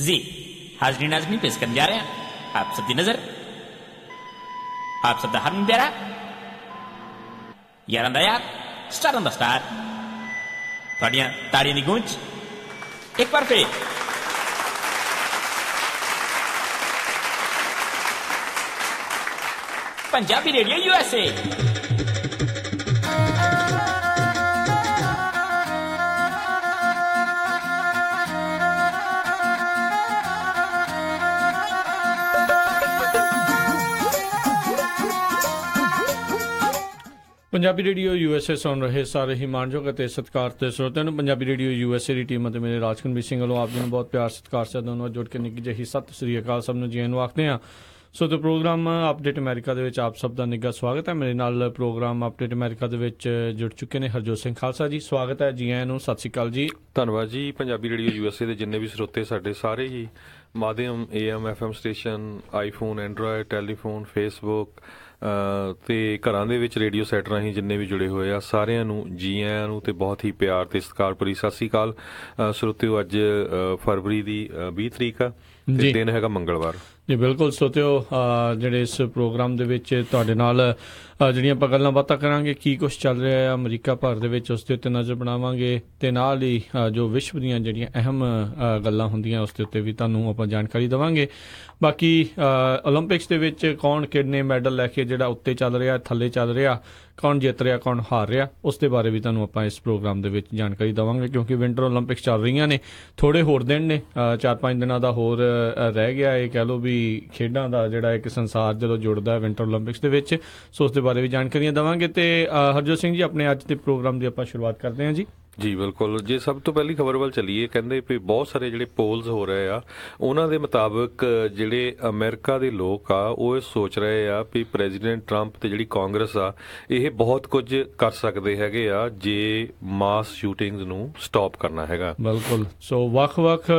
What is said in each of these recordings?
जी हाजरीन नाज़रीन पेश करने जा रहे हैं आप सबकी नजर आप सब दा हरमन प्यारा यारां दा यार स्टारां दा स्टार तुहाडियां ताड़ियां दी गूंज एक बार फिर Punjabi radio USA. Punjabi radio USA ਸੁਣ ਰਹੇ ਸਾਰੇ ਹੀ ਮਾਣਯੋਗ ਅਤੇ ਸਤਿਕਾਰਯੋਗ ਸਰੋਤਿਆਂ ਨੂੰ ਪੰਜਾਬੀ ਰੇਡੀਓ USA ਦੀ ਟੀਮ ਅਤੇ ਮੇਰੇ ਰਾਜਕੁਲਬੀਰ ਸਿੰਘ ਵੱਲੋਂ ਆਪ ਜੀ ਨੂੰ ਬਹੁਤ ਪਿਆਰ ਸਤਿਕਾਰ ਸਦਨ ਨਾਲ ਜੁੜ ਕੇ ਨਿੱਘੀ ਜਿਹੀ ਸਤਿ ਸ੍ਰੀ ਅਕਾਲ ਸਭ ਨੂੰ ਜੀ ਆਇਆਂ ਨੂੰ ਆਖਦੇ ਹਾਂ। ਸੋ ਤੇ ਪ੍ਰੋਗਰਾਮ ਅਪਡੇਟ ਅਮਰੀਕਾ ਦੇ ਵਿੱਚ ਆਪ ਸਭ ਦਾ ਨਿੱਘਾ ਸਵਾਗਤ ਹੈ। ਮੇਰੇ ਨਾਲ ਪ੍ਰੋਗਰਾਮ ਅਪਡੇਟ ਅਮਰੀਕਾ ਦੇ ਵਿੱਚ ਜੁੜ ਚੁੱਕੇ ਨੇ ਹਰਜੋਤ ਸਿੰਘ ਖਾਲਸਾ ਜੀ, ਸਵਾਗਤ ਹੈ ਜੀ ਆਇਆਂ ਨੂੰ, ਸਤਿ ਸ੍ਰੀ ਅਕਾਲ ਜੀ। ਧੰਨਵਾਦ ਜੀ। ਪੰਜਾਬੀ ਰੇਡੀਓ USA ਦੇ ਜਿੰਨੇ ਵੀ ਸਰੋਤੇ ਸਾਡੇ ਸਾਰੇ ਹੀ ਮਾਧਿਅਮ AM FM station, iPhone, Android, telephone, Facebook ਤੇ ਘਰਾਂ ਦੇ ਵਿੱਚ ਰੇਡੀਓ ਸੈਟ ਰਾਹੀਂ ਜਿੰਨੇ ਵੀ ਜੁੜੇ ਹੋਏ ਆ ਸਾਰਿਆਂ ਨੂੰ ਜੀ ਆਇਆਂ ਨੂੰ ਤੇ ਬਹੁਤ ਹੀ ਪਿਆਰ ਤੇ ਸਤਿਕਾਰ ਭਰੀ ਸਤਿ ਸ੍ਰੀ ਅਕਾਲ। ਸਰੋਤਿਓ ਅੱਜ ਫਰਵਰੀ ਦੀ 20 ਤਰੀਕ ਆ ਤੇ ਦਿਨ ਹੈਗਾ ਮੰਗਲਵਾਰ ਜੀ। ਬਿਲਕੁਲ ਸਰੋਤਿਓ, ਜਿਹੜੇ ਇਸ ਪ੍ਰੋਗਰਾਮ ਦੇ ਵਿੱਚ ਤੁਹਾਡੇ ਨਾਲ ਜਿਹੜੀਆਂ ਆਪਾਂ ਗੱਲਾਂ ਬਾਤਾਂ ਕਰਾਂਗੇ ਕੀ ਕੁਛ ਚੱਲ ਰਿਹਾ ਹੈ ਅਮਰੀਕਾ ਭਰ ਦੇ ਵਿੱਚ ਉਸ ਦੇ ਉੱਤੇ ਨਜ਼ਰ ਬਣਾਵਾਂਗੇ ਤੇ ਨਾਲ ਹੀ ਜੋ ਵਿਸ਼ਵ ਦੀਆਂ ਜਿਹੜੀਆਂ ਅਹਿਮ ਗੱਲਾਂ ਹੁੰਦੀਆਂ ਉਸ ਦੇ ਉੱਤੇ ਵੀ ਤੁਹਾਨੂੰ ਆਪਾਂ ਜਾਣਕਾਰੀ ਦੇਵਾਂਗੇ। ਬਾਕੀ ਓਲੰਪਿਕਸ ਦੇ ਵਿੱਚ ਕੌਣ ਕਿੰਨੇ ਮੈਡਲ ਲੈ ਕੇ ਜਿਹੜਾ ਉੱਤੇ ਚੱਲ ਰਿਹਾ ਥੱਲੇ ਚੱਲ ਰਿਹਾ, ਕੌਣ ਜਿੱਤ ਰਿਹਾ ਕੌਣ ਹਾਰ ਰਿਹਾ, ਉਸ ਦੇ ਬਾਰੇ ਵੀ ਤੁਹਾਨੂੰ ਆਪਾਂ ਇਸ ਪ੍ਰੋਗਰਾਮ ਦੇ ਵਿੱਚ ਜਾਣਕਾਰੀ ਦੇਵਾਂਗੇ ਕਿਉਂਕਿ ਵਿੰਟਰ ਓਲੰਪਿਕਸ ਚੱਲ ਰਹੀਆਂ ਨੇ, ਥੋੜ੍ਹੇ ਹੋਰ ਦਿਨ ਨੇ, 4-5 ਦਿਨਾਂ ਦਾ ਹੋਰ ਰਹਿ ਗਿਆ। ਇਹ ਕਹਿ ਲਓ ਵੀ ਖੇਡਾਂ ਦਾ ਜਿਹੜਾ ਇੱਕ ਸੰਸਾਰ ਜਦੋਂ ਜੁੜਦਾ ਵਿੰਟਰ ਓਲੰਪਿਕਸ ਦੇ ਵਿੱਚ, ਸੋ ਉਸ ਦੇ ਬਾਰੇ ਵੀ ਜਾਣਕਾਰੀਆਂ ਦੇਵਾਂਗੇ। ਤੇ ਹਰਜੋਤ ਸਿੰਘ ਜੀ, ਆਪਣੇ ਅੱਜ ਦੇ ਪ੍ਰੋਗਰਾਮ ਦੀ ਆਪਾਂ ਸ਼ੁਰੂਆਤ ਕਰਦੇ ਹਾਂ ਜੀ। ਜੀ ਬਿਲਕੁਲ। ਜੇ ਸਭ ਤੋਂ ਪਹਿਲੀ ਖਬਰ ਵੱਲ ਚੱਲੀਏ, ਕਹਿੰਦੇ ਵੀ ਬਹੁਤ ਸਾਰੇ ਜਿਹੜੇ ਪੋਲਸ ਹੋ ਰਹੇ ਆ ਉਹਨਾਂ ਦੇ ਮੁਤਾਬਕ ਜਿਹੜੇ ਅਮਰੀਕਾ ਦੇ ਲੋਕ ਆ ਉਹ ਇਹ ਸੋਚ ਰਹੇ ਆ ਵੀ ਪ੍ਰੈਜ਼ੀਡੈਂਟ ਟਰੰਪ ਤੇ ਜਿਹੜੀ ਕਾਂਗਰਸ ਆ ਇਹ ਬਹੁਤ ਕੁਝ ਕਰ ਸਕਦੇ ਹੈਗੇ ਆ ਜੇ ਮਾਸ ਸ਼ੂਟਿੰਗਸ ਨੂੰ ਸਟਾਪ ਕਰਨਾ ਹੈਗਾ। ਬਿਲਕੁਲ। ਸੋ ਵੱਖ-ਵੱਖ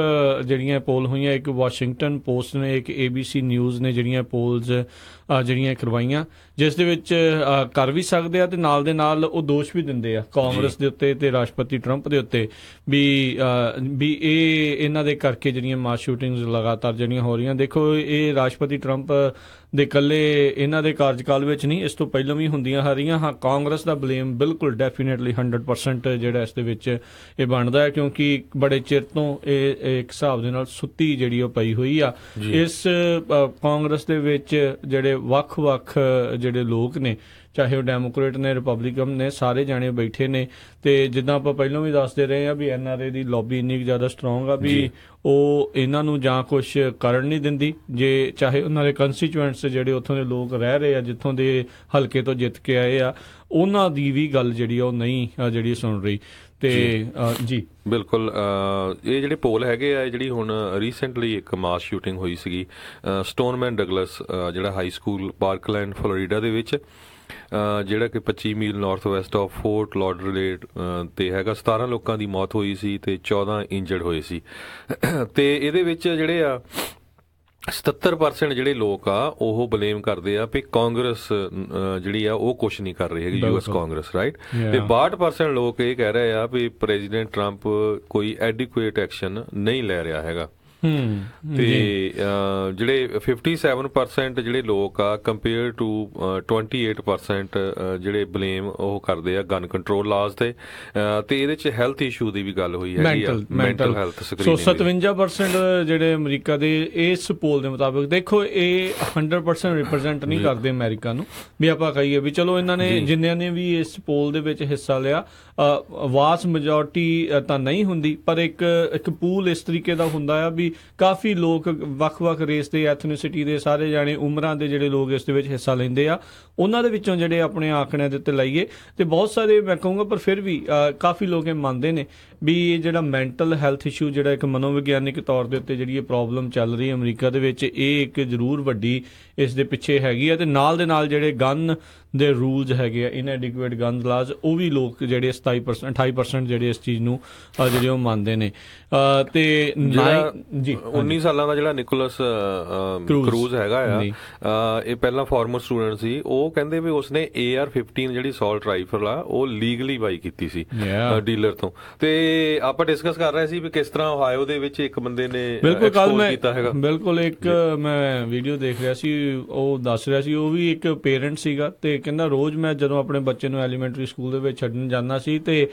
ਜਿਹੜੀਆਂ ਪੋਲ ਹੋਈਆਂ, ਇੱਕ ਵਾਸ਼ਿੰਗਟਨ ਪੋਸਟ ਨੇ, ਇੱਕ ABC ਨਿਊਜ਼ ਨੇ ਜਿਹੜੀਆਂ ਪੋਲਸ ਜਿਹੜੀਆਂ ਕਰਵਾਈਆਂ, ਜਿਸ ਦੇ ਵਿੱਚ ਕਰ ਵੀ ਸਕਦੇ ਆ ਤੇ ਨਾਲ ਦੇ ਨਾਲ ਉਹ ਦੋਸ਼ ਵੀ ਦਿੰਦੇ ਆ ਕਾਂਗਰਸ ਦੇ ਉੱਤੇ ਤੇ ਰਾਸ਼ਟਰਪਤੀ ਟਰੰਪ ਦੇ ਉੱਤੇ ਵੀ ਇਹ ਇਹਨਾਂ ਦੇ ਕਰਕੇ ਜਿਹੜੀਆਂ ਮਾਸ ਸ਼ੂਟਿੰਗਸ ਲਗਾਤਾਰ ਜਿਹੜੀਆਂ ਹੋ ਰਹੀਆਂ। ਦੇਖੋ, ਇਹ ਰਾਸ਼ਟਰਪਤੀ ਟਰੰਪ ਦੇ ਇਕੱਲੇ ਇਹਨਾਂ ਦੇ ਕਾਰਜਕਾਲ ਵਿੱਚ ਨਹੀਂ, ਇਸ ਤੋਂ ਪਹਿਲਾਂ ਵੀ ਹੁੰਦੀਆਂ ਆ ਰਹੀਆਂ। ਹਾਂ, ਕਾਂਗਰਸ ਦਾ ਬਲੇਮ ਬਿਲਕੁਲ ਡੈਫੀਨੇਟਲੀ 100% ਜਿਹੜਾ ਇਸ ਦੇ ਵਿੱਚ ਇਹ ਬਣਦਾ ਹੈ ਕਿਉਂਕਿ ਬੜੇ ਚਿਰ ਤੋਂ ਇਹ ਇੱਕ ਹਿਸਾਬ ਦੇ ਨਾਲ ਸੁੱਤੀ ਜਿਹੜੀ ਉਹ ਪਈ ਹੋਈ ਆ। ਇਸ ਕਾਂਗਰਸ ਦੇ ਵਿੱਚ ਜਿਹੜੇ ਵੱਖ-ਵੱਖ ਜਿਹੜੇ ਲੋਕ ਨੇ, ਚਾਹੇ ਉਹ ਡੈਮੋਕ੍ਰੇਟ ਨੇ, ਰਿਪਬਲਿਕਨ ਨੇ, ਸਾਰੇ ਜਾਣੇ ਬੈਠੇ ਨੇ ਤੇ ਜਿੱਦਾਂ ਆਪਾਂ ਪਹਿਲਾਂ ਵੀ ਦੱਸਦੇ ਰਹੇ ਆ ਵੀ NRA ਦੀ ਲੌਬੀ ਇੰਨੀ ਕੁ ਜ਼ਿਆਦਾ ਸਟਰੋਂਗ ਆ ਵੀ ਉਹ ਇਹਨਾਂ ਨੂੰ ਜਾਂ ਕੁਛ ਕਰਨ ਨਹੀਂ ਦਿੰਦੀ, ਜੇ ਚਾਹੇ ਉਹਨਾਂ ਦੇ ਕੰਸਟੀਚੁਐਂਟਸ ਜਿਹੜੇ ਉੱਥੋਂ ਦੇ ਲੋਕ ਰਹਿ ਰਹੇ ਆ, ਜਿੱਥੋਂ ਦੇ ਹਲਕੇ ਤੋਂ ਜਿੱਤ ਕੇ ਆਏ ਆ, ਉਹਨਾਂ ਦੀ ਵੀ ਗੱਲ ਜਿਹੜੀ ਆ ਉਹ ਨਹੀਂ ਜਿਹੜੀ ਸੁਣ ਰਹੀ। ਤੇ ਜੀ ਬਿਲਕੁਲ, ਇਹ ਜਿਹੜੇ ਪੋਲ ਹੈਗੇ ਆ, ਜਿਹੜੀ ਹੁਣ ਰੀਸੈਂਟਲੀ ਇੱਕ ਮਾਸ ਸ਼ੂਟਿੰਗ ਹੋਈ ਸੀਗੀ ਸਟੋਨਮੈਨ ਡਗਲਸ ਜਿਹੜਾ ਹਾਈ ਸਕੂਲ ਪਾਰਕਲੈਂਡ ਫਲੋਰੀਡਾ ਦੇ ਵਿੱਚ, ਜਿਹੜਾ ਕਿ 25 ਮੀਲ ਨਾਰਥ ਵੈਸਟ ਆਫ ਫੋਰਟ ਲਾਡਰਡੇਲ ਤੇ ਹੈਗਾ। 17 ਲੋਕਾਂ ਦੀ ਮੌਤ ਹੋਈ ਸੀ ਤੇ 14 ਇੰਜਰਡ ਹੋਏ ਸੀ। ਤੇ ਇਹਦੇ ਵਿੱਚ ਜਿਹੜੇ ਆ 77% ਜਿਹੜੇ ਲੋਕ ਆ ਉਹ ਬਲੇਮ ਕਰਦੇ ਆ ਵੀ ਕਾਂਗਰਸ ਜਿਹੜੀ ਆ ਉਹ ਕੁਛ ਨਹੀਂ ਕਰ ਰਹੀ ਹੈਗੀ, US ਕਾਂਗਰਸ, ਰਾਈਟ। ਤੇ 62% ਲੋਕ ਇਹ ਕਹਿ ਰਹੇ ਆ ਵੀ ਪ੍ਰੈਜ਼ੀਡੈਂਟ ਟਰੰਪ ਕੋਈ ਐਡਿਕੁਏਟ ਐਕਸ਼ਨ ਨਹੀਂ ਲੈ ਰਿਹਾ ਹੈਗਾ। ਤੇ ਜਿਹੜੇ 57% ਜਿਹੜੇ ਲੋਕ ਆ ਕੰਪੇਅਰ ਟੂ 28% ਜਿਹੜੇ ਬਲੇਮ ਉਹ ਕਰਦੇ ਆ ਗਨ ਕੰਟਰੋਲ ਲਾਜ਼ ਤੇ ਇਹਦੇ ਚ ਹੈਲਥ ਇਸ਼ੂ ਦੀ ਵੀ ਗੱਲ ਹੋਈ ਹੈਗੀ ਆ, ਮੈਂਟਲ ਹੈਲਥ ਸਕਰੀਨਿੰਗ। ਸੋ 57% ਜਿਹੜੇ ਅਮਰੀਕਾ ਦੇ ਇਸ ਪੋਲ ਦੇ ਮੁਤਾਬਕ, ਦੇਖੋ ਇਹ 100% ਰਿਪਰੈਜ਼ੈਂਟ ਨਹੀਂ ਕਰਦੇ ਅਮਰੀਕਾ ਨੂੰ ਵੀ ਆਪਾਂ ਕਹੀਏ ਵੀ ਚਲੋ ਇਹਨਾਂ ਨੇ ਜਿੰਨਿਆਂ ਨੇ ਵੀ ਇਸ ਪੋਲ ਦੇ ਵਿੱਚ ਹਿੱਸਾ ਲਿਆ, ਵਾਸ ਮੈਜੋਰਟੀ ਤਾਂ ਨਹੀਂ ਹੁੰਦੀ ਪਰ ਇੱਕ ਪੂਲ ਇਸ ਤਰੀਕੇ ਦਾ ਹੁੰਦਾ ਆ ਵੀ ਕਾਫੀ ਲੋਕ ਵੱਖ-ਵੱਖ ਰੇਸ ਦੇ, ਐਥਨੀਸਿਟੀ ਦੇ, ਸਾਰੇ ਜਾਣੇ ਉਮਰਾਂ ਦੇ ਜਿਹੜੇ ਲੋਕ ਇਸ ਦੇ ਵਿੱਚ ਹਿੱਸਾ ਲੈਂਦੇ ਆ, ਉਹਨਾਂ ਦੇ ਵਿੱਚੋਂ ਜਿਹੜੇ ਆਪਣੇ ਆંકੜਿਆਂ ਦੇ ਉੱਤੇ ਲਾਈਏ ਤੇ ਬਹੁਤ ਸਾਰੇ ਮੈਂ ਕਹੂੰਗਾ, ਪਰ ਫਿਰ ਵੀ ਕਾਫੀ ਲੋਕ ਇਹ ਮੰਨਦੇ ਨੇ ਵੀ ਇਹ ਜਿਹੜਾ ਮੈਂਟਲ ਹੈਲਥ ਇਸ਼ੂ ਜਿਹੜਾ ਇੱਕ ਮਨੋਵਿਗਿਆਨਿਕ ਤੌਰ ਦੇ ਉੱਤੇ ਜਿਹੜੀ ਇਹ ਪ੍ਰੋਬਲਮ ਚੱਲ ਰਹੀ ਹੈ ਅਮਰੀਕਾ ਦੇ ਵਿੱਚ, ਇਹ ਇੱਕ ਜ਼ਰੂਰ ਵੱਡੀ ਇਸ ਦੇ ਪਿੱਛੇ ਹੈਗੀ ਆ। ਤੇ ਨਾਲ ਦੇ ਨਾਲ ਜਿਹੜੇ ਗਨ ਦੇ ਰੂਲਸ ਹੈਗੇ ਆ, ਇਨਐਡਿਕੁਏਟ ਗਨ ਲਾਜ਼, ਉਹ ਵੀ ਲੋਕ ਜਿਹੜੇ ਇਸ 27% 28% ਜਿਹੜੇ ਇਸ ਚੀਜ਼ ਨੂੰ ਜਿਹੜੇ ਉਹ ਮੰਨਦੇ ਨੇ। ਤੇ 19 ਸਾਲਾਂ ਦਾ ਜਿਹੜਾ ਨਿਕੋਲਸ ਕਰੂਜ਼ ਹੈਗਾ ਆ, ਇਹ ਪਹਿਲਾਂ ਫਾਰਮਰ ਸਟੂਡੈਂਟ ਸੀ। ਉਹ ਕਹਿੰਦੇ ਵੀ ਉਸਨੇ AR-15 ਜਿਹੜੀ ਅਸੌਲਟ ਰਾਈਫਲ ਆ ਉਹ ਲੀਗਲੀ ਬਾਈ ਕੀਤੀ ਸੀ ਡੀਲਰ ਤੋਂ। ਤੇ ਆਪਾਂ ਡਿਸਕਸ ਕਰ ਰਹੇ ਸੀ ਵੀ ਕਿਸ ਤਰ੍ਹਾਂ ਓਹਾਇਓ ਦੇ ਵਿੱਚ ਇੱਕ ਬੰਦੇ ਨੇ ਐਕਸਪੋਜ਼ ਕੀਤਾ ਹੈਗਾ। ਬਿਲਕੁਲ ਇੱਕ ਮੈਂ ਵੀਡੀਓ ਦੇਖ ਰਿਹਾ ਸੀ, ਉਹ ਦੱਸ ਰਿਹਾ ਸੀ, ਉਹ ਵੀ ਇੱਕ ਪੇਰੈਂਟ ਸੀਗਾ ਤੇ ਕਹਿੰਦਾ ਰੋਜ਼ ਮੈਂ ਜਦੋਂ ਆਪਣੇ ਬੱਚੇ ਨੂੰ ਐਲੀਮੈਂਟਰੀ ਸਕੂਲ ਦੇ ਵਿੱਚ ਛੱਡਣ ਜਾਂਦਾ ਸੀ ਤੇ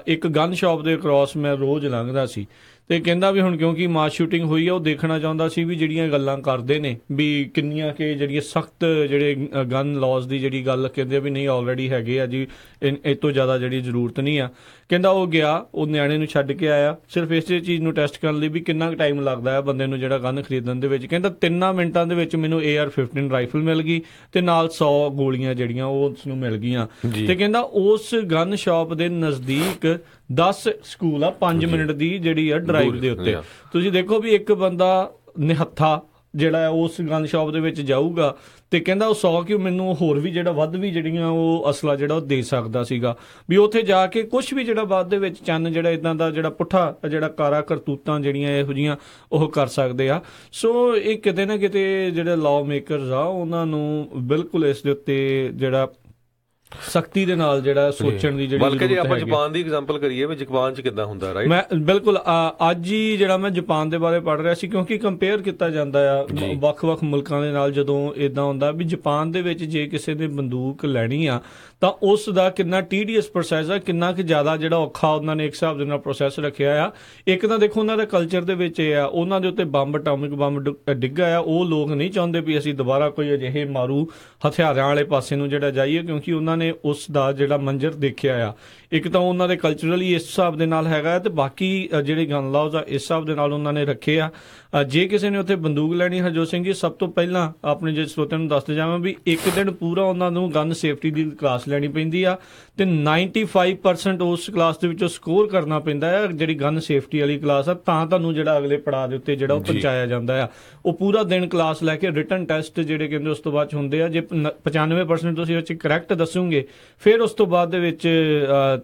ਇੱਕ ਗਨ ਸ਼ਾਪ ਦੇ ਕ੍ਰਾਸ ਮੈਂ ਰੋਜ਼ ਲੰਘਦਾ ਸੀ ਤੇ ਕਹਿੰਦਾ ਵੀ ਹੁਣ ਕਿਉਂਕਿ ਮਾਸ ਸ਼ੂਟਿੰਗ ਹੋਈ ਆ, ਉਹ ਦੇਖਣਾ ਚਾਹੁੰਦਾ ਸੀ ਵੀ ਜਿਹੜੀਆਂ ਗੱਲਾਂ ਕਰਦੇ ਨੇ ਵੀ ਕਿੰਨੀਆਂ ਕਿ ਜਿਹੜੀਆਂ ਸਖਤ ਜਿਹੜੇ ਗਨ ਲਾਜ਼ ਦੀ ਜਿਹੜੀ ਗੱਲ ਕਹਿੰਦੇ ਆ ਵੀ ਨਹੀਂ ਆਲਰੇਡੀ ਹੈਗੇ ਆ ਜੀ, ਇਹ ਤੋਂ ਜ਼ਿਆਦਾ ਜਿਹੜੀ ਜ਼ਰੂਰਤ ਨਹੀਂ ਆ। ਕਹਿੰਦਾ ਉਹ ਗਿਆ, ਉਹ ਨਿਆਣੇ ਨੂੰ ਛੱਡ ਕੇ ਆਇਆ ਸਿਰਫ ਇਸੇ ਚੀਜ਼ ਨੂੰ ਟੈਸਟ ਕਰਨ ਲਈ ਵੀ ਕਿੰਨਾ ਕੁ ਟਾਈਮ ਲੱਗਦਾ ਹੈ ਬੰਦੇ ਨੂੰ ਜਿਹੜਾ ਗਨ ਖਰੀਦਣ ਦੇ ਵਿੱਚ। ਕਹਿੰਦਾ 3 ਮਿੰਟਾਂ ਦੇ ਵਿੱਚ ਮੈਨੂੰ AR-15 ਰਾਈਫਲ ਮਿਲ ਗਈ ਤੇ ਨਾਲ 100 ਗੋਲੀਆਂ ਜਿਹੜੀਆਂ ਉਹ ਉਸ ਨੂੰ ਮਿਲ ਗਈਆਂ। ਤੇ ਕਹਿੰਦਾ ਉਸ ਗਨ ਸ਼ਾਪ ਦੇ ਨਜ਼ਦੀਕ 10 ਸਕੂਲ ਆ 5 ਮਿੰਟ ਦੀ ਜਿਹੜੀ ਆ ਡਰਾਈਵ ਦੇ ਉੱਤੇ। ਤੁਸੀਂ ਦੇਖੋ ਵੀ ਇੱਕ ਬੰਦਾ ਨਿਹੱਥਾ ਜਿਹੜਾ ਉਸ ਗਨ ਸ਼ਾਪ ਦੇ ਵਿੱਚ ਜਾਊਗਾ ਤੇ ਕਹਿੰਦਾ ਉਹ 100 ਕਿ ਮੈਨੂੰ ਹੋਰ ਵੀ ਜਿਹੜਾ ਵੱਧ ਵੀ ਜਿਹੜੀਆਂ ਉਹ ਅਸਲਾ ਜਿਹੜਾ ਉਹ ਦੇ ਸਕਦਾ ਸੀਗਾ, ਵੀ ਉੱਥੇ ਜਾ ਕੇ ਕੁਝ ਵੀ ਜਿਹੜਾ ਬਾਅਦ ਦੇ ਵਿੱਚ ਚੰਨ ਜਿਹੜਾ ਇਦਾਂ ਦਾ ਜਿਹੜਾ ਪੁੱਠਾ ਜਿਹੜਾ ਕਾਰਾ ਕਰਤੂਤਾਂ ਜਿਹੜੀਆਂ ਇਹੋ ਜਿਹੀਆਂ ਉਹ ਕਰ ਸਕਦੇ ਆ। ਸੋ ਇਹ ਕਿਤੇ ਨਾ ਕਿਤੇ ਜਿਹੜੇ ਲਾਅ ਮੇਕਰਸ ਆ ਉਹਨਾਂ ਨੂੰ ਬਿਲਕੁਲ ਇਸ ਦੇ ਉੱਤੇ ਜਿਹੜਾ ਸਖਤੀ ਦੇ ਨਾਲ ਜਿਹੜਾ ਸੋਚਣ ਦੀ ਜਿਹੜੀ ਬਲਕਿ ਜੇ ਆਪਾਂ ਜਾਪਾਨ ਦੀ ਐਗਜ਼ਾਮਪਲ ਕਰੀਏ ਵੀ ਜਾਪਾਨ 'ਚ ਕਿੱਦਾਂ ਹੁੰਦਾ, ਰਾਈਟ? ਮੈਂ ਬਿਲਕੁਲ ਅੱਜ ਹੀ ਜਿਹੜਾ ਮੈਂ ਜਾਪਾਨ ਦੇ ਬਾਰੇ ਪੜ੍ਹ ਰਿਹਾ ਸੀ, ਕਿਉਂਕਿ ਕੰਪੇਅਰ ਕੀਤਾ ਜਾਂਦਾ ਆ ਵੱਖ-ਵੱਖ ਮੁਲਕਾਂ ਦੇ ਨਾਲ। ਜਦੋਂ ਇਦਾਂ ਹੁੰਦਾ ਵੀ ਜਾਪਾਨ ਦੇ ਵਿੱਚ ਜੇ ਕਿਸੇ ਨੇ ਬੰਦੂਕ ਲੈਣੀ ਆ ਤਾਂ ਉਸ ਦਾ ਕਿੰਨਾ ਟੀਡੀਅਸ ਪ੍ਰੋਸੈਸ ਆ, ਕਿੰਨਾ ਕਿ ਜ਼ਿਆਦਾ ਜਿਹੜਾ ਔਖਾ ਉਹਨਾਂ ਨੇ ਇੱਕ ਹਿਸਾਬ ਦੇ ਨਾਲ ਪ੍ਰੋਸੈਸ ਰੱਖਿਆ ਆ। ਇੱਕ ਤਾਂ ਦੇਖੋ ਉਹਨਾਂ ਦਾ ਕਲਚਰ ਦੇ ਵਿੱਚ ਇਹ ਆ, ਉਹਨਾਂ ਦੇ ਉੱਤੇ ਬੰਬ, ਅਟੋਮਿਕ ਬੰਬ ਡਿੱਗਾ ਆ, ਉਹ ਲੋਕ ਨਹੀਂ ਚਾਹੁੰਦੇ ਵੀ ਅਸੀਂ ਦੁਬਾਰਾ ਕੋਈ ਅਜਿਹੇ ਮਾਰੂ ਹਥਿਆਰਾਂ ਵਾਲੇ ਪਾਸੇ ਨੂੰ ਜਿਹੜਾ ਜਾਈਏ, ਕਿਉਂਕਿ ਉਹਨਾਂ ਨੇ ਉਸ ਦਾ ਜਿਹੜਾ ਮੰਜ਼ਰ ਦੇਖਿਆ ਆ। ਇੱਕ ਤਾਂ ਉਹਨਾਂ ਦੇ ਕਲਚਰਲੀ ਇਸ ਹਿਸਾਬ ਦੇ ਨਾਲ ਹੈਗਾ ਤੇ ਬਾਕੀ ਜਿਹੜੇ ਗਨ ਲਾਜ਼ ਆ ਇਸ ਹਿਸਾਬ ਦੇ ਨਾਲ ਉਹਨਾਂ ਨੇ ਰੱਖੇ ਆ। ਜੇ ਕਿਸੇ ਨੇ ਉੱਥੇ ਬੰਦੂਕ ਲੈਣੀ, ਹਰਜੋਤ ਸਿੰਘ ਜੀ, ਸਭ ਤੋਂ ਪਹਿਲਾਂ ਆਪਣੇ ਜੇ ਸਰੋਤਿਆਂ ਨੂੰ ਦੱਸਦੇ ਜਾਵਾਂ ਵੀ ਇੱਕ ਦਿਨ ਪੂਰਾ ਉਹਨਾਂ ਨੂੰ ਗਨ ਸੇਫਟੀ ਦੀ ਕਲਾਸ ਲੈਣੀ ਪੈਂਦੀ ਆ ਤੇ 95% ਉਸ ਕਲਾਸ ਦੇ ਵਿੱਚੋਂ ਸਕੋਰ ਕਰਨਾ ਪੈਂਦਾ ਹੈ, ਜਿਹੜੀ ਗਨ ਸੇਫਟੀ ਵਾਲੀ ਕਲਾਸ ਆ, ਤਾਂ ਤੁਹਾਨੂੰ ਜਿਹੜਾ ਅਗਲੇ ਪੜਾਅ ਦੇ ਉੱਤੇ ਜਿਹੜਾ ਉਹ ਪਹੁੰਚਾਇਆ ਜਾਂਦਾ ਆ। ਉਹ ਪੂਰਾ ਦਿਨ ਕਲਾਸ ਲੈ ਕੇ ਰਿਟਨ ਟੈਸਟ ਜਿਹੜੇ ਕਹਿੰਦੇ ਉਸ ਤੋਂ ਬਾਅਦ ਹੁੰਦੇ ਆ। ਜੇ 95% ਤੁਸੀਂ ਉਹ 'ਚ ਕਰੈਕਟ ਦੱਸੋਗੇ ਫਿਰ ਉਸ ਤੋਂ ਬਾਅਦ ਦੇ ਵਿੱਚ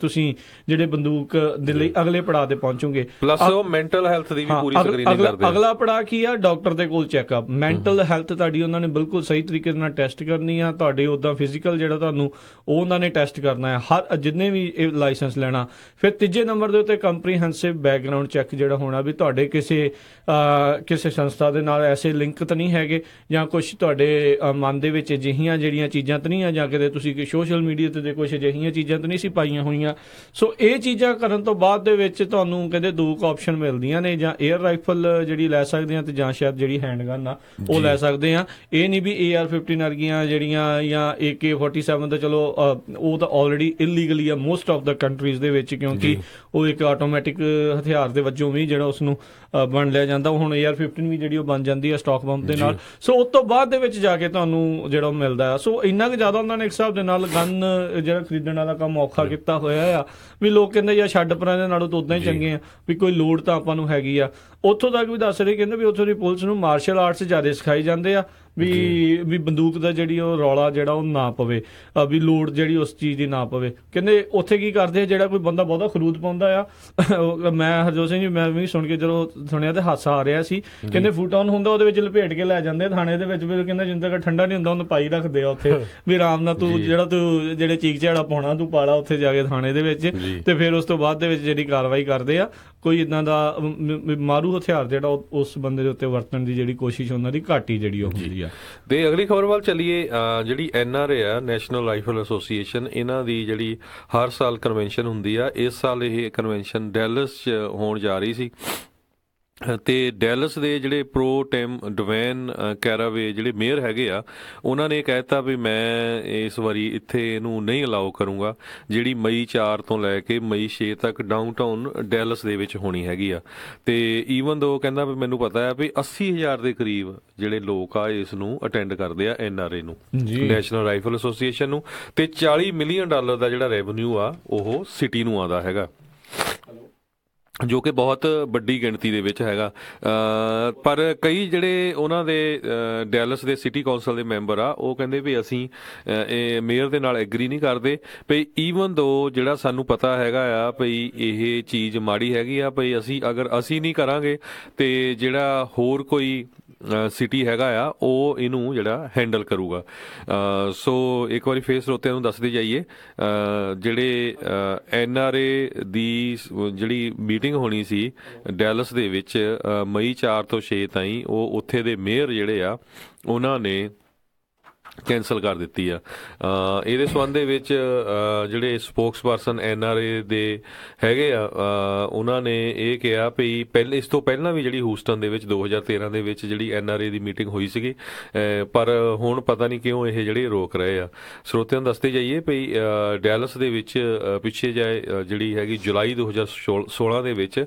ਤੁਸੀਂ ਜਿਹੜੇ ਬੰਦੂਕ ਦੇ ਲਈ ਅਗਲੇ ਪੜਾਅ ਤੇ ਪਹੁੰਚੋਗੇ। ਪਲੱਸ ਉਹ ਮੈਂਟਲ ਹੈਲਥ ਦੀ ਵੀ ਪੂਰੀ ਸਕਰੀਨਿੰਗ ਕਰਦੇ ਆ। ਅਗਲਾ ਪੜਾਅ ਕੀ ਆ? ਡਾਕਟਰ ਦੇ ਕੋਲ ਚੈੱਕਅਪ, ਮੈਂਟਲ ਹੈਲਥ ਤੁਹਾਡੀ ਉਹਨਾਂ ਨੇ ਬਿਲਕੁਲ ਸਹੀ ਤਰੀਕੇ ਨਾਲ ਟੈਸਟ ਕਰਨੀ ਆ। ਤੁਹਾਡੇ ਉੱਦਾਂ ਫਿਜ਼ੀਕਲ ਜਿਹੜਾ ਤੁਹਾਨੂੰ ਉਹ ਉਹਨਾਂ ਨੇ ਟੈਸਟ ਕਰਨਾ ਹੈ ਹਰ ਜਿੰਨੇ ਵੀ ਇਹ ਲਾਇਸੈਂਸ ਲੈਣਾ। ਫਿਰ ਤੀਜੇ ਨੰਬਰ ਦੇ ਉੱਤੇ ਕੰਪਰੀਹੈਂਸਿਵ ਬੈਕਗਰਾਊਂਡ ਚੈੱਕ ਜਿਹੜਾ ਹੋਣਾ ਵੀ ਤੁਹਾਡੇ ਕਿਸੇ ਸੰਸਥਾ ਦੇ ਨਾਲ ਐਸੇ ਲਿੰਕ ਤਾਂ ਨਹੀਂ ਹੈਗੇ ਜਾਂ ਕੁਝ ਤੁਹਾਡੇ ਮਨ ਦੇ ਵਿੱਚ ਅਜਿਹੀਆਂ ਜਿਹੜੀਆਂ ਚੀਜ਼ਾਂ ਤਾਂ ਨਹੀਂ ਆ ਜਾਂ ਕਿਤੇ ਤੁਸੀਂ ਸੋਸ਼ਲ ਮੀਡੀਆ ਤੇ ਕੁਝ ਅਜਿਹੀਆਂ ਚੀਜ਼ਾਂ ਤਾਂ ਨਹੀਂ ਸੀ ਪਾਈਆਂ ਹੋਈਆਂ। ਸੋ ਇਹ ਚੀਜ਼ਾਂ ਕਰਨ ਤੋਂ ਬਾਅਦ ਦੇ ਵਿੱਚ ਤੁਹਾਨੂੰ ਕਹਿੰਦੇ 2 ਆਪਸ਼ਨ ਮਿਲਦੀਆਂ ਨੇ, ਜਾਂ 에ਅਰ ਰਾਈਫਲ ਜਿਹੜੀ ਲੈ ਸਕਦੇ ਆ ਤੇ ਜਾਂ ਸ਼ਾਇਦ ਜਿਹੜੀ ਹੈਂਡਗਨ ਆ ਉਹ ਲੈ ਸਕਦੇ ਆ। ਇਹ ਨਹੀਂ ਵੀ AR-15 ਵਰਗੀਆਂ ਜਿਹੜੀਆਂ ਜਾਂ AK-47 ਤਾਂ ਚਲੋ ਉਹ ਤਾਂ ਆਲਰੇਡੀ ਇਲੀਗਲੀ ਆ ਮੋਸਟ ਆਫ ਦਾ ਕੰਟਰੀਜ਼ ਦੇ ਵਿੱਚ, ਕਿਉਂਕਿ ਉਹ ਇੱਕ ਆਟੋਮੈਟਿਕ ਹਥਿਆਰ ਦੇ ਵਜੋਂ ਵੀ ਜਿਹੜਾ ਉਸ ਨੂੰ ਬਣ ਲਿਆ ਜਾਂਦਾ। ਹੁਣ AR-15 ਵੀ ਜਿਹੜੀ ਉਹ ਬਣ ਜਾਂਦੀ ਆ ਸਟਾਕ ਬੰਬ ਦੇ ਨਾਲ। ਸੋ ਉਸ ਤੋਂ ਬਾਅਦ ਦੇ ਵਿੱਚ ਜਾ ਕੇ ਤੁਹਾਨੂੰ ਜਿਹੜਾ ਉਹ ਮਿਲਦਾ ਆ। ਸੋ ਇੰਨਾ ਕੁ ਜ਼ਿਆਦਾ ਉਹਨਾਂ ਨੇ ਇੱਕ ਹਿਸਾਬ ਦੇ ਨਾਲ ਗਨ ਜਿਹੜਾ ਖਰੀਦਣ ਵਾਲਾ ਕੰਮ ਔਖਾ ਕੀਤਾ ਹੋਇਆ ਆ ਵੀ ਲੋਕ ਕਹਿੰਦੇ ਯਾਰ ਛੱਡ ਪਰਾਂ ਦੇ ਨਾਲੋਂ ਤਾਂ ਉਦਾਂ ਹੀ ਚੰਗੇ ਆ ਵੀ ਕੋਈ ਲੋੜ ਤਾਂ ਆਪਾਂ ਨੂੰ ਹੈਗੀ ਆ। ਉੱਥੋਂ ਤੱਕ ਵੀ ਦੱਸ ਰਹੇ ਕਹਿੰਦੇ ਵੀ ਉੱਥੋਂ ਦੀ ਪੁਲਿਸ ਨੂੰ ਮਾਰਸ਼ਲ ਆਰਟਸ ਜ਼ਿਆਦਾ ਸਿਖਾਈ ਜਾਂਦੇ ਆ ਵੀ ਬੰਦੂਕ ਦਾ ਜਿਹੜੀ ਉਹ ਰੌਲਾ ਜਿਹੜਾ ਉਹ ਨਾ ਪਵੇ, ਵੀ ਲੋੜ ਜਿਹੜੀ ਉਸ ਚੀਜ਼ ਦੀ ਨਾ ਪਵੇ। ਕਹਿੰਦੇ ਉੱਥੇ ਕੀ ਕਰਦੇ ਆ, ਜਿਹੜਾ ਕੋਈ ਬੰਦਾ ਬਹੁਤਾ ਖਰੂਦ ਪਾਉਂਦਾ ਆ ਮੈਂ ਹਰਜੋਤ ਸਿੰਘ ਜੀ ਮੈਂ ਵੀ ਸੁਣ ਕੇ ਜਦੋਂ ਸੁਣਿਆ ਤੇ ਹਾਸਾ ਆ ਰਿਹਾ ਸੀ। ਕਹਿੰਦੇ ਫੁੱਟ ਆਨ ਹੁੰਦਾ ਉਹਦੇ ਵਿੱਚ ਲਪੇਟ ਕੇ ਲੈ ਜਾਂਦੇ ਥਾਣੇ ਦੇ ਵਿੱਚ, ਵੀ ਕਹਿੰਦਾ ਜਿੰਨਾ ਤੱਕ ਠੰਡਾ ਨਹੀਂ ਹੁੰਦਾ ਉਹਨੂੰ ਪਾਈ ਰੱਖਦੇ ਆ ਉੱਥੇ ਵੀ ਆਰਾਮ ਨਾਲ ਤੂੰ ਜਿਹੜੇ ਚੀਕ ਝਾੜਾ ਪਾਉਣਾ ਤੂੰ ਪਾਲਾ ਉੱਥੇ ਜਾ ਕੇ ਥਾਣੇ ਦੇ ਵਿੱਚ। ਤੇ ਫਿਰ ਉਸ ਤੋਂ ਬਾਅਦ ਦੇ ਵਿੱਚ ਜਿਹੜੀ ਕਾਰਵਾਈ ਕਰਦੇ ਆ ਕੋਈ ਇਦਾਂ ਦਾ ਮਾਰੂ ਹਥਿਆਰ ਜਿਹੜਾ ਉਸ ਬੰਦੇ ਦੇ ਉੱਤੇ ਵਰਤਣ ਦੀ ਜਿਹੜੀ ਕੋਸ਼ਿਸ਼ ਉਹਨਾਂ ਦੀ ਘੱਟ ਹੀ ਜਿਹੜੀ ਉਹ ਹੁੰਦੀ ਆ। ਤੇ ਅਗਲੀ ਖਬਰ ਵੱਲ ਚੱਲੀਏ। ਜਿਹੜੀ NRA ਆ, ਨੈਸ਼ਨਲ ਰਾਈਫਲ ਐਸੋਸੀਏਸ਼ਨ, ਇਹਨਾਂ ਦੀ ਜਿਹੜੀ ਹਰ ਸਾਲ ਕਨਵੈਨਸ਼ਨ ਹੁੰਦੀ ਆ, ਇਸ ਸਾਲ ਇਹ ਕਨਵੈਨਸ਼ਨ ਡੈਲਸ 'ਚ ਹੋਣ ਜਾ ਰਹੀ ਸੀ ਤੇ ਡੈਲਸ ਦੇ ਜਿਹੜੇ ਪ੍ਰੋ ਟੈਮ ਡਵੇਨ ਕੈਰਾਵੇ ਜਿਹੜੇ ਮੇਅਰ ਹੈਗੇ ਆ, ਉਹਨਾਂ ਨੇ ਕਹਿਤਾ ਵੀ ਮੈਂ ਇਸ ਵਾਰੀ ਇੱਥੇ ਇਹਨੂੰ ਨਹੀਂ ਅਲਾਓ ਕਰੂੰਗਾ, ਜਿਹੜੀ ਮਈ 4 ਤੋਂ ਲੈ ਕੇ ਮਈ 6 ਤੱਕ ਡਾਊਨਟਾਊਨ ਡੈਲਸ ਦੇ ਵਿੱਚ ਹੋਣੀ ਹੈਗੀ ਆ। ਤੇ ਈਵਨ ਦੋ ਕਹਿੰਦਾ ਵੀ ਮੈਨੂੰ ਪਤਾ ਹੈ ਵੀ 80,000 ਦੇ ਕਰੀਬ ਜਿਹੜੇ ਲੋਕ ਆ ਇਸ ਨੂੰ ਅਟੈਂਡ ਕਰਦੇ ਆ NRA ਨੂੰ, ਨੈਸ਼ਨਲ ਰਾਈਫਲ ਐਸੋਸੀਏਸ਼ਨ ਨੂੰ, ਤੇ $40 ਮਿਲੀਅਨ ਦਾ ਜਿਹੜਾ ਰੈਵਨਿਊ ਆ ਉਹ ਸਿਟੀ ਨੂੰ ਆਉਂਦਾ ਹੈਗਾ। ਜੋ ਕਿ ਬਹੁਤ ਵੱਡੀ ਗਿਣਤੀ ਦੇ ਵਿੱਚ ਹੈਗਾ। ਪਰ ਕਈ ਜਿਹੜੇ ਉਹਨਾਂ ਦੇ ਡੈਲਸ ਦੇ ਸਿਟੀ ਕੌਂਸਲ ਦੇ ਮੈਂਬਰ ਆ, ਉਹ ਕਹਿੰਦੇ ਵੀ ਅਸੀਂ ਇਹ ਮੇਅਰ ਦੇ ਨਾਲ ਐਗਰੀ ਨਹੀਂ ਕਰਦੇ ਭਈ, ਈਵਨ ਦੋ ਜਿਹੜਾ ਸਾਨੂੰ ਪਤਾ ਹੈਗਾ ਆ ਭਈ ਇਹ ਚੀਜ਼ ਮਾੜੀ ਹੈਗੀ ਆ ਭਈ, ਅਗਰ ਅਸੀਂ ਨਹੀਂ ਕਰਾਂਗੇ ਤੇ ਜਿਹੜਾ ਹੋਰ ਕੋਈ ਸਿਟੀ ਹੈਗਾ ਆ ਉਹ ਇਹਨੂੰ ਜਿਹੜਾ ਹੈਂਡਲ ਕਰੂਗਾ। ਸੋ ਇੱਕ ਵਾਰੀ ਫੇਰ ਸਰੋਤਿਆਂ ਨੂੰ ਦੱਸਦੇ ਜਾਈਏ, ਜਿਹੜੇ NRA ਦੀ ਜਿਹੜੀ ਮੀਟਿੰਗ ਹੋਣੀ ਸੀ ਡੈਲਸ ਦੇ ਵਿੱਚ ਮਈ 4 ਤੋਂ 6 ਤਾਈਂ, ਉਹ ਉੱਥੇ ਦੇ ਮੇਅਰ ਜਿਹੜੇ ਆ ਉਹਨਾਂ ਨੇ ਕੈਂਸਲ ਕਰ ਦਿੱਤੀ ਆ। ਇਹਦੇ ਸੰਬੰਧ ਦੇ ਵਿੱਚ ਜਿਹੜੇ ਸਪੋਕਸ ਪਰਸਨ NRA ਦੇ ਹੈਗੇ ਆ, ਉਹਨਾਂ ਨੇ ਇਹ ਕਿਹਾ ਵੀ ਇਸ ਤੋਂ ਪਹਿਲਾਂ ਵੀ ਜਿਹੜੀ ਹੂਸਟਨ ਦੇ ਵਿੱਚ 2013 ਦੇ ਵਿੱਚ ਜਿਹੜੀ NRA ਦੀ ਮੀਟਿੰਗ ਹੋਈ ਸੀਗੀ, ਪਰ ਹੁਣ ਪਤਾ ਨਹੀਂ ਕਿਉਂ ਇਹ ਜਿਹੜੇ ਰੋਕ ਰਹੇ ਆ। ਸਰੋਤਿਆਂ ਨੂੰ ਦੱਸਦੇ ਜਾਈਏ ਵੀ ਡੈਲਸ ਦੇ ਵਿੱਚ ਪਿੱਛੇ ਜਿਹੜੀ ਹੈਗੀ ਜੁਲਾਈ 2016 ਦੇ ਵਿੱਚ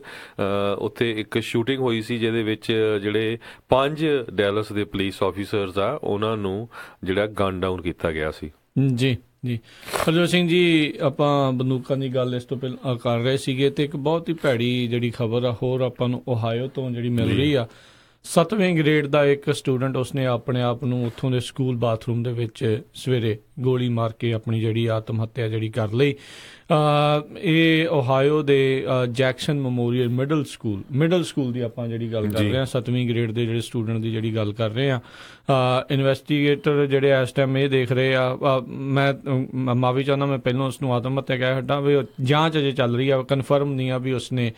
ਉੱਥੇ ਇੱਕ ਸ਼ੂਟਿੰਗ ਹੋਈ ਸੀ, ਜਿਹਦੇ ਵਿੱਚ ਜਿਹੜੇ 5 ਡੈਲਸ ਦੇ ਪੁਲਿਸ ਆਫੀਸਰਸ ਆ ਉਹਨਾਂ ਨੂੰ ਜਿਹੜਾ ਗਨ ਡਾਊਨ ਕੀਤਾ ਗਿਆ ਸੀ। ਜੀ ਜੀ ਹਰਜੋਤ ਸਿੰਘ ਜੀ, ਆਪਾਂ ਬੰਦੂਕਾਂ ਦੀ ਗੱਲ ਇਸ ਤੋਂ ਪਹਿਲਾਂ ਕਰ ਰਹੇ ਸੀਗੇ, ਤੇ ਇੱਕ ਬਹੁਤ ਹੀ ਭੈੜੀ ਜਿਹੜੀ ਖਬਰ ਆ ਹੋਰ ਆਪਾਂ ਨੂੰ ਓਹਾਇਓ ਤੋਂ ਜਿਹੜੀ ਮਿਲ ਰਹੀ ਆ। 7ਵੇਂ ਗ੍ਰੇਡ ਦਾ ਇੱਕ ਸਟੂਡੈਂਟ, ਉਸਨੇ ਆਪਣੇ ਆਪ ਨੂੰ ਉੱਥੋਂ ਦੇ ਸਕੂਲ ਬਾਥਰੂਮ ਦੇ ਵਿੱਚ ਸਵੇਰੇ ਗੋਲੀ ਮਾਰ ਕੇ ਆਪਣੀ ਜਿਹੜੀ ਆਤਮ ਹੱਤਿਆ ਜਿਹੜੀ ਕਰ ਲਈ। ਇਹ ਓਹਾਇਓ ਦੇ ਜੈਕਸਨ ਮੈਮੋਰੀਅਲ ਮਿਡਲ ਸਕੂਲ ਦੀ ਆਪਾਂ ਜਿਹੜੀ ਗੱਲ ਕਰ ਰਹੇ ਹਾਂ, 7ਵੀਂ ਗ੍ਰੇਡ ਦੇ ਜਿਹੜੇ ਸਟੂਡੈਂਟ ਦੀ ਜਿਹੜੀ ਗੱਲ ਕਰ ਰਹੇ ਹਾਂ। ਇਨਵੈਸਟੀਗੇਟਰ ਜਿਹੜੇ ਇਸ ਟਾਈਮ ਇਹ ਦੇਖ ਰਹੇ ਆ, ਮੈਂ ਮਾਫੀ ਚਾਹੁੰਦਾ, ਮੈਂ ਪਹਿਲਾਂ ਉਸਨੂੰ ਆਤਮ ਹੱਤਿਆ ਕਹਿ ਹਟਾਂ ਵੀ ਜਾਂਚ ਅਜੇ ਚੱਲ ਰਹੀ ਆ, ਕਨਫਰਮ ਨਹੀਂ ਆ ਵੀ ਉਸਨੇ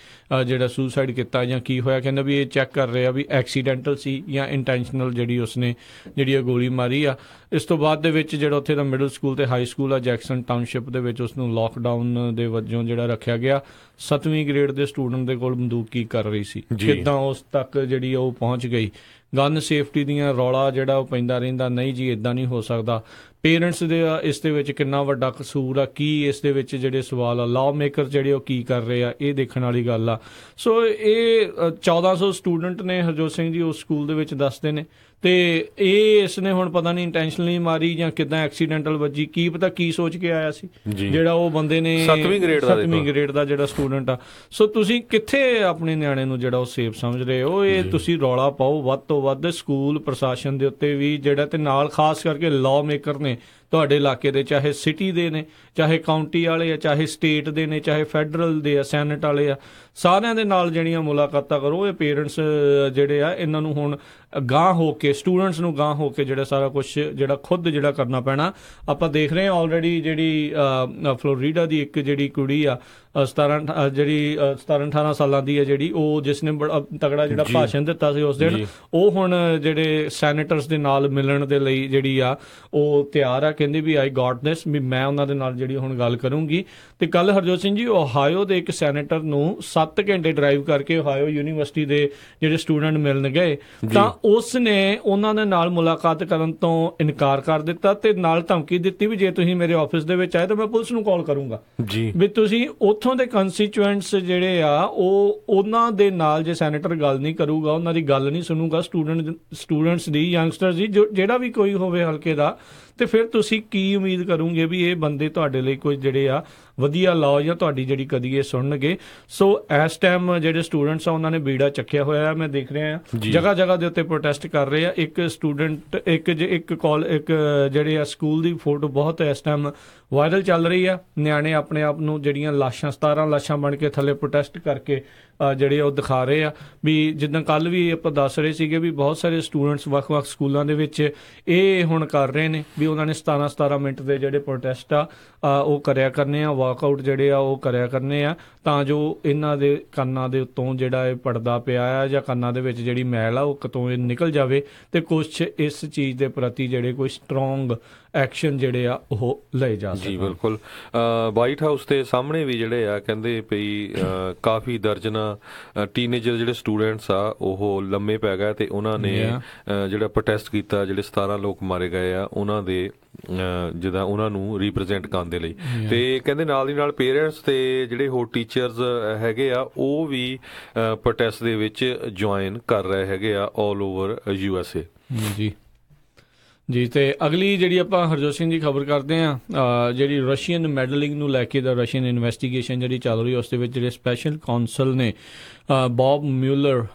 ਜਿਹੜਾ ਸੁਸਾਈਡ ਕੀਤਾ ਜਾਂ ਕੀ ਹੋਇਆ। ਕਹਿੰਦਾ ਵੀ ਇਹ ਚੈੱਕ ਕਰ ਰਹੇ ਆ ਵੀ ਐਕਸੀਡੈਂਟਲ ਸੀ ਜਾਂ ਇੰਟੈਂਸ਼ਨਲ ਜਿਹੜੀ ਉਸਨੇ ਜਿਹੜੀ ਗੋਲੀ ਮਾਰੀ ਆ। ਇਸ ਤੋਂ ਬਾਅਦ ਦੇ ਵਿੱਚ ਜਿਹੜਾ ਉੱਥੇ ਦਾ ਮਿਡਲ ਸਕੂਲ ਤੇ ਹਾਈ ਸਕੂਲ ਆ ਜੈਕਸਨ ਟਾਊਨਸ਼ਿਪ ਦੇ ਵਿੱਚ, ਉਸਨੂੰ ਲੋਕਡਾਊਨ ਦੇ ਵਜੋਂ ਜਿਹੜਾ ਰੱਖਿਆ ਗਿਆ। 7ਵੀਂ ਗ੍ਰੇਡ ਦੇ ਸਟੂਡੈਂਟ ਦੇ ਕੋਲ ਬੰਦੂਕ ਕੀ ਕਰ ਰਹੀ ਸੀ, ਕਿੱਦਾਂ ਉਸ ਤੱਕ ਜਿਹੜੀ ਉਹ ਪਹੁੰਚ ਗਈ। ਗਨ ਸੇਫਟੀ ਦੀਆਂ ਰੌਲਾ ਜਿਹੜਾ ਉਹ ਪੈਂਦਾ ਰਹਿੰਦਾ, ਨਹੀਂ ਜੀ ਇੱਦਾਂ ਨਹੀਂ ਹੋ ਸਕਦਾ। ਪੇਰੈਂਟਸ ਦੇ ਇਸ ਦੇ ਵਿੱਚ ਕਿੰਨਾ ਵੱਡਾ ਕਸੂਰ ਆ, ਕੀ ਇਸ ਦੇ ਵਿੱਚ ਜਿਹੜੇ ਸਵਾਲ ਆ, ਲਾਅ ਮੇਕਰ ਜਿਹੜੇ ਉਹ ਕੀ ਕਰ ਰਹੇ ਆ, ਇਹ ਦੇਖਣ ਵਾਲੀ ਗੱਲ ਆ। ਸੋ ਇਹ 1400 ਸਟੂਡੈਂਟ ਨੇ ਹਰਜੋਤ ਸਿੰਘ ਜੀ ਉਸ ਸਕੂਲ ਦੇ ਵਿੱਚ ਦੱਸਦੇ ਨੇ, ਤੇ ਇਹ ਇਸਨੇ ਹੁਣ ਪਤਾ ਨਹੀਂ ਇੰਟੈਂਸ਼ਨਲੀ ਮਾਰੀ ਜਾਂ ਕਿੱਦਾਂ ਐਕਸੀਡੈਂਟਲ ਵੱਜੀ, ਕੀ ਪਤਾ ਕੀ ਸੋਚ ਕੇ ਆਇਆ ਸੀ ਜਿਹੜਾ ਉਹ ਬੰਦੇ ਨੇ 7ਵੀਂ ਗ੍ਰੇਡ ਦਾ ਜਿਹੜਾ ਸਟੂਡੈਂਟ ਆ। ਸੋ ਤੁਸੀਂ ਕਿੱਥੇ ਆਪਣੇ ਨਿਆਣੇ ਨੂੰ ਜਿਹੜਾ ਉਹ ਸੇਫ ਸਮਝ ਰਹੇ ਹੋ? ਇਹ ਤੁਸੀਂ ਰੌਲਾ ਪਾਓ ਵੱਧ ਤੋਂ ਵੱਧ ਸਕੂਲ ਪ੍ਰਸ਼ਾਸਨ ਦੇ ਉੱਤੇ ਵੀ, ਜਿਹੜਾ ਤੇ ਨਾਲ ਖਾਸ ਕਰਕੇ ਲਾਅ ਮੇਕਰ ਨੇ ਤੁਹਾਡੇ ਇਲਾਕੇ ਦੇ, ਚਾਹੇ ਸਿਟੀ ਦੇ ਨੇ, ਚਾਹੇ ਕਾਉਂਟੀ ਵਾਲੇ ਆ, ਚਾਹੇ ਸਟੇਟ ਦੇ ਨੇ, ਚਾਹੇ ਫੈਡਰਲ ਦੇ ਆ, ਸੈਨੇਟ ਵਾਲੇ ਆ, ਸਾਰਿਆਂ ਦੇ ਨਾਲ ਜਿਹੜੀਆਂ ਮੁਲਾਕਾਤਾਂ ਕਰੋ। ਇਹ ਪੇਰੈਂਟਸ ਜਿਹੜੇ ਆ ਇਹਨਾਂ ਨੂੰ ਹੁਣ ਗਾਂਹ ਹੋ ਕੇ, ਸਟੂਡੈਂਟਸ ਨੂੰ ਗਾਂਹ ਹੋ ਕੇ ਜਿਹੜਾ ਸਾਰਾ ਕੁਝ ਜਿਹੜਾ ਖੁਦ ਜਿਹੜਾ ਕਰਨਾ ਪੈਣਾ। ਆਪਾਂ ਦੇਖ ਰਹੇ ਹਾਂ ਆਲਰੇਡੀ ਜਿਹੜੀ ਫਲੋਰੀਡਾ ਦੀ ਇੱਕ ਜਿਹੜੀ ਕੁੜੀ ਆ 17-18 ਸਾਲਾਂ ਦੀ ਹੈ ਜਿਹੜੀ, ਉਹ ਜਿਸਨੇ ਬੜਾ ਤਗੜਾ ਜਿਹੜਾ ਭਾਸ਼ਣ ਦਿੱਤਾ ਸੀ ਉਸ ਦਿਨ, ਉਹ ਹੁਣ ਜਿਹੜੇ ਸੈਨੇਟਰਸ ਦੇ ਨਾਲ ਮਿਲਣ ਦੇ ਲਈ ਜਿਹੜੀ ਆ ਉਹ ਤਿਆਰ ਆ। ਕਹਿੰਦੀ ਵੀ ਆਈ ਗॉट ਦਿਸ, ਵੀ ਮੈਂ ਉਹਨਾਂ ਦੇ ਨਾਲ ਜਿਹੜੀ ਹੁਣ ਗੱਲ ਕਰੂੰਗੀ। ਤੇ ਕੱਲ ਹਰਜੋਤ ਸਿੰਘ ਜੀ ਓਹਾਇਓ ਦੇ ਇੱਕ ਸੈਨੇਟਰ ਨੂੰ 7 ਘੰਟੇ ਡਰਾਈਵ ਕਰਕੇ ਓਹਾਇਓ ਯੂਨੀਵਰਸਿਟੀ ਦੇ ਜਿਹੜੇ ਸਟੂਡੈਂਟ ਮਿਲਣ ਗਏ, ਤਾਂ ਉਸ ਨੇ ਉਹਨਾਂ ਦੇ ਨਾਲ ਮੁਲਾਕਾਤ ਕਰਨ ਤੋਂ ਇਨਕਾਰ ਕਰ ਦਿੱਤਾ ਤੇ ਨਾਲ ਧਮਕੀ ਦਿੱਤੀ ਵੀ ਜੇ ਤੁਸੀਂ ਮੇਰੇ ਆਫਿਸ ਦੇ ਵਿੱਚ ਆਏ ਤਾਂ ਮੈਂ ਪੁਲਿਸ ਨੂੰ ਕਾਲ ਕਰੂੰਗਾ ਵੀ ਤੁਸੀਂ ਉੱਥੋਂ ਦੇ ਕੰਸਟੀਚੁਐਂਟਸ ਜਿਹੜੇ ਆ ਉਹ ਉਹਨਾਂ ਦੇ ਨਾਲ ਜੇ ਸੈਨੇਟਰ ਗੱਲ ਨਹੀਂ ਕਰੂਗਾ, ਉਹਨਾਂ ਦੀ ਗੱਲ ਨਹੀਂ ਸੁਣੂਗਾ, ਸਟੂਡੈਂਟਸ ਦੀ, ਯੰਗਸਟਰਸ ਦੀ, ਜਿਹੜਾ ਵੀ ਕੋਈ ਹੋਵੇ ਹਲਕੇ ਦਾ, ਤੇ ਫਿਰ ਤੁਸੀਂ ਕੀ ਉਮੀਦ ਕਰੋਗੇ ਵੀ ਇਹ ਬੰਦੇ ਤੁਹਾਡੇ ਲਈ ਕੋਈ ਜਿਹੜੇ ਆ ਵਧੀਆ ਲਾਅ ਜਾਂ ਤੁਹਾਡੀ ਜਿਹੜੀ ਕਦੀ ਇਹ ਸੁਣਨਗੇ। ਸੋ ਇਸ ਟਾਈਮ ਜਿਹੜੇ ਸਟੂਡੈਂਟਸ ਆ ਉਹਨਾਂ ਨੇ ਬੀੜਾ ਚੱਕਿਆ ਹੋਇਆ, ਮੈਂ ਦੇਖ ਰਿਹਾ ਜਗ੍ਹਾ ਜਗ੍ਹਾ ਦੇ ਉੱਤੇ ਪ੍ਰੋਟੈਸਟ ਕਰ ਰਹੇ ਆ। ਇੱਕ ਸਟੂਡੈਂਟ ਇੱਕ ਜਿਹੜੇ ਆ ਸਕੂਲ ਦੀ ਫੋਟੋ ਬਹੁਤ ਇਸ ਟਾਈਮ ਵਾਇਰਲ ਚੱਲ ਰਹੀ ਆ। ਨਿਆਣੇ ਆਪਣੇ ਆਪ ਨੂੰ ਜਿਹੜੀਆਂ ਲਾਸ਼ਾਂ 17 ਲਾਸ਼ਾਂ ਬਣ ਕੇ ਥੱਲੇ ਪ੍ਰੋਟੈਸਟ ਕਰਕੇ ਜਿਹੜੇ ਉਹ ਦਿਖਾ ਰਹੇ ਆ ਵੀ ਜਿੱਦਾਂ ਕੱਲ ਵੀ ਆਪਾਂ ਦੱਸ ਰਹੇ ਸੀਗੇ ਵੀ ਬਹੁਤ ਸਾਰੇ ਸਟੂਡੈਂਟਸ ਵੱਖ-ਵੱਖ ਸਕੂਲਾਂ ਦੇ ਵਿੱਚ ਇਹ ਹੁਣ ਕਰ ਰਹੇ ਨੇ ਵੀ ਉਹਨਾਂ ਨੇ 17 ਮਿੰਟ ਦੇ ਜਿਹੜੇ ਪ੍ਰੋਟੈਸਟ ਆ ਉਹ ਕਰਿਆ ਕਰਨੇ ਆ, ਵਾਕਆਊਟ ਜਿਹੜੇ ਆ ਉਹ ਕਰਿਆ ਕਰਨੇ ਆ, ਤਾਂ ਜੋ ਇਹਨਾਂ ਦੇ ਕੰਨਾਂ ਦੇ ਉੱਤੋਂ ਜਿਹੜਾ ਇਹ ਪਰਦਾ ਪਿਆ ਆ ਜਾਂ ਕੰਨਾਂ ਦੇ ਵਿੱਚ ਜਿਹੜੀ ਮੈਲ ਆ ਉਹ ਕਿਤੋਂ ਇਹ ਨਿਕਲ ਜਾਵੇ ਤੇ ਕੁਛ ਇਸ ਚੀਜ਼ ਦੇ ਪ੍ਰਤੀ ਜਿਹੜੇ ਕੋਈ ਸਟਰੋਂਗ ਐਕਸ਼ਨ ਜਿਹੜੇ ਆ ਉਹ ਲਏ ਜਾ ਸਕਣ। ਜੀ ਬਿਲਕੁਲ। ਵਾਈਟ ਹਾਊਸ ਦੇ ਸਾਹਮਣੇ ਵੀ ਜਿਹੜੇ ਆ ਕਹਿੰਦੇ ਪਈ ਕਾਫੀ ਦਰਜਨਾਂ ਟੀਨੇਜਰ ਜਿਹੜੇ ਸਟੂਡੈਂਟਸ ਆ ਉਹ ਲੰਮੇ ਪੈ ਗਏ ਤੇ ਉਹਨਾਂ ਨੇ ਜਿਹੜਾ ਪ੍ਰੋਟੈਸਟ ਕੀਤਾ, ਜਿਹੜੇ 17 ਲੋਕ ਮਾਰੇ ਗਏ ਆ ਉਹਨਾਂ ਦੇ ਜਿੱਦਾਂ ਉਹਨਾਂ ਨੂੰ ਰਿਪਰੈਜ਼ੈਂਟ ਕਰਨ ਦੇ ਲਈ। ਤੇ ਕਹਿੰਦੇ ਨਾਲ ਦੀ ਨਾਲ ਪੇਰੈਂਟਸ ਤੇ ਜਿਹੜੇ ਹੋਰ ਟੀਚਰਸ ਹੈਗੇ ਆ ਉਹ ਵੀ ਪ੍ਰੋਟੈਸਟ ਦੇ ਵਿੱਚ ਜੁਆਇਨ ਕਰ ਰਹੇ ਹੈਗੇ ਆ ਆਲ ਓਵਰ USA। ਜੀ ਜੀ। ਤੇ ਅਗਲੀ ਜਿਹੜੀ ਆਪਾਂ ਹਰਜੋਤ ਸਿੰਘ ਜੀ ਖਬਰ ਕਰਦੇ ਹਾਂ, ਜਿਹੜੀ ਰਸ਼ੀਅਨ ਮੈਡਲਿੰਗ ਨੂੰ ਲੈ ਕੇ ਦਾ ਰਸ਼ੀਅਨ ਇਨਵੈਸਟੀਗੇਸ਼ਨ ਜਿਹੜੀ ਚੱਲ ਰਹੀ ਉਸ ਦੇ ਵਿੱਚ ਜਿਹੜੇ ਸਪੈਸ਼ਲ ਕਾਉਂਸਲ ਨੇ ਰਾਬਰਟ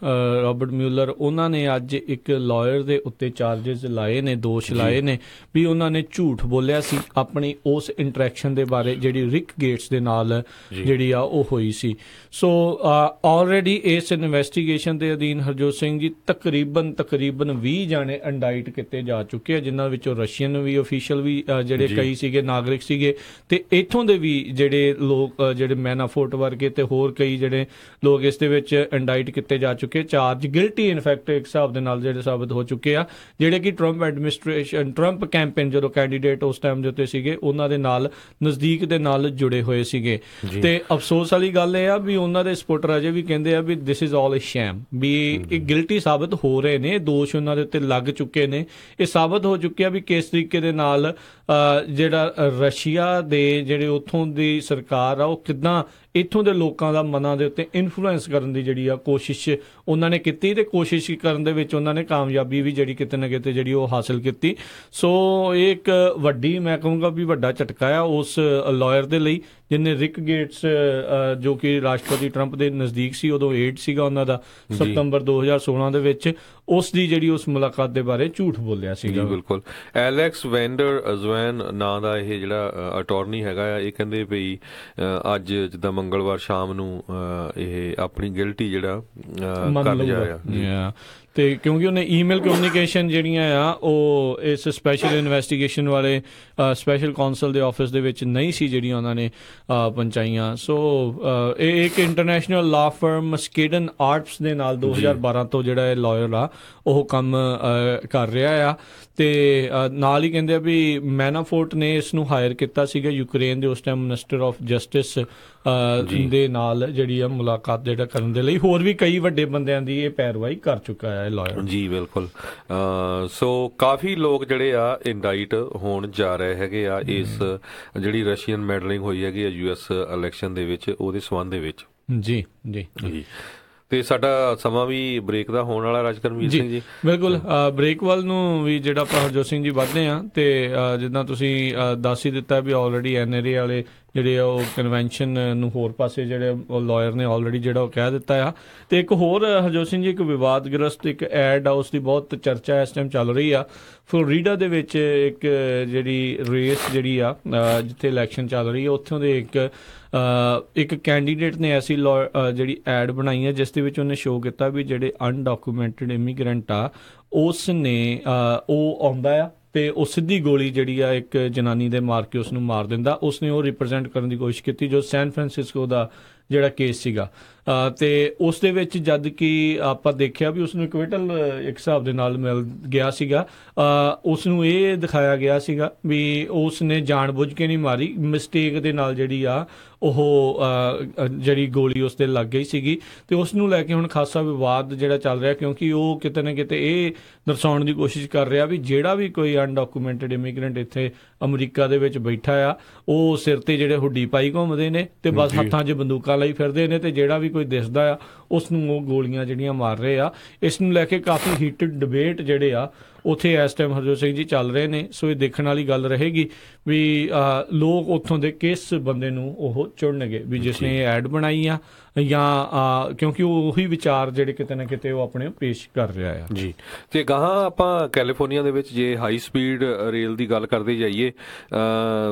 ਮਿਊਲਰ, ਉਹਨਾਂ ਨੇ ਅੱਜ ਇੱਕ ਲਾਇਰ ਦੇ ਉੱਤੇ ਚਾਰजेस ਲਾਏ ਨੇ, ਦੋਸ਼ ਲਾਏ ਨੇ ਵੀ ਉਹਨਾਂ ਨੇ ਝੂਠ ਬੋਲਿਆ ਸੀ ਆਪਣੀ ਉਸ ਇੰਟਰੈਕਸ਼ਨ ਦੇ ਬਾਰੇ ਜਿਹੜੀ ਰਿਕ ਗੇਟਸ ਦੇ ਨਾਲ ਜਿਹੜੀ ਆ ਉਹ ਹੋਈ ਸੀ। ਸੋ ਆਲਰੇਡੀ ਇਸ ਇਨਵੈਸਟੀਗੇਸ਼ਨ ਦੇ ਅਧੀਨ ਹਰਜੋਤ ਸਿੰਘ ਜੀ ਤਕਰੀਬਨ 20 ਜਾਣੇ ਇੰਡਾਈਟ ਕੀਤੇ ਜਾ ਚੁੱਕੇ ਆ, ਜਿਨ੍ਹਾਂ ਵਿੱਚੋਂ ਰਸ਼ੀਅਨ ਵੀ ਅਫੀਸ਼ੀਅਲ ਵੀ ਜਿਹੜੇ ਕਈ ਸੀਗੇ, ਨਾਗਰਿਕ ਸੀਗੇ, ਤੇ ਇੱਥੋਂ ਦੇ ਵੀ ਜਿਹੜੇ ਲੋਕ ਜਿਹੜੇ ਮੈਨਾਫੋਰਟ ਵਰਗੇ ਤੇ ਹੋਰ ਕਈ ਜਿਹੜੇ ਲੋਕ ਇਸ ਦੇ ਵਿੱਚ ਇੰਡਾਈਟ ਕੀਤੇ ਜਾ ਚੁੱਕੇ, ਚਾਰਜ ਗਿਲਟੀ ਇਨਫੈਕਟ ਇੱਕ ਹਿਸਾਬ ਦੇ ਨਾਲ ਜਿਹੜੇ ਸਾਬਤ ਹੋ ਚੁੱਕੇ ਆ, ਜਿਹੜੇ ਕਿ ਟਰੰਪ ਐਡਮਿਨਿਸਟ੍ਰੇਸ਼ਨ, ਟਰੰਪ ਕੈਂਪੇਨ ਜਦੋਂ ਕੈਂਡੀਡੇਟ ਉਸ ਟਾਈਮ ਦੇ ਉੱਤੇ ਸੀਗੇ ਉਹਨਾਂ ਦੇ ਨਾਲ ਨਜ਼ਦੀਕ ਦੇ ਨਾਲ ਜੁੜੇ ਹੋਏ ਸੀਗੇ। ਤੇ ਅਫਸੋਸ ਵਾਲੀ ਗੱਲ ਇਹ ਆ ਵੀ ਉਹਨਾਂ ਦੇ ਸਪੋਰਟਰ ਅਜੇ ਵੀ ਕਹਿੰਦੇ ਆ ਵੀ ਦਿਸ ਇਜ਼ ਆਲ ਅ ਸ਼ੈਮ, ਵੀ ਇਹ ਗਿਲਟੀ ਸਾਬਤ ਹੋ ਰਹੇ ਨੇ, ਦੋਸ਼ ਉਹਨਾਂ ਦੇ ਉੱਤੇ ਲੱਗ ਚੁੱਕੇ ਨੇ, ਇਹ ਸਾਬਤ ਹੋ ਚੁੱਕਿਆ ਵੀ ਕਿਸ ਤਰੀਕੇ ਦੇ ਨਾਲ ਜਿਹੜਾ ਰਸ਼ੀਆ ਦੇ ਜਿਹੜੇ ਉੱਥੋਂ ਦੀ ਸਰਕਾਰ ਆ ਉਹ ਕਿੱਦਾਂ ਇੱਥੋਂ ਦੇ ਲੋਕਾਂ ਦਾ ਮਨਾਂ ਦੇ ਉੱਤੇ ਇਨਫਲੂਐਂਸ ਕਰਨ ਦੀ ਜਿਹੜੀ ਆ ਕੋਸ਼ਿਸ਼ ਉਹਨਾਂ ਨੇ ਕੀਤੀ, ਤੇ ਕੋਸ਼ਿਸ਼ ਕਰਨ ਦੇ ਵਿੱਚ ਉਹਨਾਂ ਨੇ ਕਾਮਯਾਬੀ ਵੀ ਜਿਹੜੀ ਕਿਤੇ ਨਾ ਕਿਤੇ ਜਿਹੜੀ ਉਹ ਹਾਸਲ ਕੀਤੀ। ਸੋ ਇਹ ਇੱਕ ਵੱਡੀ, ਮੈਂ ਕਹੂੰਗਾ ਵੀ ਵੱਡਾ ਝਟਕਾ ਆ ਉਸ ਲਾਇਰ ਦੇ ਲਈ ਜਿਹਨੇ ਰਿਕ ਗੇਟਸ, ਜੋ ਕਿ ਰਾਸ਼ਟਰਪਤੀ ਟਰੰਪ ਦੇ ਨਜ਼ਦੀਕ ਸੀ, ਉਦੋਂ ਏਡ ਸੀਗਾ ਉਹਨਾਂ ਦਾ ਸਤੰਬਰ 2016 ਦੇ ਵਿੱਚ, ਉਸ ਦੀ ਜਿਹੜੀ ਉਸ ਮੁਲਾਕਾਤ ਦੇ ਬਾਰੇ ਝੂਠ ਬੋਲਿਆ ਸੀਗਾ। ਬਿਲਕੁਲ। ਐਲੈਕਸ ਵੈਂਡਰ ਅਜ਼ਵੈਨ ਨਾਂ ਦਾ ਇਹ ਜਿਹੜਾ ਅਟਾਰਨੀ ਹੈਗਾ ਆ, ਇਹ ਕਹਿੰਦੇ ਵੀ ਅੱਜ ਜਿੱਦਾਂ ਮੰਗਲਵਾਰ ਸ਼ਾਮ ਨੂੰ ਇਹ ਆਪਣੀ ਗਿਲਟੀ ਜਿਹੜਾ ਕਰ ਜਾ ਰਿਹਾ, ਤੇ ਕਿਉਂਕਿ ਉਹਨੇ ਈਮੇਲ ਕਮਿਊਨੀਕੇਸ਼ਨ ਜਿਹੜੀਆਂ ਆ ਉਹ ਇਸ ਸਪੈਸ਼ਲ ਇਨਵੈਸਟੀਗੇਸ਼ਨ ਵਾਲੇ ਸਪੈਸ਼ਲ ਕਾਉਂਸਲ ਦੇ ਆਫਿਸ ਦੇ ਵਿੱਚ ਨਹੀਂ ਸੀ ਜਿਹੜੀਆਂ ਉਹਨਾਂ ਨੇ ਪਹੁੰਚਾਈਆਂ। ਸੋ ਇਹ ਇੱਕ ਇੰਟਰਨੈਸ਼ਨਲ ਲਾ ਫਰਮ ਸਕੇਡਨ ਆਰਟਸ ਦੇ ਨਾਲ 2012 ਤੋਂ ਜਿਹੜਾ ਇਹ ਲਾਇਰ ਆ ਉਹ ਕੰਮ ਕਰ ਰਿਹਾ ਆ, ਤੇ ਨਾਲ ਹੀ ਕਹਿੰਦੇ ਆ ਵੀ ਮੈਨਾਫੋਰਟ ਨੇ ਇਸ ਨੂੰ ਹਾਇਰ ਕੀਤਾ ਸੀਗਾ ਯੂਕਰੇਨ ਦੇ ਉਸ ਟਾਈਮ ਮਿਨਿਸਟਰ ਆਫ ਜਸਟਿਸ ਦੇ ਨਾਲ ਜਿਹੜੀ ਆ ਮੁਲਾਕਾਤ ਜਿਹੜਾ ਕਰਨ ਦੇ ਲਈ। ਹੋਰ ਵੀ ਕਈ ਵੱਡੇ ਬੰਦਿਆਂ ਦੀ ਇਹ ਪੈਰਵਾਈ ਕਰ ਚੁੱਕਾ ਹੈ ਲਾਇਰ। ਜੀ ਬਿਲਕੁਲ। ਸੋ ਕਾਫੀ ਲੋਕ ਜਿਹੜੇ ਆ ਇੰਡਾਈਟ ਹੋਣ ਜਾ ਰਹੇ ਹੈਗੇ ਆ ਇਸ ਜਿਹੜੀ ਰਸ਼ੀਅਨ ਮੈਡਲਿੰਗ ਹੋਈ ਹੈਗੀ ਆ US ਇਲੈਕਸ਼ਨ ਦੇ ਵਿੱਚ, ਉਹਦੇ ਸੰਬੰਧ ਦੇ ਵਿੱਚ। ਜੀ ਜੀ ਜੀ। ਤੇ ਸਾਡਾ ਸਮਾਂ ਵੀ ਬ੍ਰੇਕ ਦਾ ਹੋਣ ਵਾਲਾ, ਰਾਜਕਰਮੀਤ ਸਿੰਘ ਜੀ। ਬਿਲਕੁਲ, ਬ੍ਰੇਕ ਵੱਲ ਨੂੰ ਵੀ ਜਿਹੜਾ ਆਪਾਂ ਹਰਜੋਤ ਸਿੰਘ ਜੀ ਵੱਧਦੇ ਆ, ਤੇ ਜਿੱਦਾਂ ਤੁਸੀਂ ਦੱਸ ਹੀ ਦਿੱਤਾ ਵੀ ਆਲਰੇਡੀ NRA ਵਾਲੇ ਜਿਹੜੇ ਉਹ ਕਨਵੈਨਸ਼ਨ ਨੂੰ ਹੋਰ ਪਾਸੇ ਜਿਹੜੇ ਲਾਇਰ ਨੇ ਆਲਰੇਡੀ ਜਿਹੜਾ ਉਹ ਕਹਿ ਦਿੱਤਾ ਆ। ਤੇ ਇੱਕ ਹੋਰ ਹਰਜੋਤ ਸਿੰਘ ਜੀ, ਇੱਕ ਵਿਵਾਦਗ੍ਰਸਤ ਇੱਕ ਐਡ ਆ, ਉਸ ਦੀ ਬਹੁਤ ਚਰਚਾ ਇਸ ਟਾਈਮ ਚੱਲ ਰਹੀ ਆ। ਫਲੋਰੀਡਾ ਦੇ ਵਿੱਚ ਇੱਕ ਜਿਹੜੀ ਰੇਸ ਜਿਹੜੀ ਆ ਜਿੱਥੇ ਇਲੈਕਸ਼ਨ ਚੱਲ ਰਹੀ ਆ, ਉੱਥੋਂ ਦੇ ਇੱਕ ਕੈਂਡੀਡੇਟ ਨੇ ਐਸੀ ਜਿਹੜੀ ਐਡ ਬਣਾਈ ਹੈ ਜਿਸ ਦੇ ਵਿੱਚ ਉਹਨੇ ਸ਼ੋਅ ਕੀਤਾ ਵੀ ਜਿਹੜੇ ਅਨਡਾਕੂਮੈਂਟਡ ਇਮੀਗ੍ਰੈਂਟ ਆ ਉਸ ਨੇ ਉਹ ਆਉਂਦਾ ਆ ਤੇ ਉਹ ਸਿੱਧੀ ਗੋਲੀ ਜਿਹੜੀ ਆ ਇੱਕ ਜਨਾਨੀ ਦੇ ਮਾਰ ਕੇ ਉਸ ਨੂੰ ਮਾਰ ਦਿੰਦਾ। ਉਸਨੇ ਉਹ ਰਿਪਰੈਜ਼ੈਂਟ ਕਰਨ ਦੀ ਕੋਸ਼ਿਸ਼ ਕੀਤੀ ਜੋ ਸੈਨ ਫਰਾਂਸਿਸਕੋ ਦਾ ਜਿਹੜਾ ਕੇਸ ਸੀਗਾ, ਤੇ ਉਸ ਦੇ ਵਿੱਚ ਜਦ ਕਿ ਆਪਾਂ ਦੇਖਿਆ ਵੀ ਉਸਨੂੰ ਇਕਵਿਟਲ ਇੱਕ ਹਿਸਾਬ ਦੇ ਨਾਲ ਮਿਲ ਗਿਆ ਸੀਗਾ, ਉਸ ਨੂੰ ਇਹ ਦਿਖਾਇਆ ਗਿਆ ਸੀਗਾ ਵੀ ਉਸ ਨੇ ਜਾਣਬੁੱਝ ਕੇ ਨਹੀਂ ਮਾਰੀ, ਮਿਸਟੇਕ ਦੇ ਨਾਲ ਜਿਹੜੀ ਆ ਉਹ ਜਿਹੜੀ ਗੋਲੀ ਉਸ ਦੇ ਲੱਗ ਗਈ ਸੀਗੀ। ਤੇ ਉਸ ਨੂੰ ਲੈ ਕੇ ਹੁਣ ਖਾਸਾ ਵਿਵਾਦ ਜਿਹੜਾ ਚੱਲ ਰਿਹਾ, ਕਿਉਂਕਿ ਉਹ ਕਿਤੇ ਨਾ ਕਿਤੇ ਇਹ ਦਰਸਾਉਣ ਦੀ ਕੋਸ਼ਿਸ਼ ਕਰ ਰਿਹਾ ਵੀ ਜਿਹੜਾ ਵੀ ਕੋਈ ਅਨਡਾਕੂਮੈਂਟਡ ਇਮੀਗ੍ਰੈਂਟ ਇੱਥੇ ਅਮਰੀਕਾ ਦੇ ਵਿੱਚ ਬੈਠਾ ਆ, ਉਹ ਸਿਰ ਤੇ ਜਿਹੜੇ ਹੁੱਡੀ ਪਾਈ ਘੁੰਮਦੇ ਨੇ ਤੇ ਬਸ ਹੱਥਾਂ 'ਚ ਬੰਦੂਕਾਂ ਲਈ ਫਿਰਦੇ ਨੇ, ਤੇ ਜਿਹੜਾ ਵੀ ਕੋਈ ਦਿਸਦਾ ਆ ਉਸ ਨੂੰ ਉਹ ਗੋਲੀਆਂ ਜਿਹੜੀਆਂ ਮਾਰ ਰਹੇ ਆ। ਇਸ ਨੂੰ ਲੈ ਕੇ ਕਾਫੀ ਹੀਟਡ ਡਿਬੇਟ ਜਿਹੜੇ ਆ ਉੱਥੇ ਇਸ ਟਾਈਮ ਹਰਜੋਤ ਸਿੰਘ ਜੀ ਚੱਲ ਰਹੇ ਨੇ। ਸੋ ਇਹ ਦੇਖਣ ਵਾਲੀ ਗੱਲ ਰਹੇਗੀ ਵੀ ਲੋਕ ਉੱਥੋਂ ਦੇ ਕਿਸ ਬੰਦੇ ਨੂੰ ਉਹ ਚੁਣਨਗੇ ਵੀ ਜਿਸ ਨੇ ਇਹ ਐਡ ਬਣਾਈ ਆ, ਜਾਂ ਕਿਉਂਕਿ ਉਹੀ ਵਿਚਾਰ ਜਿਹੜੇ ਕਿਤੇ ਨਾ ਕਿਤੇ ਉਹ ਆਪਣੇ ਪੇਸ਼ ਕਰ ਰਿਹਾ ਆ। ਜੀ। ਤੇ ਗਾਹਾਂ ਆਪਾਂ ਕੈਲੀਫੋਰਨੀਆ ਦੇ ਵਿੱਚ ਜੇ ਹਾਈ ਸਪੀਡ ਰੇਲ ਦੀ ਗੱਲ ਕਰਦੇ ਜਾਈਏ,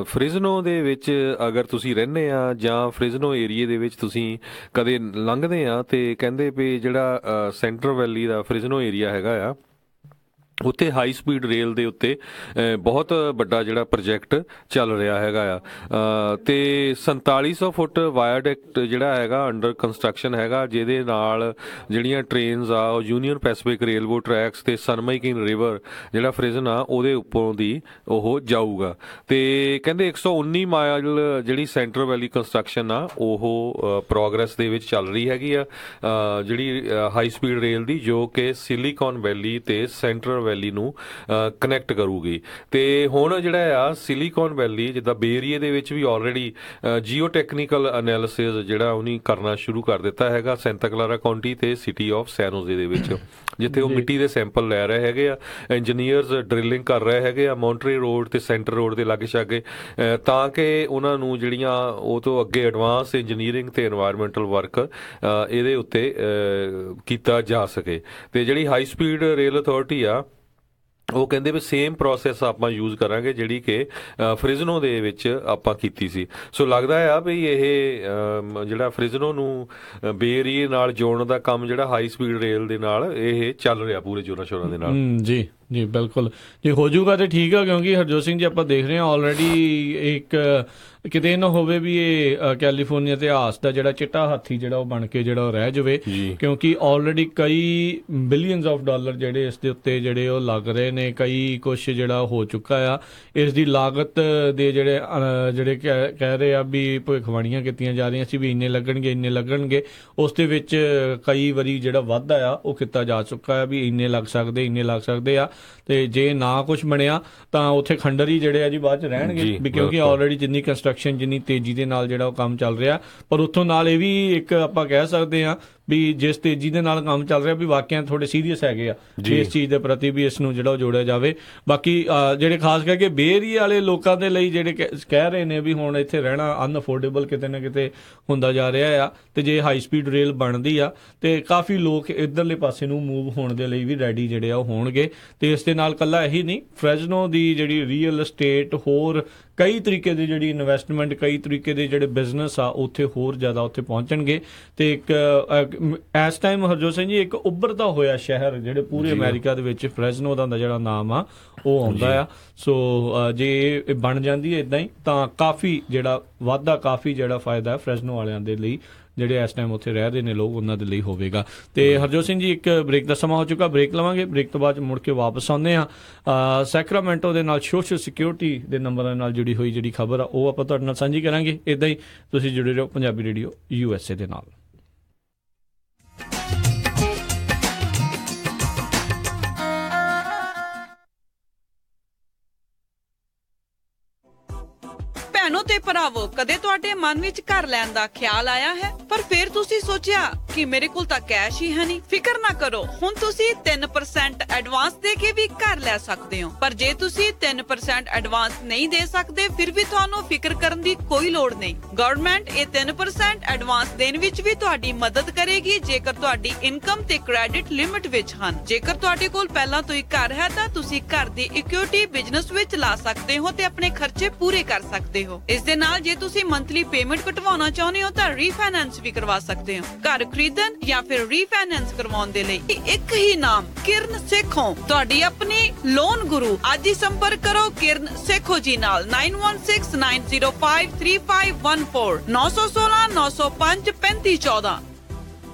ਫ੍ਰਿਜ਼ਨੋ ਦੇ ਵਿੱਚ ਅਗਰ ਤੁਸੀਂ ਰਹਿੰਦੇ ਆ ਜਾਂ ਫ੍ਰਿਜ਼ਨੋ ਏਰੀਏ ਦੇ ਵਿੱਚ ਤੁਸੀਂ ਕਦੇ ਲੰਘਦੇ ਆ, ਤੇ ਕਹਿੰਦੇ ਵੀ ਜਿਹੜਾ ਸੈਂਟਰ ਵੈਲੀ ਦਾ ਫ੍ਰਿਜ਼ਨੋ ਏਰੀਆ ਹੈਗਾ ਆ, ਉੱਥੇ ਹਾਈ ਸਪੀਡ ਰੇਲ ਦੇ ਉੱਤੇ ਬਹੁਤ ਵੱਡਾ ਜਿਹੜਾ ਪ੍ਰੋਜੈਕਟ ਚੱਲ ਰਿਹਾ ਹੈਗਾ ਆ, ਤੇ 4700 ਫੁੱਟ ਵਾਇਆਡਕਟ ਜਿਹੜਾ ਹੈਗਾ ਅੰਡਰ ਕੰਸਟਰਕਸ਼ਨ ਹੈਗਾ, ਜਿਹਦੇ ਨਾਲ ਜਿਹੜੀਆਂ ਟ੍ਰੇਨਸ ਆ ਉਹ ਯੂਨੀਅਨ ਪੈਸੀਫਿਕ ਰੇਲਵੇ ਟਰੈਕਸ ਤੇ ਸਨਮਾਈਕਿਨ ਰਿਵਰ ਜਿਹੜਾ ਫ੍ਰਿਜ਼ਨ ਆ ਉਹਦੇ ਉੱਪਰੋਂ ਦੀ ਉਹ ਜਾਊਗਾ। ਤੇ ਕਹਿੰਦੇ 119 ਮਾਈਲ ਜਿਹੜੀ ਸੈਂਟਰ ਵੈਲੀ ਕੰਸਟਰਕਸ਼ਨ ਆ ਉਹ ਪ੍ਰੋਗਰੈਸ ਦੇ ਵਿੱਚ ਚੱਲ ਰਹੀ ਹੈਗੀ ਆ, ਜਿਹੜੀ ਹਾਈ ਸਪੀਡ ਰੇਲ ਦੀ, ਜੋ ਕਿ ਸਿਲੀਕਨ ਵੈਲੀ ਤੇ ਸੈਂਟਰਲ ਵੈਲੀ ਨੂੰ ਕਨੈਕਟ ਕਰੂਗੀ। ਤੇ ਹੁਣ ਜਿਹੜਾ ਆ ਸਿਲੀਕਨ ਵੈਲੀ ਜਿੱਦਾਂ ਬੇ ਏਰੀਏ ਦੇ ਵਿੱਚ ਵੀ ਆਲਰੇਡੀ ਜੀਓ ਟੈਕਨੀਕਲ ਐਨਾਲਿਸਿਸ ਜਿਹੜਾ ਉਹਨੇ ਕਰਨਾ ਸ਼ੁਰੂ ਕਰ ਦਿੱਤਾ ਹੈਗਾ ਸੈਂਟਾ ਕਲਾਰਾ ਕਾਉਂਟੀ ਤੇ ਸਿਟੀ ਆਫ ਸੈਨ ਹੋਜ਼ੇ ਦੇ ਵਿੱਚ, ਜਿੱਥੇ ਉਹ ਮਿੱਟੀ ਦੇ ਸੈਂਪਲ ਲੈ ਰਹੇ ਹੈਗੇ ਆ, ਇੰਜੀਨੀਅਰਸ ਡਰਿਲਿੰਗ ਕਰ ਰਹੇ ਹੈਗੇ ਆ ਮੌਂਟਰੀ ਰੋਡ ਤੇ ਸੈਂਟਰ ਰੋਡ ਦੇ ਲਾਗੇ ਛਾਗੇ, ਤਾਂ ਕਿ ਉਹਨਾਂ ਨੂੰ ਜਿਹੜੀਆਂ ਉਹ ਤੋਂ ਅੱਗੇ ਐਡਵਾਂਸ ਇੰਜੀਨੀਅਰਿੰਗ ਤੇ এনवायरमेंटल ਵਰਕ ਇਹਦੇ ਉੱਤੇ ਕੀਤਾ ਜਾ ਸਕੇ। ਤੇ ਜਿਹੜੀ ਹਾਈ ਸਪੀਡ ਰੇਲ ਅਥਾਰਟੀ ਆ ਉਹ ਕਹਿੰਦੇ ਵੀ ਸੇਮ ਪ੍ਰੋਸੈਸ ਆਪਾਂ ਯੂਜ਼ ਕਰਾਂਗੇ ਜਿਹੜੀ ਕਿ ਫ੍ਰਿਜ਼ਨੋ ਦੇ ਵਿੱਚ ਆਪਾਂ ਕੀਤੀ ਸੀ। ਸੋ ਲੱਗਦਾ ਆ ਵੀ ਇਹ ਜਿਹੜਾ ਫ੍ਰਿਜ਼ਨੋ ਨੂੰ ਬੇ ਏਰੀਏ ਨਾਲ ਜੋੜਨ ਦਾ ਕੰਮ ਜਿਹੜਾ ਹਾਈ ਸਪੀਡ ਰੇਲ ਦੇ ਨਾਲ ਇਹ ਚੱਲ ਰਿਹਾ ਪੂਰੇ ਜ਼ੋਰਾਂ ਸ਼ੋਰਾਂ ਦੇ ਨਾਲ। ਜੀ ਜੀ ਬਿਲਕੁਲ, ਜੇ ਹੋ ਜਾਊਗਾ ਤਾਂ ਠੀਕ ਆ, ਕਿਉਂਕਿ ਹਰਜੋਤ ਸਿੰਘ ਜੀ ਆਪਾਂ ਦੇਖ ਰਹੇ ਹਾਂ ਆਲਰੇਡੀ ਇੱਕ ਕਿਤੇ ਨਾ ਹੋਵੇ ਵੀ ਇਹ ਕੈਲੀਫੋਰਨੀਆ ਇਤਿਹਾਸ ਦਾ ਜਿਹੜਾ ਚਿੱਟਾ ਹਾਥੀ ਜਿਹੜਾ ਉਹ ਬਣ ਕੇ ਜਿਹੜਾ ਉਹ ਰਹਿ ਜਾਵੇ, ਕਿਉਂਕਿ ਆਲਰੇਡੀ ਕਈ ਬਿਲੀਅਨਸ ਆਫ ਡਾਲਰ ਜਿਹੜੇ ਇਸ ਦੇ ਉੱਤੇ ਜਿਹੜੇ ਉਹ ਲੱਗ ਰਹੇ ਨੇ, ਕਈ ਕੁਛ ਜਿਹੜਾ ਹੋ ਚੁੱਕਾ ਆ। ਇਸ ਦੀ ਲਾਗਤ ਦੇ ਜਿਹੜੇ ਕਹਿ ਰਹੇ ਆ ਵੀ ਭਵਿੱਖਬਾਣੀਆਂ ਕੀਤੀਆਂ ਜਾ ਰਹੀਆਂ ਸੀ ਵੀ ਇੰਨੇ ਲੱਗਣਗੇ, ਉਸ ਦੇ ਵਿੱਚ ਕਈ ਵਾਰੀ ਜਿਹੜਾ ਵਾਧਾ ਆ ਉਹ ਕੀਤਾ ਜਾ ਚੁੱਕਾ ਆ ਵੀ ਇੰਨੇ ਲੱਗ ਸਕਦੇ ਆ। ਤੇ ਜੇ ਨਾ ਕੁਛ ਬਣਿਆ ਤਾਂ ਉੱਥੇ ਖੰਡਰ ਹੀ ਜਿਹੜੇ ਆ ਜੀ ਬਾਅਦ ਚ ਰਹਿਣਗੇ ਵੀ, ਕਿਉਂਕਿ ਆਲਰੇਡੀ ਜਿੰਨੀ ਕੰਸਟਰਕਸ਼ਨ ਜਿੰਨੀ ਤੇਜ਼ੀ ਦੇ ਨਾਲ ਜਿਹੜਾ ਉਹ ਕੰਮ ਚੱਲ ਰਿਹਾ, ਪਰ ਉੱਥੋਂ ਨਾਲ ਇਹ ਵੀ ਇੱਕ ਆਪਾਂ ਕਹਿ ਸਕਦੇ ਹਾਂ ਵੀ ਜਿਸ ਤੇਜ਼ੀ ਦੇ ਨਾਲ ਕੰਮ ਚੱਲ ਰਿਹਾ ਵੀ ਵਾਕਿਆ ਥੋੜੇ ਸੀਰੀਅਸ ਹੈਗੇ ਆ ਇਸ ਚੀਜ਼ ਦੇ ਪ੍ਰਤੀ ਵੀ ਇਸ ਨੂੰ ਜਿਹੜਾ ਉਹ ਜੋੜਿਆ ਜਾਵੇ। ਬਾਕੀ ਜਿਹੜੇ ਖਾਸ ਕਰਕੇ ਬੇ ਏਰੀਏ ਵਾਲੇ ਲੋਕਾਂ ਦੇ ਲਈ ਜਿਹੜੇ ਕਹਿ ਰਹੇ ਨੇ ਵੀ ਹੁਣ ਇੱਥੇ ਰਹਿਣਾ ਅਨਅਫੋਰਡੇਬਲ ਕਿਤੇ ਨਾ ਕਿਤੇ ਹੁੰਦਾ ਜਾ ਰਿਹਾ ਆ, ਤੇ ਜੇ ਹਾਈ ਸਪੀਡ ਰੇਲ ਬਣਦੀ ਆ ਤੇ ਕਾਫੀ ਲੋਕ ਇੱਧਰਲੇ ਪਾਸੇ ਨੂੰ ਮੂਵ ਹੋਣ ਦੇ ਲਈ ਵੀ ਰੈਡੀ ਜਿਹੜੇ ਆ ਉਹ ਹੋਣਗੇ। ਤੇ ਇਸ ਦੇ ਨਾਲ ਇਕੱਲਾ ਇਹੀ ਨਹੀਂ, ਫ੍ਰੈਜ਼ਨੋ ਦੀ ਜਿਹੜੀ ਰੀਅਲ estate ਹੋਰ ਕਈ ਤਰੀਕੇ ਦੀ ਜਿਹੜੀ ਇਨਵੈਸਟਮੈਂਟ, ਕਈ ਤਰੀਕੇ ਦੇ ਜਿਹੜੇ ਬਿਜ਼ਨਸ ਆ ਉੱਥੇ ਹੋਰ ਜ਼ਿਆਦਾ ਉੱਥੇ ਪਹੁੰਚਣਗੇ। ਤੇ ਇੱਕ ਇਸ ਟਾਈਮ ਹਰਜੋਤ ਸਿੰਘ ਜੀ ਇੱਕ ਉੱਭਰਦਾ ਹੋਇਆ ਸ਼ਹਿਰ ਜਿਹੜੇ ਪੂਰੇ ਅਮਰੀਕਾ ਦੇ ਵਿੱਚ ਫ੍ਰੈਜ਼ਨੋ ਦਾ ਜਿਹੜਾ ਨਾਮ ਆ ਉਹ ਆਉਂਦਾ ਆ। ਸੋ ਜੇ ਇਹ ਬਣ ਜਾਂਦੀ ਹੈ ਇੱਦਾਂ ਹੀ ਤਾਂ ਕਾਫੀ ਜਿਹੜਾ ਵਾਧਾ, ਕਾਫੀ ਜਿਹੜਾ ਫਾਇਦਾ ਫ੍ਰੈਜ਼ਨੋ ਵਾਲਿਆਂ ਦੇ ਲਈ ਜਿਹੜੇ ਇਸ ਟਾਈਮ ਉੱਥੇ ਰਹਿ ਰਹੇ ਨੇ ਲੋਕ ਉਹਨਾਂ ਦੇ ਲਈ ਹੋਵੇਗਾ। ਤੇ ਹਰਜੋਤ ਸਿੰਘ ਜੀ ਇੱਕ ਬ੍ਰੇਕ ਦਾ ਸਮਾਂ ਹੋ ਚੁੱਕਾ, ਬ੍ਰੇਕ ਲਵਾਂਗੇ, ਬ੍ਰੇਕ ਤੋਂ ਬਾਅਦ ਮੁੜ ਕੇ ਵਾਪਸ ਆਉਂਦੇ ਹਾਂ। ਸੈਕਰਾਮੈਂਟੋ ਦੇ ਨਾਲ ਸੋਸ਼ਲ ਸਿਕਿਉਰਿਟੀ ਦੇ ਨੰਬਰਾਂ ਨਾਲ ਜੁੜੀ ਹੋਈ ਜਿਹੜੀ ਖਬਰ ਆ ਉਹ ਆਪਾਂ ਤੁਹਾਡੇ ਨਾਲ ਸਾਂਝੀ ਕਰਾਂਗੇ। ਇੱਦਾਂ ਹੀ ਤੁਸੀਂ ਜੁੜੇ ਰਹੋ ਪੰਜਾਬੀ ਰੇਡੀਓ USA ਦੇ ਨਾਲ। ਭੈਣੋ ਤੇ ਭਰਾਵੋ, ਕਦੇ ਤੁਹਾਡੇ ਮਨ ਵਿੱਚ ਘਰ ਲੈਣ ਦਾ ਖਿਆਲ ਆਇਆ ਹੈ, ਪਰ ਫਿਰ ਤੁਸੀਂ ਸੋਚਿਆ ਕਿ ਮੇਰੇ ਕੋਲ ਤਾਂ ਕੈਸ਼ ਹੀ ਹੈ ਨਹੀਂ? ਫਿਕਰ ਨਾ ਕਰੋ, ਹੁਣ ਤੁਸੀਂ 3% ਐਡਵਾਂਸ ਦੇ ਕੇ ਵੀ ਘਰ ਲੈ ਸਕਦੇ ਹੋ। ਪਰ ਜੇ ਤੁਸੀਂ 3% ਐਡਵਾਂਸ ਨਹੀਂ ਦੇ ਸਕਦੇ, ਫਿਰ ਵੀ ਤੁਹਾਨੂੰ ਫਿਕਰ ਕਰਨ ਦੀ ਕੋਈ ਲੋੜ ਨਹੀਂ। ਗਵਰਨਮੈਂਟ ਇਹ 3% ਐਡਵਾਂਸ ਦੇਣ ਵਿੱਚ ਵੀ ਤੁਹਾਡੀ ਮਦਦ ਕਰੇਗੀ ਜੇਕਰ ਤੁਹਾਡੀ ਇਨਕਮ ਤੇ ਕ੍ਰੈਡਿਟ ਲਿਮਿਟ ਵਿੱਚ ਹਨ। ਜੇਕਰ ਤੁਹਾਡੇ ਕੋਲ ਪਹਿਲਾਂ ਤੋਂ ਹੀ ਘਰ ਹੈ ਤਾਂ ਤੁਸੀਂ ਘਰ ਦੀ ਇਕੁਇਟੀ ਬਿਜ਼ਨਸ ਵਿੱਚ ਲਾ ਸਕਦੇ ਹੋ ਤੇ ਆਪਣੇ ਖਰਚੇ ਪੂਰੇ ਕਰ ਸਕਦੇ ਹੋ। ਇਸ ਦੇ ਨਾਲ ਜੇ ਤੁਸੀਂ ਮੰਥਲੀ ਪੇਮੈਂਟ ਘਟਵਾਉਣਾ ਚਾਹੁੰਦੇ ਹੋ ਤਾਂ ਰੀਫਾਈਨੈਂਸ ਵੀ ਕਰਵਾ ਸਕਦੇ ਹੋ। ਘਰ ਖਰੀਦਣ ਜਾਂ ਫਿਰ ਰੀਫਾਈਨੈਂਸ ਕਰਵਾਉਣ ਦੇ ਲਈ ਇੱਕ ਹੀ ਨਾਮ, ਕਿਰਨ ਸੇਖੋਂ, ਤੁਹਾਡੀ ਆਪਣੀ ਲੋਨ ਗੁਰੂ। ਅੱਜ ਹੀ ਸੰਪਰਕ ਕਰੋ ਕਿਰਨ ਸੇਖੋਂ ਜੀ ਨਾਲ 9169053514 916 905 3514।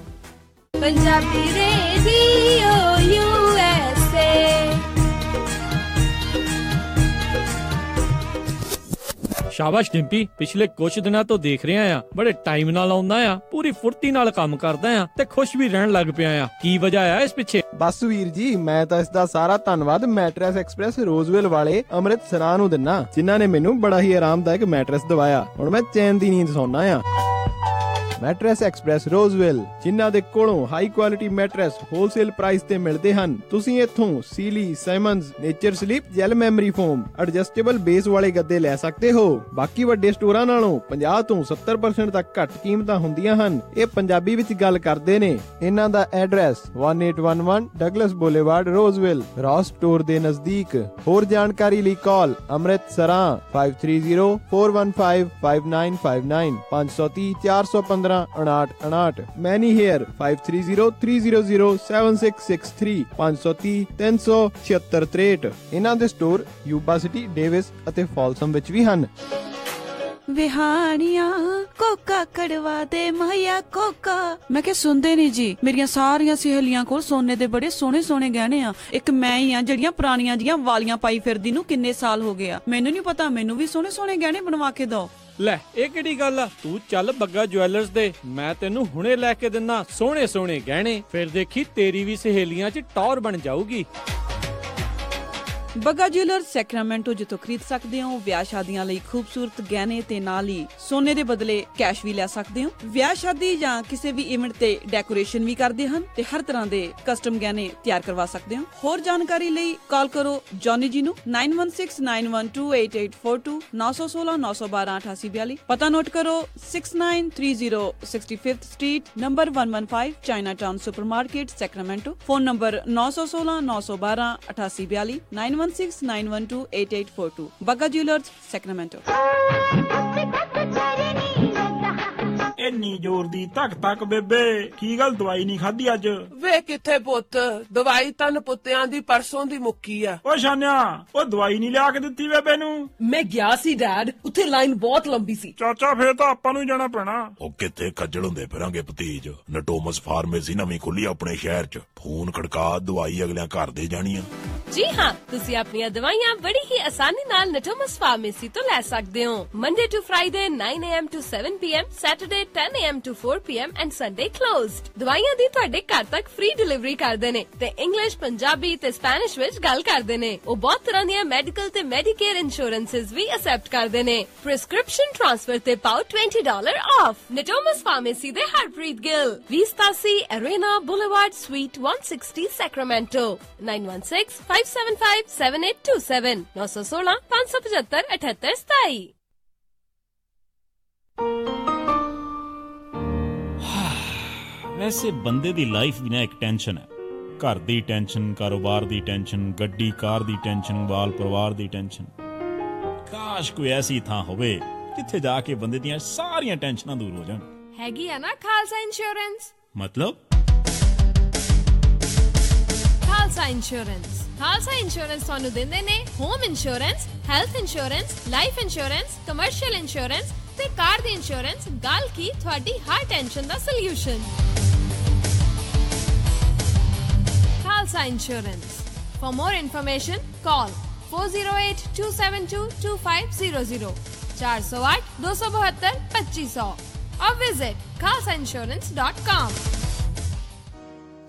Punjabi radio USA। ਸ਼ਾਬਾਸ਼ ਡਿੰਪੀ, ਪਿਛਲੇ ਕੁਝ ਦਿਨਾਂ ਤੋਂ ਦੇਖ ਰਿਹਾ ਆ ਬੜੇ ਟਾਈਮ ਨਾਲ ਆਉਂਦਾ ਆ, ਪੂਰੀ ਫੁਰਤੀ ਨਾਲ ਕੰਮ ਕਰਦਾ ਆ ਤੇ ਖੁਸ਼ ਵੀ ਰਹਿਣ ਲੱਗ ਪਿਆ ਆ। ਕੀ ਵਜ੍ਹਾ ਆ ਇਸ ਪਿੱਛੇ? ਬਸ ਵੀਰ ਜੀ, ਮੈਂ ਤਾਂ ਇਸ ਦਾ ਸਾਰਾ ਧੰਨਵਾਦ ਮੈਟਰੈਸ ਐਕਸਪ੍ਰੈਸ ਰੋਜ਼ਵਿਲ ਵਾਲੇ ਅੰਮ੍ਰਿਤਸਰਾਂ ਨੂੰ ਦਿੰਨਾ, ਜਿਨ੍ਹਾਂ ਨੇ ਮੈਨੂੰ ਬੜਾ ਹੀ ਆਰਾਮਦਾਇਕ ਮੈਟਰੈਸ ਦਵਾਇਆ। ਹੁਣ ਮੈਂ ਚੈਨ ਦੀ ਨੀਂਦ ਸੌਣਾ ਆ। ਮੈਟਰੈਸ ਐਕਸਪ੍ਰੈਸ ਰੋਜ਼ਵਿਲ, ਜਿਨ੍ਹਾਂ ਦੇ ਕੋਲੋਂ high quality mattress wholesale price ਤੇ ਮਿਲਦੇ ਹਨ। ਤੁਸੀਂ ਇੱਥੋਂ Sealy, Simmons, nature sleep, gel memory foam, adjustable base ਵਾਲੇ ਗੱਦੇ ਲੈ ਸਕਦੇ ਹੋ। ਬਾਕੀ ਵੱਡੇ ਸਟੋਰਾਂ ਨਾਲੋਂ 50 ਤੋਂ 70% ਤੱਕ ਘੱਟ ਕੀਮਤਾਂ ਹੁੰਦੀਆਂ ਹਨ। ਇਹ ਪੰਜਾਬੀ ਵਿੱਚ ਗੱਲ ਕਰਦੇ ਨੇ। ਇਹਨਾਂ ਦਾ ਐਡਰੈਸ 1811 ਡਗਲਸ ਬੁਲੇਵਾਰਡ, ਰੋਜ਼ਵਿਲ, ਰॉस ਸਟੋਰ ਦੇ ਨਜ਼ਦੀਕ। ਹੋਰ ਜਾਣਕਾਰੀ ਲਈ ਕਾਲ ਅੰਮ੍ਰਿਤਸਰਾਂ 5304155959 530 415 5959। ਮੈਨੀ ਹੇਅਰ 5303007663 530 37663। ਇਹਨਾਂ ਦੇ ਸਟੋਰ ਯੂਬਾ ਸਿਟੀ, ਡੇਵਿਸ ਅਤੇ ਫਾਲਸਮ ਵਿੱਚ ਵੀ ਹਨ। ਵਿਹਾਨੀਆਂ ਕੋਕਾ ਕੜਵਾ ਦੇ ਮਾਇਆ ਕੋਕਾ। ਮੈਂ ਕਿਹਾ ਸੁਣਦੇ ਨਹੀਂ ਜੀ, ਮੇਰੀਆਂ ਸਾਰੀਆਂ ਸਹੇਲੀਆਂ ਕੋਲ ਸੋਨੇ ਦੇ ਬੜੇ ਸੋਹਣੇ ਸੋਹਣੇ ਗਹਿਣੇ ਆ। ਇੱਕ ਮੈਂ ਹੀ ਆ ਜਿਹੜੀਆਂ ਪੁਰਾਣੀਆਂ ਜੀਆਂ ਵਾਲੀਆਂ ਪਾਈ ਫਿਰਦੀ ਨੂੰ ਕਿੰਨੇ ਸਾਲ ਹੋ ਗਏ ਆ। ਮੈਨੂੰ ਨਹੀਂ ਪਤਾ, ਮੈਨੂੰ ਵੀ ਸੋਹਣੇ ਸੋਹਣੇ ਗਹਿਣੇ ਬਣਵਾ ਕੇ ਦਿਓ। ਲੈ ਇਹ ਕਿਹੜੀ ਗੱਲ ਆ? ਤੂੰ ਚੱਲ ਬੱਗਾ ਜੁਐਲਰਸ ਦੇ, ਮੈਂ ਤੈਨੂੰ ਹੁਣੇ ਲੈ ਕੇ ਦਿੰਨਾ ਸੋਹਣੇ ਸੋਹਣੇ ਗਹਿਣੇ। ਫਿਰ ਦੇਖੀ ਤੇਰੀ ਵੀ ਸਹੇਲੀਆਂ 'ਚ ਟੌਰ ਬਣ ਜਾਊਗੀ। ਬੱਗਾ ਜਿਊਲਰਸ ਸੈਕਰਾਮੈਂਟੋ, ਜਿੱਥੋਂ ਖਰੀਦ ਸਕਦੇ ਹੋ ਵਿਆਹ ਸ਼ਾਦੀਆਂ ਲਈ ਖੂਬਸੂਰਤ ਗਹਿਣੇ ਤੇ ਨਾਲ ਹੀ ਸੋਨੇ ਦੇ ਬਦਲੇ ਕੈਸ਼ ਵੀ ਲੈ ਸਕਦੇ ਹੋ। ਵਿਆਹ ਸ਼ਾਦੀ ਜਾਂ ਕਿਸੇ ਵੀ ਇਵੈਂਟ ਤੇ ਡੈਕੋਰੇਸ਼ਨ ਵੀ ਕਰਦੇ ਹਨ ਤੇ ਹਰ ਤਰ੍ਹਾਂ ਦੇ ਕਸਟਮ ਗਹਿਣੇ ਤਿਆਰ ਕਰਵਾ ਸਕਦੇ ਹੋ। ਹੋਰ ਜਾਣਕਾਰੀ ਲਈ ਕਾਲ ਕਰੋ ਜੌਨੀ ਜੀ ਨੂੰ 9169128842 916 912 8842। ਪਤਾ ਨੋਟ ਕਰੋ 6930 65th street number 115 Chinatown supermarket Sacramento. Phone number 916 912 8842 9169128842। Bagga jewellers Sacramento. ਇੰਨੀ ਜ਼ੋਰ ਦੀ ਧੱਕ ਧੱਕ ਬੇਬੇ, ਕੀ ਗੱਲ ਦਵਾਈ ਨਹੀਂ ਖਾਧੀ ਅੱਜ? ਵੇ ਕਿੱਥੇ ਪੁੱਤ, ਦਵਾਈ ਤਾਂ ਪੁੱਤਿਆਂ ਦੀ ਪਰਸੋਂ ਦੀ ਮੁੱਕੀ ਆ। ਓ ਸ਼ਾਨਿਆ, ਉਹ ਦਵਾਈ ਨਹੀਂ ਲਿਆ ਕੇ ਦਿੱਤੀ ਬੇਬੇ ਨੂੰ? ਮੈਂ ਗਿਆ ਸੀ ਡੈਡ, ਉੱਥੇ ਲਾਈਨ ਬਹੁਤ ਲੰਬੀ ਸੀ। ਚਾਚਾ ਫੇਰ ਤਾਂ ਆਪਾਂ ਨੂੰ ਹੀ ਜਾਣਾ ਪੈਣਾ। ਉਹ ਕਿੱਥੇ ਖੱਜਲ ਹੁੰਦੇ ਫਿਰਾਂਗੇ ਭਤੀਜ, ਨਟੋਮਸ ਫਾਰਮੇਸੀ ਨਵੀਂ ਖੁੱਲੀ ਆਪਣੇ ਸ਼ਹਿਰ 'ਚ। ਫੋਨ ਖੜਕਾ, ਦਵਾਈ ਅਗਲਿਆਂ ਘਰ ਦੇ ਜਾਣੀ ਆ। ਜੀ ਹਾਂ, ਤੁਸੀਂ ਆਪਣੀਆਂ ਦਵਾਈਆਂ ਬੜੀ ਹੀ ਆਸਾਨੀ ਨਾਲ ਨਟੋਮਸ ਫਾਰਮੇਸੀ ਤੋਂ ਲੈ ਸਕਦੇ ਹੋ। Monday to Friday 9 AM to 7 PM, Saturday 10 AM to 4 PM and Sunday closed। ਦਵਾਈਆਂ ਦੀ ਤੁਹਾਡੇ ਘਰ ਤੱਕ ਫ੍ਰੀ ਡਿਲੀਵਰੀ ਕਰਦੇ ਨੇ ਤੇ ਇੰਗਲਿਸ਼, ਪੰਜਾਬੀ ਤੇ ਸਪੈਨਿਸ਼ ਵਿੱਚ ਗੱਲ ਕਰਦੇ ਨੇ। ਉਹ ਬਹੁਤ ਤਰ੍ਹਾਂ ਦੀਆਂ ਮੈਡੀਕਲ ਤੇ ਮੈਡੀਕੇਅਰ ਇੰਸ਼ੋਰੈਂਸਸ ਵੀ ਅਸੈਪਟ ਕਰਦੇ ਨੇ। ਪ੍ਰਿਸਕ੍ਰਿਪਸ਼ਨ ਟ੍ਰਾਂਸਫਰ ਤੇ ਪਾਓ $20 ਆਫ। ਨਟੋਮਸ ਫਾਰਮੇਸੀ ਦੇ Harpreet Gill, 2080 Arena boulevard, sweet 160, Sacramento. 9165757827 916 575 7827। ਵੈਸੇ ਬੰਦੇ ਦੀ ਲਾਈਫ ਵੀ ਨਾ ਇੱਕ ਟੈਨਸ਼ਨ ਹੈ। ਘਰ ਦੀ ਟੈਨਸ਼ਨ, ਕਾਰੋਬਾਰ ਦੀ ਟੈਨਸ਼ਨ, ਗੱਡੀ ਕਾਰ ਦੀ ਟੈਨਸ਼ਨ, ਬਾਲ ਪਰਿਵਾਰ ਦੀ ਟੈਨਸ਼ਨ। ਕਾਸ਼ ਕੋਈ ਐਸੀ ਥਾਂ ਹੋਵੇ ਜਿੱਥੇ ਜਾ ਕੇ ਬੰਦੇ ਦੀਆਂ ਸਾਰੀਆਂ ਟੈਨਸ਼ਨਾਂ ਦੂਰ ਹੋ ਜਾਣ। ਹੈਗੀ ਆ ਨਾ ਖਾਲਸਾ ਇੰਸ਼ੋਰੈਂਸ। ਮਤਲਬ ਖਾਲਸਾ ਇੰਸ਼ੋਰੈਂਸ। ਖਾਲਸਾ ਇੰਸ਼ੋਰੈਂਸ ਤੁਹਾਨੂੰ ਦਿੰਦੇ ਨੇ home insurance, health insurance, life insurance, commercial insurance ਤੇ ਕਾਰ ਦੀ ਇੰਸ਼ੋਰੈਂਸ। ਗੱਲ ਕੀ ਤੁਹਾਡੀ ਹਰ ਟੈਨਸ਼ਨ ਦਾ solution. Khalsa insurance. For more information, call 4082722500 408 272 2500 or visit khalsainsurance.com।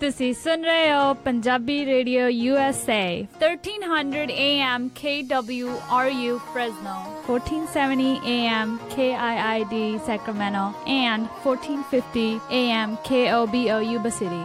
ਤੁਸੀਂ ਸੁਣ ਰਹੇ ਹੋ Punjabi radio USA 1300 AM KWRU Fresno, 1470 AM KIID Sacramento, and 1450 AM KOBO Yuba City.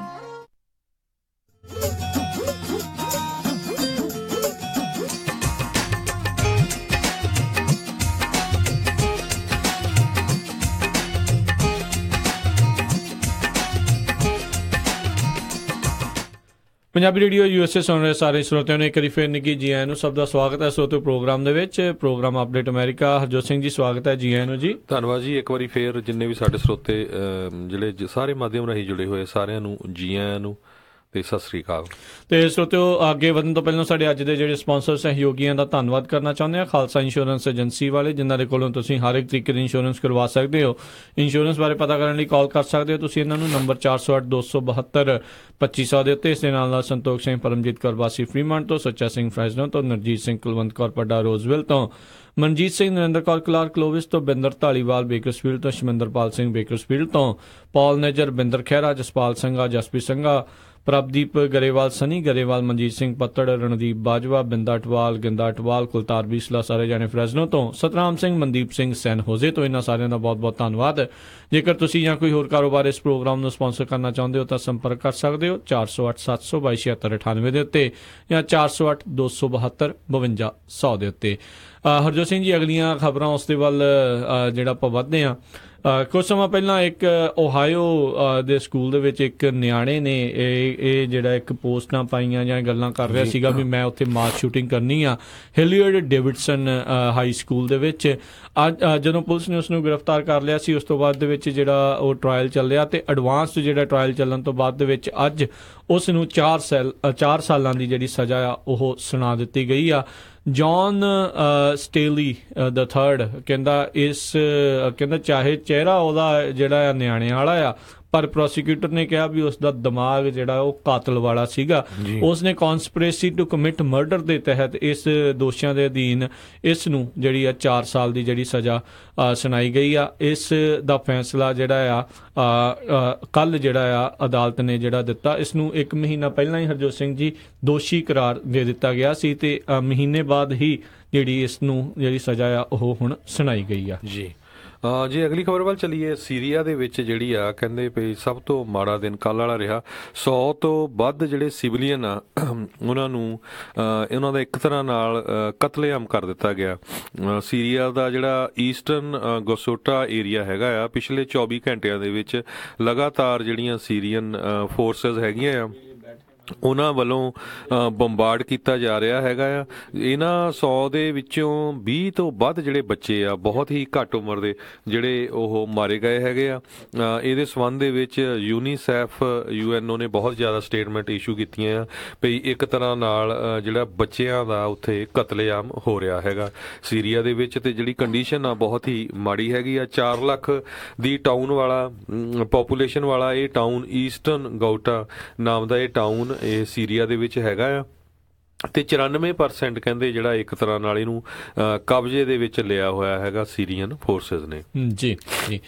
Punjabi radio USA ਸੁਣ ਰਹੇ ਸਾਰੇ ਸਰੋਤਿਆਂ ਨੂੰ ਇੱਕ ਵਾਰੀ ਫਿਰ ਨਿੱਘੀ ਜੀ ਆਇਆਂ ਨੂੰ। ਸਭ ਦਾ ਸਵਾਗਤ ਹੈ ਸਰੋਤਿਓ ਪ੍ਰੋਗਰਾਮ ਦੇ ਵਿੱਚ। Program update America. Harjot Singh ji ਸਵਾਗਤ ਹੈ, ਜੀ ਆਇਆਂ ਨੂੰ ਜੀ। ਧੰਨਵਾਦ ਜੀ। ਇੱਕ ਵਾਰੀ ਫੇਰ ਜਿੰਨੇ ਵੀ ਸਾਡੇ ਸਰੋਤੇ ਜਿਹੜੇ ਸਾਰੇ ਮਾਧਿਅਮ ਰਾਹੀਂ ਜੁੜੇ ਹੋਏ ਸਾਰਿਆਂ ਨੂੰ ਜੀ ਆਇਆਂ ਨੂੰ ਤੇ ਸਤਿ ਸ੍ਰੀ ਅਕਾਲ। ਤੇ ਸਰੋਤਿਓ ਅੱਗੇ ਵਧਣ ਤੋਂ ਪਹਿਲਾਂ ਸਾਡੇ ਅੱਜ ਦੇ ਜਿਹੜੇ ਸਪਾਂਸਰ ਸਹਿਯੋਗੀਆਂ ਦਾ ਧੰਨਵਾਦ ਕਰਨਾ ਚਾਹੁੰਦੇ ਹਾਂ। ਖਾਲਸਾ ਇੰਸ਼ੋਰੈਂਸ ਏਜੰਸੀ ਵਾਲੇ, ਜਿਨ੍ਹਾਂ ਦੇ ਕੋਲੋਂ ਤੁਸੀਂ ਹਰ ਇੱਕ ਤਰੀਕੇ ਦੀ ਇੰਸ਼ੋਰੈਂਸ ਕਰਵਾ ਸਕਦੇ ਹੋ। ਇੰਸ਼ੋਰੈਂਸ ਬਾਰੇ ਪਤਾ ਕਰਨ ਲਈ ਕਾਲ ਕਰ ਸਕਦੇ ਹੋ ਤੁਸੀਂ ਇਹਨਾਂ ਨੂੰ। ਨੰਬਰ 408 272 2500 ਦੇ ਉੱਤੇ। ਇਸ ਦੇ ਨਾਲ ਸੰਤੋਖ ਸਿੰਘ ਪਰਮਜੀਤ ਕੌਰ ਵਾਸੀ ਫਰੀਮੰਟ ਤੋਂ, ਸੁੱਚਾ ਸਿੰਘ ਫਰੈਜ਼ਨੋ ਤੋਂ, ਨਰਜੀਤ ਸਿੰਘ ਕੁਲਵੰਤ ਕੌਰ ਪੱਡਾ ਰੋਜ਼ਵਿਲ ਤੋਂ, ਮਨਜੀਤ ਸਿੰਘ ਨਰਿੰਦਰ ਕੌਰ ਕਲਾਰ ਕਲੋਵਿਸ ਤੋਂ, ਬਿੰਦਰ ਢਾਲੀਵਾਲ ਬੇਕਰਸਫੀਲਡ ਤੋਂ, ਸ਼ਮਿੰਦਰਪਾਲ ਸਿੰਘ ਬੇਕਰਸਫੀਲਡ ਤੋਂ, ਪੌਲ ਨੇਜਰ, ਬਿੰਦਰ ਖਹਿਰਾ, ਜਸਪਾਲ ਸਿੰਘਾ, ਜਸਪ੍ਰੀਤ ਸਿੰਘਾ, ਪ੍ਰਭਦੀਪ ਗਰੇਵਾਲ, ਸਨੀ ਗਰੇਵਾਲ, ਮਨਜੀਤ ਸਿੰਘ ਪੱਤੜ, ਰਣਦੀਪ ਬਾਜਵਾ, ਬਿੰਦਾ ਅਟਵਾਲ, ਗਿੰਦਾ ਅਟਵਾਲ, ਕੁਲਤਾਰ ਬੀਸਲਾ, ਸਾਰੇ ਜਾਣੇ ਫਰੈਜ਼ਨੋ ਤੋਂ, ਸਤਨਾਮ ਸਿੰਘ, ਮਨਦੀਪ ਸਿੰਘ ਸੈਨ ਹੋਜ਼ੇ ਤੋਂ। ਇਹਨਾਂ ਸਾਰਿਆਂ ਦਾ ਬਹੁਤ ਬਹੁਤ ਧੰਨਵਾਦ। ਜੇਕਰ ਤੁਸੀਂ ਜਾਂ ਕੋਈ ਹੋਰ ਕਾਰੋਬਾਰ ਇਸ ਪ੍ਰੋਗਰਾਮ ਨੂੰ ਸਪਾਂਸਰ ਕਰਨਾ ਚਾਹੁੰਦੇ ਹੋ ਤਾਂ ਸੰਪਰਕ ਕਰ ਸਕਦੇ ਹੋ 408 722 7698 ਦੇ ਉੱਤੇ ਜਾਂ 408 272 5200 ਦੇ ਉੱਤੇ। ਹਰਜੋਤ ਸਿੰਘ ਜੀ, ਅਗਲੀਆਂ ਖਬਰਾਂ ਉਸ ਦੇ ਵੱਲ ਜਿਹੜਾ ਆਪਾਂ ਵੱਧਦੇ ਹਾਂ। ਕੁਝ ਸਮਾਂ ਪਹਿਲਾਂ ਇੱਕ ਓਹਾਇਓ ਦੇ ਸਕੂਲ ਦੇ ਵਿੱਚ ਇੱਕ ਨਿਆਣੇ ਨੇ ਇਹ ਜਿਹੜਾ ਇੱਕ ਪੋਸਟਾਂ ਪਾਈਆਂ ਜਾਂ ਗੱਲਾਂ ਕਰ ਰਿਹਾ ਸੀਗਾ ਵੀ ਮੈਂ ਉੱਥੇ ਮਾਸ ਸ਼ੂਟਿੰਗ ਕਰਨੀ ਆ ਹਿਲੀਅਰਡ ਡੇਵਿਡਸਨ ਹਾਈ ਸਕੂਲ ਦੇ ਵਿੱਚ। ਜਦੋਂ ਪੁਲਿਸ ਨੇ ਉਸ ਨੂੰ ਗ੍ਰਿਫਤਾਰ ਕਰ ਲਿਆ ਸੀ, ਉਸ ਤੋਂ ਬਾਅਦ ਦੇ ਵਿੱਚ ਜਿਹੜਾ ਉਹ ਟਰਾਇਲ ਚੱਲਿਆ ਤੇ ਐਡਵਾਂਸ ਜਿਹੜਾ ਟਰਾਇਲ ਚੱਲਣ ਤੋਂ ਬਾਅਦ ਦੇ ਵਿੱਚ ਅੱਜ ਉਸ ਨੂੰ 4 ਸਾਲਾਂ ਦੀ ਜਿਹੜੀ ਸਜ਼ਾ ਆ ਉਹ ਸੁਣਾ ਦਿੱਤੀ ਗਈ ਆ। ਜੌਨ ਸਟੇਲੀ ਦਾ ਥਰਡ ਕਹਿੰਦਾ ਚਾਹੇ ਚਿਹਰਾ ਉਹਦਾ ਜਿਹੜਾ ਆ ਨਿਆਣੇ ਵਾਲਾ ਆ, ਪਰ ਪ੍ਰੋਸੀਕਿਊਟਰ ਨੇ ਕਿਹਾ ਵੀ ਉਸ ਦਾ ਦਿਮਾਗ ਜਿਹੜਾ ਉਹ ਕਾਤਲ ਵਾਲਾ ਸੀਗਾ। ਉਸਨੇ ਕਨਸਪੀਰੇਸੀ ਟੂ ਕਮਿਟ ਮਰਡਰ ਦੇ ਤਹਿਤ ਇਸ ਦੋਸ਼ਾਂ ਦੇ ਅਧੀਨ ਇਸ ਨੂੰ ਜਿਹੜੀ ਆ 4 ਸਾਲ ਦੀ ਜਿਹੜੀ ਸਜ਼ਾ ਸੁਣਾਈ ਗਈ ਆ। ਇਸ ਦਾ ਫੈਸਲਾ ਜਿਹੜਾ ਆ ਕੱਲ ਜਿਹੜਾ ਆ ਅਦਾਲਤ ਨੇ ਜਿਹੜਾ ਦਿੱਤਾ। ਇਸ ਨੂੰ 1 ਮਹੀਨਾ ਪਹਿਲਾਂ ਹੀ ਹਰਜੋਤ ਸਿੰਘ ਜੀ ਦੋਸ਼ੀ ਕਰਾਰ ਦੇ ਦਿੱਤਾ ਗਿਆ ਸੀ ਤੇ ਮਹੀਨੇ ਬਾਅਦ ਹੀ ਜਿਹੜੀ ਇਸ ਨੂੰ ਜਿਹੜੀ ਸਜ਼ਾ ਆ ਉਹ ਹੁਣ ਸੁਣਾਈ ਗਈ ਆ। ਜੀ ਜੇ ਅਗਲੀ ਖਬਰ ਵੱਲ ਚੱਲੀਏ, ਸੀਰੀਆ ਦੇ ਵਿੱਚ ਜਿਹੜੀ ਆ ਕਹਿੰਦੇ ਵੀ ਸਭ ਤੋਂ ਮਾੜਾ ਦਿਨ ਕੱਲ੍ਹ ਵਾਲਾ ਰਿਹਾ। 100 ਤੋਂ ਵੱਧ ਜਿਹੜੇ ਸਿਵਲੀਅਨ ਆ ਉਹਨਾਂ ਨੂੰ ਉਹਨਾਂ ਦਾ ਇੱਕ ਤਰ੍ਹਾਂ ਨਾਲ ਕਤਲੇਆਮ ਕਰ ਦਿੱਤਾ ਗਿਆ। ਸੀਰੀਆ ਦਾ ਜਿਹੜਾ ਈਸਟਰਨ ਗੋਸੋਟਾ ਏਰੀਆ ਹੈਗਾ ਆ, ਪਿਛਲੇ 24 ਘੰਟਿਆਂ ਦੇ ਵਿੱਚ ਲਗਾਤਾਰ ਜਿਹੜੀਆਂ ਸੀਰੀਅਨ ਫੋਰਸਿਸ ਹੈਗੀਆਂ ਆ ਉਹਨਾਂ ਵੱਲੋਂ ਬੰਬਾਰਡ ਕੀਤਾ ਜਾ ਰਿਹਾ ਹੈਗਾ ਆ। ਇਹਨਾਂ 100 ਦੇ ਵਿੱਚੋਂ 20 ਤੋਂ ਵੱਧ ਜਿਹੜੇ ਬੱਚੇ ਆ, ਬਹੁਤ ਹੀ ਘੱਟ ਉਮਰ ਦੇ ਜਿਹੜੇ ਉਹ ਮਾਰੇ ਗਏ ਹੈਗੇ ਆ। ਇਹਦੇ ਸੰਬੰਧ ਦੇ ਵਿੱਚ ਯੂਨੀਸੈਫ UNO ਨੇ ਬਹੁਤ ਜ਼ਿਆਦਾ ਸਟੇਟਮੈਂਟ ਇਸ਼ੂ ਕੀਤੀਆਂ ਆ ਵੀ ਇੱਕ ਤਰ੍ਹਾਂ ਨਾਲ ਜਿਹੜਾ ਬੱਚਿਆਂ ਦਾ ਉੱਥੇ ਕਤਲੇਆਮ ਹੋ ਰਿਹਾ ਹੈਗਾ ਸੀਰੀਆ ਦੇ ਵਿੱਚ। ਤੇ ਜਿਹੜੀ ਕੰਡੀਸ਼ਨ ਆ ਬਹੁਤ ਹੀ ਮਾੜੀ ਹੈਗੀ ਆ। 4 ਲੱਖ ਦੀ ਟਾਊਨ ਵਾਲਾ ਪੋਪੂਲੇਸ਼ਨ ਵਾਲਾ ਇਹ ਟਾਊਨ, ਈਸਟਰਨ ਗੋਟਾ ਨਾਮ ਦਾ ਇਹ ਟਾਊਨ ਇਹ ਸੀਰੀਆ ਦੇ ਵਿੱਚ ਹੈਗਾ ਆ ਤੇ 94% ਕਹਿੰਦੇ ਜਿਹੜਾ ਇੱਕ ਤਰ੍ਹਾਂ ਨਾਲ ਇਹਨੂੰ ਕਬਜ਼ੇ ਦੇ ਵਿੱਚ ਲਿਆ ਹੋਇਆ ਹੈਗਾ ਸੀਰੀਅਨ ਫੋਰਸਿਸ ਨੇ। ਜੀ ਜੀ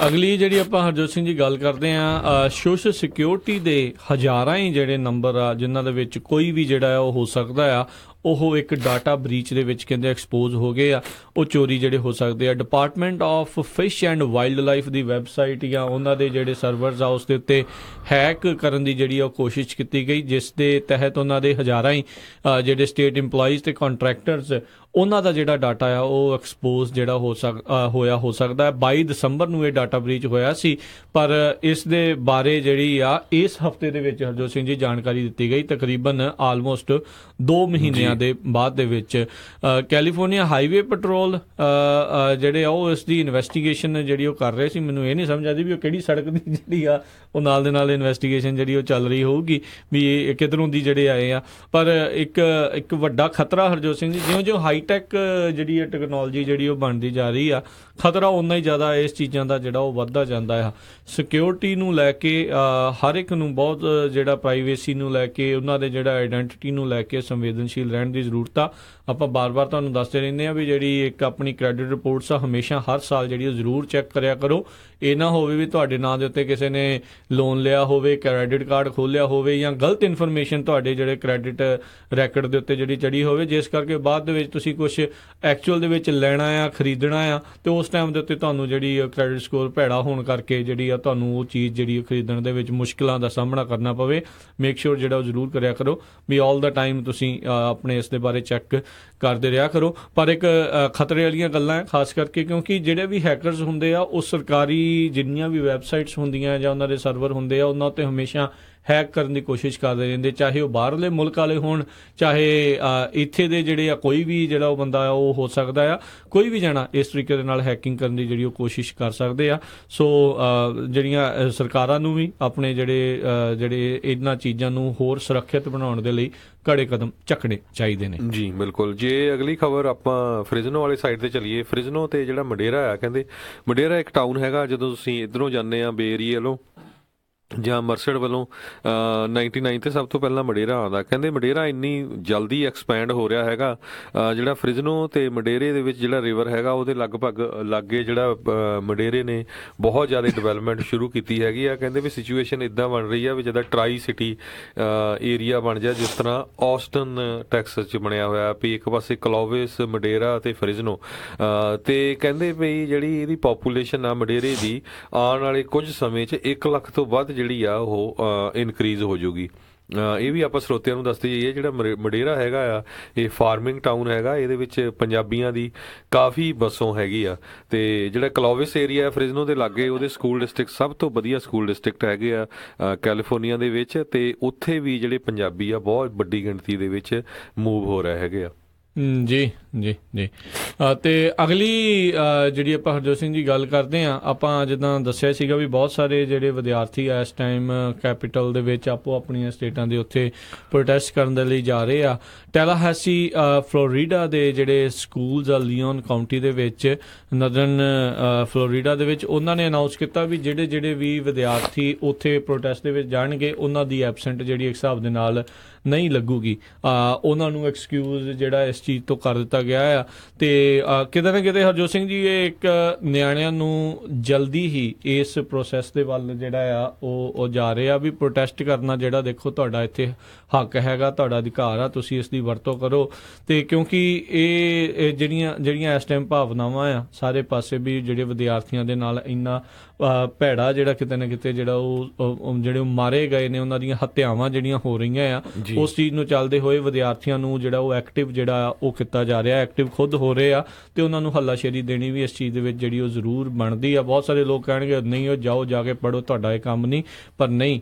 ਅਗਲੀ ਜਿਹੜੀ ਆਪਾਂ ਹਰਜੋਤ ਸਿੰਘ ਜੀ ਗੱਲ ਕਰਦੇ ਆ, ਸੋਸ਼ਲ ਸਿਕਿਉਰਿਟੀ ਦੇ ਹਜ਼ਾਰਾਂ ਹੀ ਜਿਹੜੇ ਨੰਬਰ ਆ ਜਿਨ੍ਹਾਂ ਦੇ ਵਿੱਚ ਕੋਈ ਵੀ ਜਿਹੜਾ ਉਹ ਹੋ ਸਕਦਾ ਆ, ਉਹ ਇੱਕ ਡਾਟਾ ਬ੍ਰੀਚ ਦੇ ਵਿੱਚ ਕਹਿੰਦੇ ਐਕਸਪੋਜ਼ ਹੋ ਗਏ ਆ, ਉਹ ਚੋਰੀ ਜਿਹੜੇ ਹੋ ਸਕਦੇ ਆ। Department of fish and wildlife ਦੀ ਵੈਬਸਾਈਟ ਜਾਂ ਉਹਨਾਂ ਦੇ ਜਿਹੜੇ ਸਰਵਰਸ ਆ ਉਸ ਦੇ ਉੱਤੇ ਹੈਕ ਕਰਨ ਦੀ ਜਿਹੜੀ ਉਹ ਕੋਸ਼ਿਸ਼ ਕੀਤੀ ਗਈ, ਜਿਸ ਦੇ ਤਹਿਤ ਉਹਨਾਂ ਦੇ ਹਜ਼ਾਰਾਂ ਹੀ ਜਿਹੜੇ ਸਟੇਟ ਇੰਪਲਾਈਜ਼ ਤੇ ਕੰਟਰੈਕਟਰਸ ਉਹਨਾਂ ਦਾ ਜਿਹੜਾ ਡਾਟਾ ਆ ਉਹ ਐਕਸਪੋਜ਼ ਜਿਹੜਾ ਹੋ ਸਕਦਾ ਹੈ। 22 ਦਸੰਬਰ ਨੂੰ ਇਹ ਡਾਟਾ ਬ੍ਰੀਚ ਹੋਇਆ ਸੀ, ਪਰ ਇਸ ਦੇ ਬਾਰੇ ਜਿਹੜੀ ਆ ਇਸ ਹਫਤੇ ਦੇ ਵਿੱਚ ਹਰਜੋਤ ਸਿੰਘ ਜੀ ਜਾਣਕਾਰੀ ਦਿੱਤੀ ਗਈ। ਤਕਰੀਬਨ ਆਲਮੋਸਟ 2 ਮਹੀਨਿਆਂ ਦੇ ਬਾਅਦ ਦੇ ਵਿੱਚ ਕੈਲੀਫੋਰਨੀਆ ਹਾਈਵੇ ਪੈਟਰੋਲ ਜਿਹੜੇ ਆ ਉਹ ਇਸ ਦੀ ਇਨਵੈਸਟੀਗੇਸ਼ਨ ਜਿਹੜੀ ਉਹ ਕਰ ਰਹੇ ਸੀ। ਮੈਨੂੰ ਇਹ ਨਹੀਂ ਸਮਝ ਆਦੀ ਵੀ ਉਹ ਕਿਹੜੀ ਸੜਕ ਦੀ ਜਿਹੜੀ ਆ ਉਹ ਨਾਲ ਦੇ ਨਾਲ ਇਨਵੈਸਟੀਗੇਸ਼ਨ ਜਿਹੜੀ ਉਹ ਚੱਲ ਰਹੀ ਹੋਊਗੀ ਵੀ ਇਹ ਕਿੱਧਰੋਂ ਦੀ ਜਿਹੜੇ ਆਏ ਆ। ਪਰ ਇੱਕ ਵੱਡਾ ਖਤਰਾ ਹਰਜੋਤ ਸਿੰਘ ਜੀ, ਜਿਉਂ ਹਾਈਟੈਕ ਜਿਹੜੀ ਹੈ ਟੈਕਨੋਲੋਜੀ ਜਿਹੜੀ ਉਹ ਬਣਦੀ ਜਾ ਰਹੀ ਆ, ਖਤਰਾ ਓਨਾ ਹੀ ਜ਼ਿਆਦਾ ਇਸ ਚੀਜ਼ਾਂ ਦਾ ਜਿਹੜਾ ਉਹ ਵੱਧਦਾ ਜਾਂਦਾ ਆ। ਸਿਕਿਉਰਿਟੀ ਨੂੰ ਲੈ ਕੇ ਹਰ ਇੱਕ ਨੂੰ ਬਹੁਤ ਜਿਹੜਾ ਪ੍ਰਾਈਵੇਸੀ ਨੂੰ ਲੈ ਕੇ, ਉਹਨਾਂ ਦੇ ਜਿਹੜਾ ਆਈਡੈਂਟਿਟੀ ਨੂੰ ਲੈ ਕੇ ਸੰਵੇਦਨਸ਼ੀਲ ਰਹਿਣ ਦੀ ਜ਼ਰੂਰਤ ਆ। ਆਪਾਂ ਬਾਰ-ਬਾਰ ਤੁਹਾਨੂੰ ਦੱਸਦੇ ਰਹਿੰਦੇ ਆ ਵੀ ਜਿਹੜੀ ਇੱਕ ਆਪਣੀ ਕ੍ਰੈਡਿਟ ਰਿਪੋਰਟਸ ਆ ਹਮੇਸ਼ਾ ਹਰ ਸਾਲ ਜਿਹੜੀ ਉਹ ਜ਼ਰੂਰ ਚੈੱਕ ਕਰਿਆ ਕਰੋ। ਇਹ ਨਾ ਹੋਵੇ ਵੀ ਤੁਹਾਡੇ ਨਾਂ ਦੇ ਉੱਤੇ ਕਿਸੇ ਨੇ ਲੋਨ ਲਿਆ ਹੋਵੇ, ਕ੍ਰੈਡਿਟ ਕਾਰਡ ਖੋਲ੍ਹਿਆ ਹੋਵੇ ਜਾਂ ਗਲਤ ਇਨਫੋਰਮੇਸ਼ਨ ਤੁਹਾਡੇ ਜਿਹੜੇ ਕ੍ਰੈਡਿਟ ਰੈਕਡ ਦੇ ਉੱਤੇ ਜਿਹੜੀ ਚੜੀ ਹੋਵੇ, ਜਿਸ ਕਰਕੇ ਬਾਅਦ ਦੇ ਵਿੱਚ ਤੁਸੀਂ ਕੁਝ ਐਕਚੁਅਲ ਦੇ ਵਿੱਚ ਲੈਣਾ ਆ, ਖਰੀਦਣਾ ਆ ਤੇ ਉਸ ਟਾਈਮ ਦੇ ਉੱਤੇ ਤੁਹਾਨੂੰ ਜਿਹੜੀ ਕ੍ਰੈਡਿਟ ਸਕੋਰ ਭੈੜਾ ਹੋਣ ਕਰਕੇ ਜਿਹੜੀ ਆ ਤੁਹਾਨੂੰ ਉਹ ਚੀਜ਼ ਜਿਹੜੀ ਖਰੀਦਣ ਦੇ ਵਿੱਚ ਮੁਸ਼ਕਿਲਾਂ ਦਾ ਸਾਹਮਣਾ ਕਰਨਾ ਪਵੇ। ਮੇਕ ਸ਼ੋਰ ਜਿਹੜਾ ਉਹ ਜ਼ਰੂਰ ਕਰਿਆ ਕਰੋ ਵੀ ਆਲ ਦਾ ਟਾਈਮ ਤੁਸੀਂ ਆਪਣੇ ਇਸ ਦੇ ਬਾਰੇ ਚੈੱਕ ਕਰਦੇ ਰਿਹਾ ਕਰੋ। ਪਰ ਇੱਕ ਖਤਰੇ ਵਾਲੀਆਂ ਗੱਲਾਂ ਖਾਸ ਕਰਕੇ ਕਿਉਂਕਿ ਜਿਹੜੇ ਵੀ ਹੈਕਰਸ ਹੁੰਦੇ ਆ ਉਹ ਸਰਕਾਰੀ ਜਿੰਨੀਆਂ ਵੀ ਵੈਬਸਾਈਟਸ ਹੁੰਦੀਆਂ ਜਾਂ ਉਹਨਾਂ ਦੇ ਸਰਵਰ ਹੁੰਦੇ ਆ ਉਹਨਾਂ ਉੱਤੇ ਹਮੇਸ਼ਾ ਹੈਕ ਕਰਨ ਦੀ ਕੋਸ਼ਿਸ਼ ਕਰਦੇ ਰਹਿੰਦੇ, ਚਾਹੇ ਉਹ ਬਾਹਰਲੇ ਮੁਲਕ ਵਾਲੇ ਹੋਣ, ਚਾਹੇ ਇੱਥੇ ਦੇ ਜਿਹੜੇ ਆ ਕੋਈ ਵੀ ਜਿਹੜਾ ਉਹ ਬੰਦਾ ਉਹ ਹੋ ਸਕਦਾ ਆ। ਕੋਈ ਵੀ ਜਾਣਾ ਇਸ ਤਰੀਕੇ ਦੇ ਨਾਲ ਹੈਕਿੰਗ ਕਰਨ ਦੀ ਜਿਹੜੀ ਉਹ ਕੋਸ਼ਿਸ਼ ਕਰ ਸਕਦੇ ਆ। ਸੋ ਜਿਹੜੀਆਂ ਸਰਕਾਰਾਂ ਨੂੰ ਵੀ ਆਪਣੇ ਜਿਹੜੇ ਇਹਨਾਂ ਚੀਜ਼ਾਂ ਨੂੰ ਹੋਰ ਸੁਰੱਖਿਅਤ ਬਣਾਉਣ ਦੇ ਲਈ ਕੜੇ ਕਦਮ ਚੱਕਣੇ ਚਾਹੀਦੇ ਨੇ। ਜੀ ਬਿਲਕੁਲ। ਜੇ ਅਗਲੀ ਖਬਰ ਆਪਾਂ ਫ੍ਰਿਜ਼ਨੋ ਵਾਲੇ ਸਾਈਡ ਤੇ ਚੱਲੀਏ, ਫ੍ਰਿਜ਼ਨੋ ਤੇ ਜਿਹੜਾ ਮਡੇਰਾ ਆ, ਕਹਿੰਦੇ ਮਡੇਰਾ ਇੱਕ ਟਾਊਨ ਹੈਗਾ, ਜਦੋਂ ਤੁਸੀਂ ਇੱਧਰੋਂ ਜਾਂਦੇ ਆ ਬੇ ਏਰੀਏ ਵੱਲੋਂ ਜਾਂ ਮਰਸਡ ਵੱਲੋਂ 99 ਤੇ ਸਭ ਤੋਂ ਪਹਿਲਾਂ ਮਡੇਰਾ ਆਉਂਦਾ। ਕਹਿੰਦੇ ਮਡੇਰਾ ਇੰਨੀ ਜਲਦੀ ਐਕਸਪੈਂਡ ਹੋ ਰਿਹਾ ਹੈਗਾ, ਜਿਹੜਾ ਫ੍ਰਿਜ਼ਨੋ ਤੇ ਮਡੇਰੇ ਦੇ ਵਿੱਚ ਜਿਹੜਾ ਰਿਵਰ ਹੈਗਾ ਉਹਦੇ ਲਗਭਗ ਲਾਗੇ ਜਿਹੜਾ ਮਡੇਰੇ ਨੇ ਬਹੁਤ ਜ਼ਿਆਦਾ ਡਿਵੈਲਪਮੈਂਟ ਸ਼ੁਰੂ ਕੀਤੀ ਹੈਗੀ ਆ। ਕਹਿੰਦੇ ਵੀ ਸਿਚੁਏਸ਼ਨ ਇੱਦਾਂ ਬਣ ਰਹੀ ਆ ਵੀ ਜਿੱਦਾਂ ਟਰਾਈ ਸਿਟੀ ਏਰੀਆ ਬਣ ਜਾ, ਜਿਸ ਤਰ੍ਹਾਂ ਆਸਟਨ ਟੈਕਸਸ 'ਚ ਬਣਿਆ ਹੋਇਆ ਵੀ ਇੱਕ ਪਾਸੇ ਕਲੋਵਿਸ, ਮਡੇਰਾ ਤੇ ਫ੍ਰਿਜ਼ਨੋ। ਤੇ ਕਹਿੰਦੇ ਵੀ ਜਿਹੜੀ ਇਹਦੀ ਪੋਪੂਲੇਸ਼ਨ ਆ ਮਡੇਰੇ ਦੀ ਆਉਣ ਵਾਲੇ ਕੁਝ ਸਮੇਂ 'ਚ 1 ਲੱਖ ਤੋਂ ਵੱਧ ਜਿਹੜੀ ਆ ਉਹ ਇਨਕਰੀਜ਼ ਹੋ ਜਾਊਗੀ। ਇਹ ਵੀ ਆਪਾਂ ਸਰੋਤਿਆਂ ਨੂੰ ਦੱਸਦੇ ਜਾਈਏ, ਜਿਹੜਾ ਮਡੇਰਾ ਹੈਗਾ ਆ ਇਹ ਫਾਰਮਿੰਗ ਟਾਊਨ ਹੈਗਾ, ਇਹਦੇ ਵਿੱਚ ਪੰਜਾਬੀਆਂ ਦੀ ਕਾਫੀ ਬਸੋਂ ਹੈਗੀ ਆ। ਤੇ ਜਿਹੜਾ ਕਲੋਵਿਸ ਏਰੀਆ ਫ੍ਰਿਜ਼ਨੋ ਦੇ ਲਾਗੇ, ਉਹਦੇ ਸਕੂਲ ਡਿਸਟ੍ਰਿਕਟ ਸਭ ਤੋਂ ਵਧੀਆ ਸਕੂਲ ਡਿਸਟ੍ਰਿਕਟ ਹੈਗੇ ਆ ਕੈਲੀਫੋਰਨੀਆ ਦੇ ਵਿੱਚ, ਤੇ ਉੱਥੇ ਵੀ ਜਿਹੜੇ ਪੰਜਾਬੀ ਆ ਬਹੁਤ ਵੱਡੀ ਗਿਣਤੀ ਦੇ ਵਿੱਚ ਮੂਵ ਹੋ ਰਹੇ ਹੈਗੇ ਆ। ਜੀ ਜੀ ਜੀ ਤੇ ਅਗਲੀ ਜਿਹੜੀ ਆਪਾਂ ਹਰਜੋਤ ਸਿੰਘ ਜੀ ਗੱਲ ਕਰਦੇ ਹਾਂ, ਆਪਾਂ ਜਿੱਦਾਂ ਦੱਸਿਆ ਸੀਗਾ ਵੀ ਬਹੁਤ ਸਾਰੇ ਜਿਹੜੇ ਵਿਦਿਆਰਥੀ ਇਸ ਟਾਈਮ ਕੈਪੀਟਲ ਦੇ ਵਿੱਚ ਆਪੋ ਆਪਣੀਆਂ ਸਟੇਟਾਂ ਦੇ ਉੱਥੇ ਪ੍ਰੋਟੈਸਟ ਕਰਨ ਦੇ ਲਈ ਜਾ ਰਹੇ ਆ। ਟੈਲਾਹੈਸੀ ਫਲੋਰੀਡਾ ਦੇ ਜਿਹੜੇ ਸਕੂਲਸ ਆ ਲਿਓਨ ਕਾਉਂਟੀ ਦੇ ਵਿੱਚ, ਨਦਰਨ ਫਲੋਰੀਡਾ ਦੇ ਵਿੱਚ, ਉਹਨਾਂ ਨੇ ਅਨਾਊਂਸ ਕੀਤਾ ਵੀ ਜਿਹੜੇ ਵੀ ਵਿਦਿਆਰਥੀ ਉੱਥੇ ਪ੍ਰੋਟੈਸਟ ਦੇ ਵਿੱਚ ਜਾਣਗੇ ਉਹਨਾਂ ਦੀ ਐਬਸੈਂਟ ਜਿਹੜੀ ਇੱਕ ਹਿਸਾਬ ਦੇ ਨਾਲ ਨਹੀਂ ਲੱਗੂਗੀ। ਉਹਨਾਂ ਨੂੰ ਐਕਸਕਿਊਜ਼ ਜਿਹੜਾ ਇਸ ਚੀਜ਼ ਤੋਂ ਕਰ ਦਿੱਤਾ ਗਿਆ ਆ। ਤੇ ਕਿਤੇ ਨਾ ਕਿਤੇ ਹਰਜੋਤ ਸਿੰਘ ਜੀ ਇਹ ਇੱਕ ਨਿਆਣਿਆਂ ਨੂੰ ਜਲਦੀ ਹੀ ਇਸ ਪ੍ਰੋਸੈਸ ਦੇ ਵੱਲ ਜਿਹੜਾ ਆ ਉਹ ਜਾ ਰਹੇ ਆ ਵੀ ਪ੍ਰੋਟੈਸਟ ਕਰਨਾ ਜਿਹੜਾ ਦੇਖੋ ਤੁਹਾਡਾ ਇੱਥੇ ਹੱਕ ਹੈਗਾ, ਤੁਹਾਡਾ ਅਧਿਕਾਰ ਆ, ਤੁਸੀਂ ਇਸ ਦੀ ਵਰਤੋਂ ਕਰੋ। ਤੇ ਕਿਉਂਕਿ ਇਹ ਜਿਹੜੀਆਂ ਇਸ ਟਾਈਮ ਭਾਵਨਾਵਾਂ ਆ ਸਾਰੇ ਪਾਸੇ ਵੀ ਜਿਹੜੇ ਵਿਦਿਆਰਥੀਆਂ ਦੇ ਨਾਲ ਇੰਨਾ ਭੈੜਾ ਜਿਹੜਾ ਕਿਤੇ ਨਾ ਕਿਤੇ ਜਿਹੜਾ ਉਹ ਜਿਹੜੇ ਮਾਰੇ ਗਏ ਨੇ, ਉਹਨਾਂ ਦੀਆਂ ਹੱਤਿਆਵਾਂ ਜਿਹੜੀਆਂ ਹੋ ਰਹੀਆਂ ਆ, ਉਸ ਚੀਜ਼ ਨੂੰ ਚੱਲਦੇ ਹੋਏ ਵਿਦਿਆਰਥੀਆਂ ਨੂੰ ਜਿਹੜਾ ਉਹ ਐਕਟਿਵ ਜਿਹੜਾ ਉਹ ਕੀਤਾ ਜਾ ਰਿਹਾ, ਐਕਟਿਵ ਖੁਦ ਹੋ ਰਹੇ ਆ ਤੇ ਉਹਨਾਂ ਨੂੰ ਹੱਲਾਸ਼ੇਰੀ ਦੇਣੀ ਵੀ ਇਸ ਚੀਜ਼ ਦੇ ਵਿੱਚ ਜਿਹੜੀ ਉਹ ਜ਼ਰੂਰ ਬਣਦੀ ਆ। ਬਹੁਤ ਸਾਰੇ ਲੋਕ ਕਹਿਣਗੇ ਨਹੀਂ ਉਹ ਜਾਓ ਜਾ ਕੇ ਪੜ੍ਹੋ, ਤੁਹਾਡਾ ਇਹ ਕੰਮ ਨਹੀਂ, ਪਰ ਨਹੀਂ,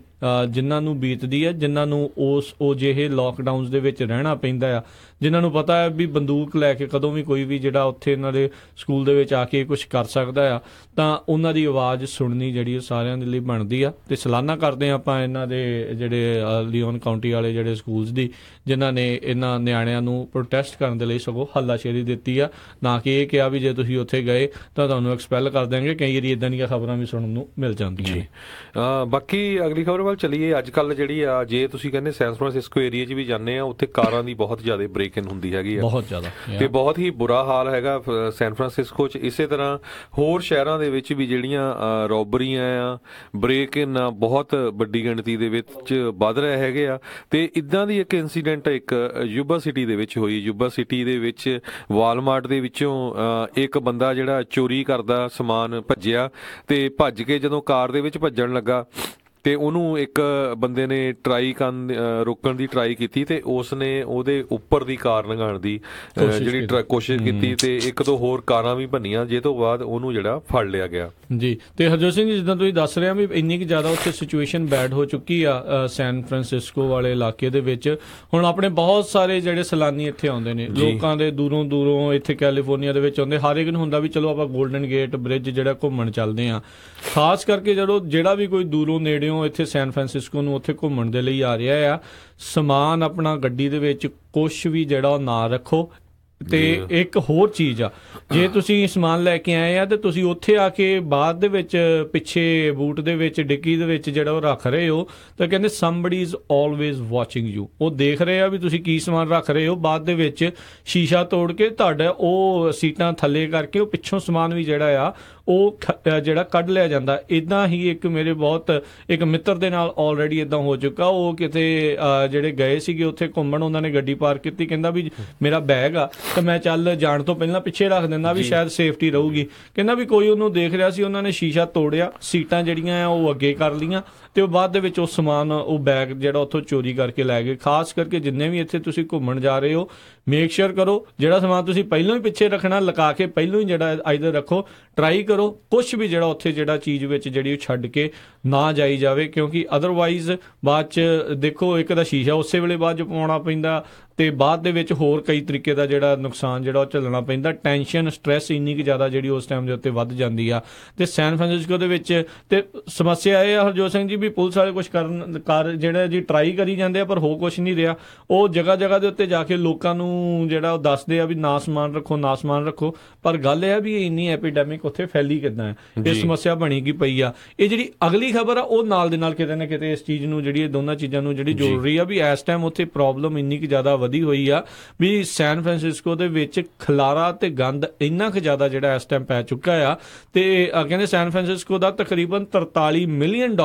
ਜਿਨ੍ਹਾਂ ਨੂੰ ਬੀਤਦੀ ਹੈ, ਜਿਨ੍ਹਾਂ ਨੂੰ ਉਹ ਜਿਹੇ ਲਾਕਡਾਊਨਸ ਦੇ ਵਿੱਚ ਰਹਿਣਾ ਪੈਂਦਾ ਆ, ਜਿਨ੍ਹਾਂ ਨੂੰ ਪਤਾ ਹੈ ਵੀ ਬੰਦੂਕ ਲੈ ਕੇ ਕਦੋਂ ਵੀ ਕੋਈ ਵੀ ਜਿਹੜਾ ਉੱਥੇ ਇਹਨਾਂ ਦੇ ਸਕੂਲ ਦੇ ਵਿੱਚ ਆ ਕੇ ਕੁਝ ਕਰ ਸਕਦਾ ਆ, ਤਾਂ ਉਹਨਾਂ ਦੀ ਆਵਾਜ਼ ਸੁਣਨੀ ਜਿਹੜੀ ਉਹ ਸਾਰਿਆਂ ਦੇ ਲਈ ਬਣਦੀ ਆ। ਤੇ ਸਲਾਨਾ ਕਰਦੇ ਹਾਂ ਆਪਾਂ ਇਹਨਾਂ ਦੇ ਜਿਹੜੇ ਲਿਓਨ ਕਾਉਂਟੀ ਵਾਲੇ ਜਿਹੜੇ ਸਕੂਲਸ ਦੀ, ਜਿਨ੍ਹਾਂ ਨੇ ਇਹਨਾਂ ਨਿਆਣਿਆਂ ਨੂੰ ਪ੍ਰੋਟੈਸਟ ਕਰਨ ਦੇ ਲਈ ਸਗੋਂ ਹੱਲਾਸ਼ੇਰੀ ਦਿੱਤੀ ਆ, ਨਾ ਕਿ ਇਹ ਕਿਹਾ ਵੀ ਜੇ ਤੁਸੀਂ ਉੱਥੇ ਗਏ ਤਾਂ ਤੁਹਾਨੂੰ ਐਕਸਪੈਲ ਕਰ ਦੇਣਗੇ। ਕਈ ਵਾਰੀ ਇੱਦਾਂ ਦੀਆਂ ਖਬਰਾਂ ਵੀ ਸੁਣਨ ਨੂੰ ਮਿਲ ਜਾਂਦੀਆਂ ਨੇ। ਬਾਕੀ ਅਗਲੀ ਖਬਰ ਵੱਲ ਚੱਲੀਏ। ਅੱਜ ਕੱਲ੍ਹ ਜਿਹੜੀ ਆ, ਜੇ ਤੁਸੀਂ ਕਹਿੰਦੇ ਸੈਨ ਫਰਾਂਸਿਸਕੋ ਏਰੀਆ 'ਚ ਵੀ ਜਾਂਦੇ ਆ, ਉੱਥੇ ਕਾਰਾਂ ਦੀ ਬਹੁਤ ਜ਼ਿਆਦਾ ਬ੍ਰੇਕ ਇਨ ਹੁੰਦੀ ਹੈਗੀ ਆ, ਬਹੁਤ ਜ਼ਿਆਦਾ, ਤੇ ਬਹੁਤ ਹੀ ਬੁਰਾ ਹਾਲ ਹੈਗਾ ਸੈਨ ਫਰਾਂਸਿਸਕੋ 'ਚ। ਇਸੇ ਤਰ੍ਹਾਂ ਹੋਰ ਸ਼ਹਿਰਾਂ ਦੇ ਵਿੱਚ ਵੀ ਜਿਹੜੀਆਂ ਰੋਬਰੀਆਂ ਆ, ਬ੍ਰੇਕ ਇਨ ਆ, ਬਹੁਤ ਵੱਡੀ ਗਿਣਤੀ ਦੇ ਵਿੱਚ ਵੱਧ ਰਹੇ ਹੈਗੇ ਆ। ਤੇ ਇੱਦਾਂ ਦੀ ਇੱਕ ਇੰਸੀਡੈਂਟ ਇੱਕ ਯੂਬਾ ਸਿਟੀ ਦੇ ਵਿੱਚ ਹੋਈ। ਯੂਬਾ ਸਿਟੀ ਦੇ ਵਿੱਚ ਵਾਲਮਾਰਟ ਦੇ ਵਿੱਚੋਂ ਇੱਕ ਬੰਦਾ ਜਿਹੜਾ ਚੋਰੀ ਕਰਦਾ ਸਮਾਨ ਭੱਜਿਆ, ਤੇ ਭੱਜ ਕੇ ਜਦੋਂ ਕਾਰ ਦੇ ਵਿੱਚ ਭੱਜਣ ਲੱਗਾ ਤੇ ਉਹਨੂੰ ਇੱਕ ਬੰਦੇ ਨੇ ਰੋਕਣ ਦੀ ਟਰਾਈ ਕੀਤੀ, ਤੇ ਉਸ ਨੇ ਉਹਦੇ ਉੱਪਰ ਦੀ ਕਾਰ ਲੰਘਾਉਣ ਦੀ ਜਿਹੜੀ ਕੋਸ਼ਿਸ਼ ਕੀਤੀ, ਤੇ ਇੱਕ ਦੋ ਹੋਰ ਕਾਰਾਂ ਵੀ ਭੰਨੀਆਂ, ਜਿਹਦੇ ਤੋਂ ਬਾਅਦ ਉਹਨੂੰ ਜਿਹੜਾ ਫੜ ਲਿਆ ਗਿਆ। ਜੀ, ਤੇ ਹਰਜੋਤ ਸਿੰਘ ਜੀ ਜਿੱਦਾਂ ਤੁਸੀਂ ਦੱਸ ਰਹੇ ਆ ਵੀ ਇੰਨੀ ਕੁ ਜ਼ਿਆਦਾ ਉੱਥੇ ਸਿਚੁਏਸ਼ਨ ਬੈਡ ਹੋ ਚੁੱਕੀ ਆ ਸੈਨ ਫਰਾਂਸਿਸਕੋ ਵਾਲੇ ਇਲਾਕੇ ਦੇ ਵਿੱਚ। ਹੁਣ ਆਪਣੇ ਬਹੁਤ ਸਾਰੇ ਜਿਹੜੇ ਸੈਲਾਨੀ ਇੱਥੇ ਆਉਂਦੇ ਨੇ, ਲੋਕਾਂ ਦੇ ਦੂਰੋਂ ਇੱਥੇ ਕੈਲੀਫੋਰਨੀਆ ਦੇ ਵਿੱਚ ਆਉਂਦੇ, ਹਰ ਇੱਕ ਨੂੰ ਹੁੰਦਾ ਵੀ ਚਲੋ ਆਪਾਂ ਗੋਲਡਨ ਗੇਟ ਬ੍ਰਿਜ ਜਿਹੜਾ ਘੁੰਮਣ ਚੱਲਦੇ ਆ। ਖਾਸ ਕਰਕੇ ਜਿਹੜਾ ਵੀ ਕੋਈ ਦੂਰੋਂ ਨੇੜਿਓਂ ਇੱਥੇ ਸੈਨ ਫਰਾਂਸਿਸਕੋ ਨੂੰ ਉੱਥੇ ਘੁੰਮਣ ਦੇ ਲਈ ਆ ਰਿਹਾ ਆ, ਸਮਾਨ ਆਪਣਾ ਗੱਡੀ ਦੇ ਵਿੱਚ ਕੁਛ ਵੀ ਜਿਹੜਾ ਉਹ ਨਾ ਰੱਖੋ। ਤੇ ਇੱਕ ਹੋਰ ਚੀਜ਼ ਆ, ਜੇ ਤੁਸੀਂ ਸਮਾਨ ਲੈ ਕੇ ਆਏ ਆ ਤੇ ਤੁਸੀਂ ਉੱਥੇ ਆ ਕੇ ਬਾਅਦ ਦੇ ਵਿੱਚ ਪਿੱਛੇ ਬੂਟ ਦੇ ਵਿੱਚ ਡਿੱਗੀ ਦੇ ਵਿੱਚ ਜਿਹੜਾ ਉਹ ਰੱਖ ਰਹੇ ਹੋ, ਤਾਂ ਕਹਿੰਦੇ somebody is always watching you, ਉਹ ਦੇਖ ਰਹੇ ਆ ਵੀ ਤੁਸੀਂ ਕੀ ਸਮਾਨ ਰੱਖ ਰਹੇ ਹੋ। ਬਾਅਦ ਦੇ ਵਿੱਚ ਸ਼ੀਸ਼ਾ ਤੋੜ ਕੇ ਤੁਹਾਡਾ ਉਹ ਸੀਟਾਂ ਥੱਲੇ ਕਰਕੇ ਉਹ ਪਿੱਛੋਂ ਸਮਾਨ ਵੀ ਜਿਹੜਾ ਆ ਉਹ ਜਿਹੜਾ ਕੱਢ ਲਿਆ ਜਾਂਦਾ। ਇੱਦਾਂ ਹੀ ਇੱਕ ਮਿੱਤਰ ਦੇ ਨਾਲ ਆਲਰੇਡੀ ਇੱਦਾਂ ਹੋ ਚੁੱਕਾ। ਉਹ ਕਿਤੇ ਜਿਹੜੇ ਗਏ ਸੀਗੇ ਉੱਥੇ ਘੁੰਮਣ, ਉਹਨਾਂ ਨੇ ਗੱਡੀ ਪਾਰਕ ਕੀਤੀ, ਕਹਿੰਦਾ ਵੀ ਮੇਰਾ ਬੈਗ ਆ ਤਾਂ ਮੈਂ ਚੱਲ ਜਾਣ ਤੋਂ ਪਹਿਲਾਂ ਪਿੱਛੇ ਰੱਖ ਦਿੰਦਾ ਵੀ ਸ਼ਾਇਦ ਸੇਫਟੀ ਰਹੂਗੀ। ਕਹਿੰਦਾ ਵੀ ਕੋਈ ਉਹਨੂੰ ਦੇਖ ਰਿਹਾ ਸੀ, ਉਹਨਾਂ ਨੇ ਸ਼ੀਸ਼ਾ ਤੋੜਿਆ, ਸੀਟਾਂ ਜਿਹੜੀਆਂ ਆ ਉਹ ਅੱਗੇ ਕਰ ਲਈਆਂ, ਤੇ ਉਹ ਬਾਅਦ ਦੇ ਵਿੱਚ ਉਹ ਸਮਾਨ, ਉਹ ਬੈਗ ਜਿਹੜਾ ਉੱਥੋਂ ਚੋਰੀ ਕਰਕੇ ਲੈ ਗਏ। ਖਾਸ ਕਰਕੇ ਜਿੰਨੇ ਵੀ ਇੱਥੇ ਤੁਸੀਂ ਘੁੰਮਣ ਜਾ ਰਹੇ ਹੋ, ਮੇਕ ਸ਼ੋਰ ਕਰੋ ਜਿਹੜਾ ਸਮਾਨ ਤੁਸੀਂ ਪਹਿਲਾਂ ਹੀ ਪਿੱਛੇ ਰੱਖਣਾ ਲਗਾ ਕੇ ਪਹਿਲਾਂ ਹੀ ਜਿਹੜਾ ਆਈਦਰ ਰੱਖੋ। ਟਰਾਈ ਕਰੋ ਕੁਛ ਵੀ ਜਿਹੜਾ ਉੱਥੇ ਜਿਹੜਾ ਚੀਜ਼ ਵਿੱਚ ਜਿਹੜੀ ਉਹ ਛੱਡ ਕੇ ਨਾ ਜਾਈ ਜਾਵੇ, ਕਿਉਂਕਿ ਅਦਰਵਾਈਜ਼ ਬਾਅਦ 'ਚ ਦੇਖੋ ਇੱਕ ਦਾ ਸ਼ੀਸ਼ਾ ਉਸੇ ਵੇਲੇ ਬਾਅਦ 'ਚ ਪਾਉਣਾ ਪੈਂਦਾ, ਤੇ ਬਾਅਦ ਦੇ ਵਿੱਚ ਹੋਰ ਕਈ ਤਰੀਕੇ ਦਾ ਜਿਹੜਾ ਨੁਕਸਾਨ ਜਿਹੜਾ ਉਹ ਝੱਲਣਾ ਪੈਂਦਾ। ਟੈਨਸ਼ਨ, ਸਟ੍ਰੈਸ ਇੰਨੀ ਕੁ ਜ਼ਿਆਦਾ ਜਿਹੜੀ ਉਸ ਟਾਈਮ ਦੇ ਉੱਤੇ ਵੱਧ ਜਾਂਦੀ ਆ। ਤੇ ਸੈਨ ਫਰਾਂਸਿਸਕੋ ਦੇ ਵਿੱਚ ਤੇ ਸਮੱਸਿਆ ਇਹ ਆ ਹਰਜੋਤ ਸਿੰਘ ਜੀ ਵੀ ਪੁਲਿਸ ਵਾਲੇ ਕੁਛ ਜਿਹੜਾ ਜੀ ਟਰਾਈ ਕਰੀ ਜਾਂਦੇ ਆ, ਪਰ ਹੋ ਕੁਛ ਨਹੀਂ ਰਿਹਾ। ਉਹ ਜਗ੍ਹਾ ਦੇ ਉੱਤੇ ਜਾ ਕੇ ਲੋਕਾਂ ਨੂੰ ਜਿਹੜਾ ਉਹ ਦੱਸਦੇ ਆ ਵੀ ਨਾ ਸਮਾਨ ਰੱਖੋ, ਪਰ ਗੱਲ ਇਹ ਆ ਵੀ ਇੰਨੀ ਐਪੀਡੈਮਿਕ ਉੱਥੇ ਫੈਲੀ ਕਿੱਦਾਂ ਹੈ, ਇਹ ਸਮੱਸਿਆ ਬਣੀ ਕੀ ਪਈ ਆ। ਇਹ ਜਿਹੜੀ ਅਗਲੀ ਖਬਰ ਆ ਉਹ ਨਾਲ ਦੇ ਨਾਲ ਕਿਤੇ ਨਾ ਕਿਤੇ ਇਸ ਚੀਜ਼ ਨੂੰ ਜਿਹੜੀ ਦੋਨਾਂ ਚੀਜ਼ਾਂ ਨੂੰ ਜਿਹੜੀ ਜੋੜ ਰਹੀ ਆ ਵੀ ਇਸ ਟਾਈਮ ਉੱਥੇ ਪ੍ਰੋਬਲਮ ਇੰਨੀ ਕੁ ਜ਼ਿਆਦਾ ਵਧੀ ਹੋਈ ਆ ਵੀ ਸੈਨ ਫਰਾਂਸਿਸਕੋ ਦੇ ਵਿੱਚ ਖਲਾਰਾ ਤੇ ਗੰਦ ਇੰਨਾ ਕੁ ਜ਼ਿਆਦਾ ਜਿਹੜਾ ਇਸ ਟਾਈਮ ਪੈ ਚੁੱਕਾ ਆ। ਤੇ ਕਹਿੰਦੇ ਸੈਨ ਫਰਾਂਸਿਸਕੋ ਦਾ ਤਕਰੀਬਨ $43 ਮਿਲੀਅਨ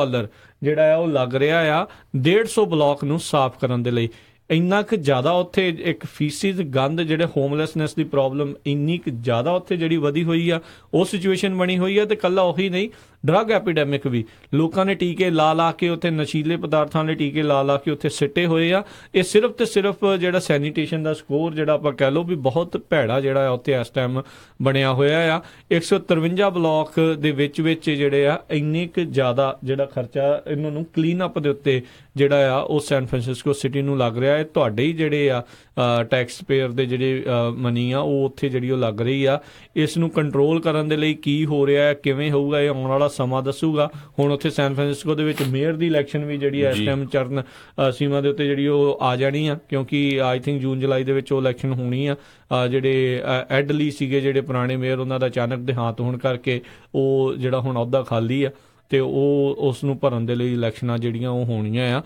ਜਿਹੜਾ ਆ ਉਹ ਲੱਗ ਰਿਹਾ ਆ 150 ਬਲਾਕ ਨੂੰ ਸਾਫ਼ ਕਰਨ ਦੇ ਲਈ। ਇੰਨਾ ਕੁ ਜ਼ਿਆਦਾ ਉੱਥੇ ਇੱਕ ਫੀਸਿਸ ਗੰਦ, ਜਿਹੜੇ ਹੋਮਲੈਸਨੈਸ ਦੀ ਪ੍ਰੋਬਲਮ ਇੰਨੀ ਕੁ ਜ਼ਿਆਦਾ ਉੱਥੇ ਜਿਹੜੀ ਵਧੀ ਹੋਈ ਆ, ਉਹ ਸਿਚੁਏਸ਼ਨ ਬਣੀ ਹੋਈ ਆ। ਤੇ ਕੱਲਾ ਉਹੀ ਨਹੀਂ, ਡਰੱਗ ਐਪੀਡੈਮਿਕ ਵੀ ਲੋਕਾਂ ਨੇ ਟੀਕੇ ਲਾ ਕੇ ਉੱਥੇ ਨਸ਼ੀਲੇ ਪਦਾਰਥਾਂ ਦੇ ਟੀਕੇ ਲਾ ਕੇ ਉੱਥੇ ਸਿੱਟੇ ਹੋਏ ਆ। ਇਹ ਸਿਰਫ ਤੇ ਸਿਰਫ ਜਿਹੜਾ ਸੈਨੀਟੇਸ਼ਨ ਦਾ ਸਕੋਰ ਜਿਹੜਾ ਆਪਾਂ ਕਹਿ ਲਓ ਵੀ ਬਹੁਤ ਭੈੜਾ ਜਿਹੜਾ ਆ ਉੱਥੇ ਇਸ ਟਾਈਮ ਬਣਿਆ ਹੋਇਆ ਆ। 153 ਬਲਾਕ ਦੇ ਵਿੱਚ ਜਿਹੜੇ ਆ ਇੰਨੇ ਕੁ ਜ਼ਿਆਦਾ ਜਿਹੜਾ ਖਰਚਾ ਇਹਨਾਂ ਨੂੰ ਕਲੀਨ ਅਪ ਦੇ ਉੱਤੇ ਜਿਹੜਾ ਆ ਉਹ ਸੈਨ ਫਰਾਂਸਿਸਕੋ ਸਿਟੀ ਨੂੰ ਲੱਗ ਰਿਹਾ ਹੈ। ਤੁਹਾਡੇ ਹੀ ਜਿਹੜੇ ਆ ਟੈਕਸ ਪੇਅਰ ਦੇ ਜਿਹੜੇ ਮਨੀ ਆ ਉਹ ਉੱਥੇ ਜਿਹੜੀ ਉਹ ਲੱਗ ਰਹੀ ਆ। ਇਸ ਨੂੰ ਕੰਟਰੋਲ ਕਰਨ ਦੇ ਲਈ ਕੀ ਹੋ ਰਿਹਾ ਹੈ, ਕਿਵੇਂ ਹੋਊਗਾ, ਇਹ ਆਉਣ ਵਾਲਾ ਸਮਾਂ ਦੱਸੂਗਾ। ਹੁਣ ਉੱਥੇ ਸੈਨ ਫਰਾਂਸਿਸਕੋ ਦੇ ਵਿੱਚ ਮੇਅਰ ਦੀ ਇਲੈਕਸ਼ਨ ਵੀ ਜਿਹੜੀ ਇਸ ਟਾਈਮ ਚਰਨ ਸੀਮਾ ਦੇ ਉੱਤੇ ਜਿਹੜੀ ਉਹ ਆ ਜਾਣੀ ਆ, ਕਿਉਂਕਿ ਆਈ ਥਿੰਕ ਜੂਨ ਜੁਲਾਈ ਦੇ ਵਿੱਚ ਉਹ ਇਲੈਕਸ਼ਨ ਹੋਣੀ ਆ। ਜਿਹੜੇ ਐਡਲੀ ਸੀਗੇ ਜਿਹੜੇ ਪੁਰਾਣੇ ਮੇਅਰ, ਉਹਨਾਂ ਦਾ ਅਚਾਨਕ ਦੇਹਾਂਤ ਹੋਣ ਕਰਕੇ ਉਹ ਜਿਹੜਾ ਹੁਣ ਅਹੁਦਾ ਖਾਲੀ ਆ ਤੇ ਉਹ ਉਸ ਨੂੰ ਭਰਨ ਦੇ ਲਈ ਇਲੈਕਸ਼ਨਾਂ ਜਿਹੜੀਆਂ ਉਹ ਹੋਣੀਆਂ ਆ।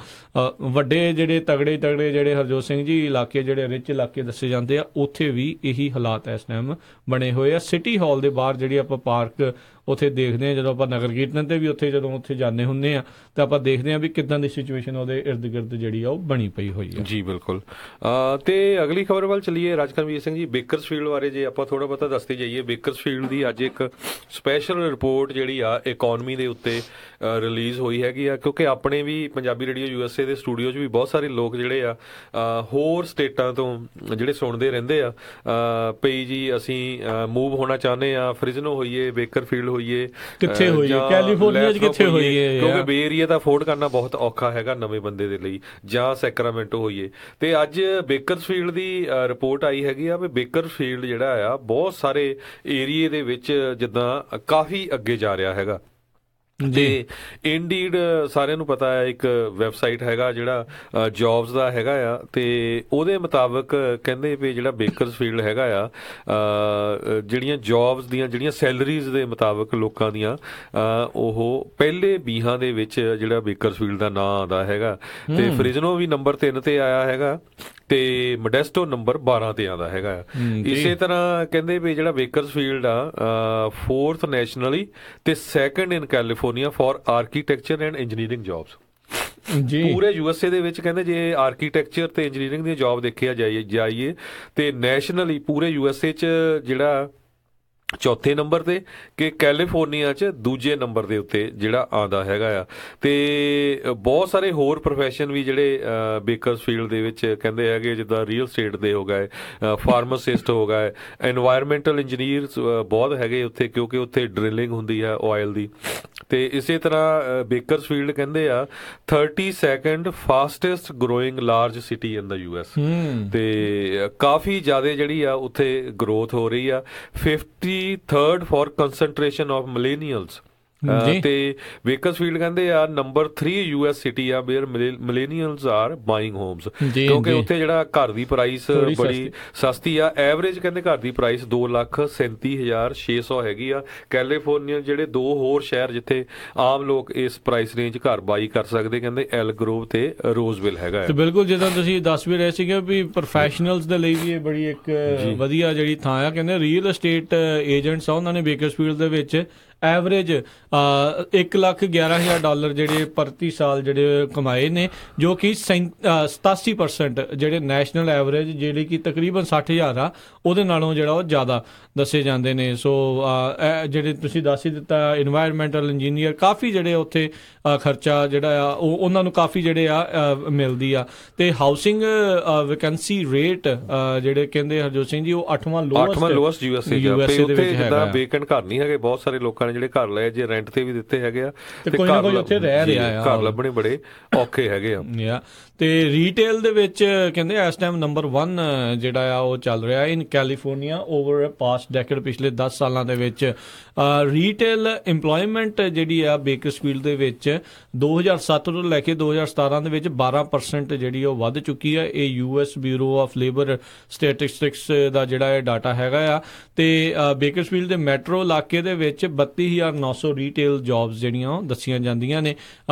ਵੱਡੇ ਜਿਹੜੇ ਤਗੜੇ ਜਿਹੜੇ ਹਰਜੋਤ ਸਿੰਘ ਜੀ ਇਲਾਕੇ, ਜਿਹੜੇ ਰਿਚ ਇਲਾਕੇ ਦੱਸੇ ਜਾਂਦੇ ਆ, ਉੱਥੇ ਵੀ ਇਹੀ ਹਾਲਾਤ ਇਸ ਟਾਈਮ ਬਣੇ ਹੋਏ ਆ। ਸਿਟੀ ਹਾਲ ਦੇ ਬਾਹਰ ਜਿਹੜੀ ਆਪਾਂ ਪਾਰਕ ਉੱਥੇ ਦੇਖਦੇ ਹਾਂ, ਜਦੋਂ ਆਪਾਂ ਨਗਰ ਕੀਰਤਨ ਤੇ ਵੀ ਜਦੋਂ ਉੱਥੇ ਜਾਂਦੇ ਹੁੰਦੇ ਆ ਤਾਂ ਆਪਾਂ ਦੇਖਦੇ ਹਾਂ ਵੀ ਕਿੱਦਾਂ ਦੀ ਸਿਚੁਏਸ਼ਨ ਉਹਦੇ ਇਰਦ ਗਿਰਦ ਜਿਹੜੀ ਆ ਉਹ ਬਣੀ ਪਈ ਹੋਈ ਹੈ। ਜੀ ਬਿਲਕੁਲ। ਤੇ ਅਗਲੀ ਖਬਰ ਵੱਲ ਚੱਲੀਏ। ਰਾਜਕਰਮਵੀਰ ਸਿੰਘ ਜੀ, ਬੇਕਰਸਫੀਲਡ ਬਾਰੇ ਜੇ ਆਪਾਂ ਥੋੜਾ ਬਹੁਤਾ ਦੱਸਦੇ ਜਾਈਏ। ਬੇਕਰਸਫੀਲਡ ਦੀ ਅੱਜ ਇੱਕ ਸਪੈਸ਼ਲ ਰਿਪੋਰਟ ਜਿਹੜੀ ਆ ਇਕਨੋਮੀ ਦੇ ਉੱਤੇ ਰਿਲੀਜ਼ ਹੋਈ ਹੈਗੀ ਆ, ਕਿਉਂਕਿ ਆਪਣੇ ਵੀ ਪੰਜਾਬੀ ਰੇਡੀਓ USA ਦੇ ਸਟੂਡੀਓ 'ਚ ਵੀ ਬਹੁਤ ਸਾਰੇ ਲੋਕ ਜਿਹੜੇ ਆ ਹੋਰ ਸਟੇਟਾਂ ਤੋਂ ਜਿਹੜੇ ਸੁਣਦੇ ਰਹਿੰਦੇ ਆ ਪਈ ਜੀ ਅਸੀਂ ਮੂਵ ਹੋਣਾ ਚਾਹੁੰਦੇ ਆ, ਫ੍ਰਿਜ਼ਨੋ ਹੋਈਏ, ਬੇਕਰਫੀਲਡ ਹੋਈਏ, ਕਿੱਥੇ ਹੋਈਏ, ਕੈਲੀਫੋਰਨੀਆ 'ਚ ਕਿੱਥੇ ਹੋਈਏ, ਕਿਉਂਕਿ ਬੇ ਏਰੀਆ ਦਾ ਅਫੋਰਡ ਕਰਨਾ ਬਹੁਤ ਔਖਾ ਹੈਗਾ ਨਵੇਂ ਬੰਦੇ ਦੇ ਲਈ, ਜਾਂ ਸੈਕਰਾਮੈਂਟੋ ਹੋਈਏ। ਤੇ ਅੱਜ ਬੇਕਰਸਫੀਲਡ ਦੀ ਰਿਪੋਰਟ ਆਈ ਹੈਗੀ ਆ ਵੀ ਬੇਕਰਸਫੀਲਡ ਜਿਹੜਾ ਆ ਬਹੁਤ ਸਾਰੇ ਏਰੀਏ ਦੇ ਵਿੱਚ ਜਿੱਦਾਂ ਕਾਫੀ ਅੱਗੇ ਜਾ ਰਿਹਾ ਹੈਗਾ। ਤੇ ਇੰਡੀਡ ਸਾਰਿਆਂ ਨੂੰ ਪਤਾ ਹੈ ਇੱਕ ਵੈਬਸਾਈਟ ਹੈਗਾ ਜਿਹੜਾ ਜੌਬਸ ਦਾ ਹੈਗਾ ਆ, ਤੇ ਉਹਦੇ ਮੁਤਾਬਕ ਕਹਿੰਦੇ ਵੀ ਜਿਹੜਾ ਬੇਕਰਸਫੀਲਡ ਹੈਗਾ ਆ ਜਿਹੜੀਆਂ ਜੌਬਸ ਦੀਆਂ ਜਿਹੜੀਆਂ ਸੈਲਰੀਜ਼ ਦੇ ਮੁਤਾਬਕ ਲੋਕਾਂ ਦੀਆਂ ਉਹ ਪਹਿਲੇ 20 ਦੇ ਵਿੱਚ ਜਿਹੜਾ ਬੇਕਰਸਫੀਲਡ ਦਾ ਨਾਂ ਆਉਂਦਾ ਹੈਗਾ। ਤੇ ਫ੍ਰਿਜ਼ਨੋ ਵੀ ਨੰਬਰ 3 ਤੇ ਆਇਆ ਹੈਗਾ ਤੇ ਮੋਡੈਸਟੋ ਨੰਬਰ 12 ਤੇ ਆਉਂਦਾ ਹੈਗਾ। ਇਸੇ ਤਰ੍ਹਾਂ ਕਹਿੰਦੇ ਵੀ ਜਿਹੜਾ ਬੇਕਰਸਫੀਲਡ ਆ 4th ਨੈਸ਼ਨਲੀ ਤੇ 2nd in California for architecture and engineering jobs. ਪੂਰੇ USA ਦੇ ਵਿੱਚ ਕਹਿੰਦੇ ਜੇ ਆਰਕੀਟੈਕਚਰ ਤੇ ਇੰਜੀਨੀਅਰਿੰਗ ਦੀਆਂ ਜੌਬ ਦੇਖਿਆ ਜਾਈਏ ਤੇ ਨੈਸ਼ਨਲੀ ਪੂਰੇ USA 'ਚ ਜਿਹੜਾ ਚੌਥੇ ਨੰਬਰ ਤੇ, ਕਿ ਕੈਲੀਫੋਰਨੀਆ 'ਚ ਦੂਜੇ ਨੰਬਰ ਦੇ ਉੱਤੇ ਜਿਹੜਾ ਆਉਂਦਾ ਹੈਗਾ ਆ। ਤੇ ਬਹੁਤ ਸਾਰੇ ਹੋਰ ਪ੍ਰੋਫੈਸ਼ਨ ਵੀ ਜਿਹੜੇ ਬੇਕਰਸਫੀਲਡ ਦੇ ਵਿੱਚ ਕਹਿੰਦੇ ਹੈਗੇ, ਜਿੱਦਾਂ ਰੀਅਲ ਸਟੇਟ ਦੇ ਹੋ ਗਏ, ਫਾਰਮਾਸਿਸਟ ਹੋ ਗਏ, ਐਨਵਾਇਰਮੈਂਟਲ ਇੰਜੀਨੀਅਰਸ ਬਹੁਤ ਹੈਗੇ ਉੱਥੇ, ਕਿਉਂਕਿ ਉੱਥੇ ਡਰਿਲਿੰਗ ਹੁੰਦੀ ਹੈ ਆਇਲ ਦੀ। ਤੇ ਇਸੇ ਤਰ੍ਹਾਂ ਬੇਕਰਸਫੀਲਡ ਕਹਿੰਦੇ ਆ 32nd fastest growing large city in the US। ਤੇ ਕਾਫੀ ਜ਼ਿਆਦਾ ਜਿਹੜੀ ਆ ਉੱਥੇ ਗਰੋਥ ਹੋ ਰਹੀ ਆ। 53rd for ਕੰਸੈਂਟਰੇਸ਼ਨ of ਮਿਲੇਨੀਅਲਸ। ਤੇ ਬੇਕਰਸਫੀਲਡ ਕਹਿੰਦੇ ਆ ਨੰਬਰ 3 US ਸਿਟੀ ਆ ਵੇਅਰ ਮਿਲੇਨੀਅਲਸ ਆਰ ਬਾਇੰਗ ਹੋਮਸ, ਕਿਉਂਕਿ ਉੱਥੇ ਜਿਹੜਾ ਘਰ ਦੀ ਪ੍ਰਾਈਸ ਬੜੀ ਸਸਤੀ ਆ। ਐਵਰੇਜ ਕਹਿੰਦੇ ਘਰ ਦੀ ਪ੍ਰਾਈਸ 2,37,600 ਹੈਗੀ ਆ। ਕੈਲੀਫੋਰਨੀਆ ਜਿਹੜੇ ਦੋ ਹੋਰ ਸ਼ਹਿਰ ਜਿੱਥੇ ਆਮ ਲੋਕ ਇਸ ਪ੍ਰਾਈਸ ਰੇਂਜ ਘਰ ਬਾਈ ਕਰ ਸਕਦੇ, ਕਹਿੰਦੇ ਐਲ ਗਰੋਵ ਤੇ ਰੋਜ਼ਵਿਲ ਹੈਗਾ। ਤੇ ਬਿਲਕੁਲ ਜਿੱਦਾਂ ਤੁਸੀਂ ਦੱਸ ਵੀ ਰਹੇ ਸੀਗੇ ਵੀ ਪ੍ਰੋਫੈਸ਼ਨਲਸ ਦੇ ਲਈ ਵੀ ਇਹ ਬੜੀ ਇੱਕ ਵਧੀਆ ਜਿਹੜੀ ਥਾਂ ਆ। ਕਹਿੰਦੇ ਰੀਅਲ estate ਏਜੰਟਸ ਆ, ਉਹਨਾਂ ਨੇ ਬੇਕਰਸਫੀਲਡ ਦੇ ਵਿੱਚ ਐਵਰੇਜ $1,11,000 ਜਿਹੜੇ ਪ੍ਰਤੀ ਸਾਲ ਜਿਹੜੇ ਕਮਾਏ ਨੇ, ਜੋ ਕਿ 87% ਜਿਹੜੇ ਨੈਸ਼ਨਲ ਐਵਰੇਜ ਜਿਹੜੀ ਕਿ ਤਕਰੀਬਨ 60,000 ਆ ਉਹਦੇ ਨਾਲੋਂ ਜਿਹੜਾ ਉਹ ਜ਼ਿਆਦਾ ਦੱਸੇ ਜਾਂਦੇ ਨੇ। ਸੋ ਜਿਹੜੇ ਤੁਸੀਂ ਦੱਸ ਹੀ ਦਿੱਤਾ, ਇਨਵਾਇਰਮੈਂਟਲ ਇੰਜੀਨੀਅਰ ਕਾਫੀ ਜਿਹੜੇ ਉੱਥੇ ਖਰਚਾ ਜਿਹੜਾ ਆ ਉਹ ਉਹਨਾਂ ਨੂੰ ਕਾਫੀ ਜਿਹੜੇ ਆ ਮਿਲਦੀ ਆ। ਤੇ ਹਾਊਸਿੰਗ ਵੈਕੈਂਸੀ ਰੇਟ ਜਿਹੜੇ ਕਹਿੰਦੇ ਹਰਜੋਤ ਸਿੰਘ ਜੀ ਉਹ 8ਵਾਂ ਲੋਐਸਟ USA ਦੇ ਵਿੱਚ ਹੈਗਾ। ਵੇਕੈਂਟ ਘਰ ਨਹੀਂ ਹੈਗੇ, ਬਹੁਤ ਸਾਰੇ ਲੋਕਾਂ ਨੇ ਜਿਹੜੇ ਘਰ ਲਏ ਜੇ ਰੈਂਟ ਤੇ ਵੀ ਦਿੱਤੇ ਹੈਗੇ ਆ, ਤੇ ਕੋਈ ਨਾ ਕੋਈ ਉੱਥੇ ਰਹਿ ਰਿਹਾ ਆ, ਘਰ ਲੱਭਣੇ ਬੜੇ ਔਖੇ ਹੈਗੇ ਆ। ਤੇ ਰੀਟੇਲ ਦੇ ਵਿੱਚ ਕਹਿੰਦੇ ਇਸ ਟਾਈਮ ਨੰਬਰ 1 ਜਿਹੜਾ ਆ ਉਹ ਚੱਲ ਰਿਹਾ ਇਨ ਕੈਲੀਫੋਰਨੀਆ ਓਵਰ ਪਾਸਟ ਡੈਕੇਡ। ਪਿਛਲੇ 10 ਸਾਲਾਂ ਦੇ ਵਿੱਚ ਰੀਟੇਲ ਇੰਪਲੋਇਮੈਂਟ ਜਿਹੜੀ ਆ ਬੇਕਰਸਫੀਲਡ ਦੇ ਵਿੱਚ 2007 ਤੋਂ ਲੈ ਕੇ 2017 ਦੇ ਵਿੱਚ 12% ਜਿਹੜੀ ਉਹ ਵੱਧ ਚੁੱਕੀ ਹੈ। ਇਹ US bureau of labour statistics ਦਾ ਜਿਹੜਾ ਇਹ ਡਾਟਾ ਹੈਗਾ ਆ। ਤੇ ਬੇਕਰਸਫੀਲਡ ਦੇ ਮੈਟਰੋ ਇਲਾਕੇ ਦੇ ਵਿੱਚ 32,900 ਰੀਟੇਲ ਜੌਬਸ ਜਿਹੜੀਆਂ ਦੱਸੀਆਂ ਜਾਂਦੀਆਂ ਨੇ।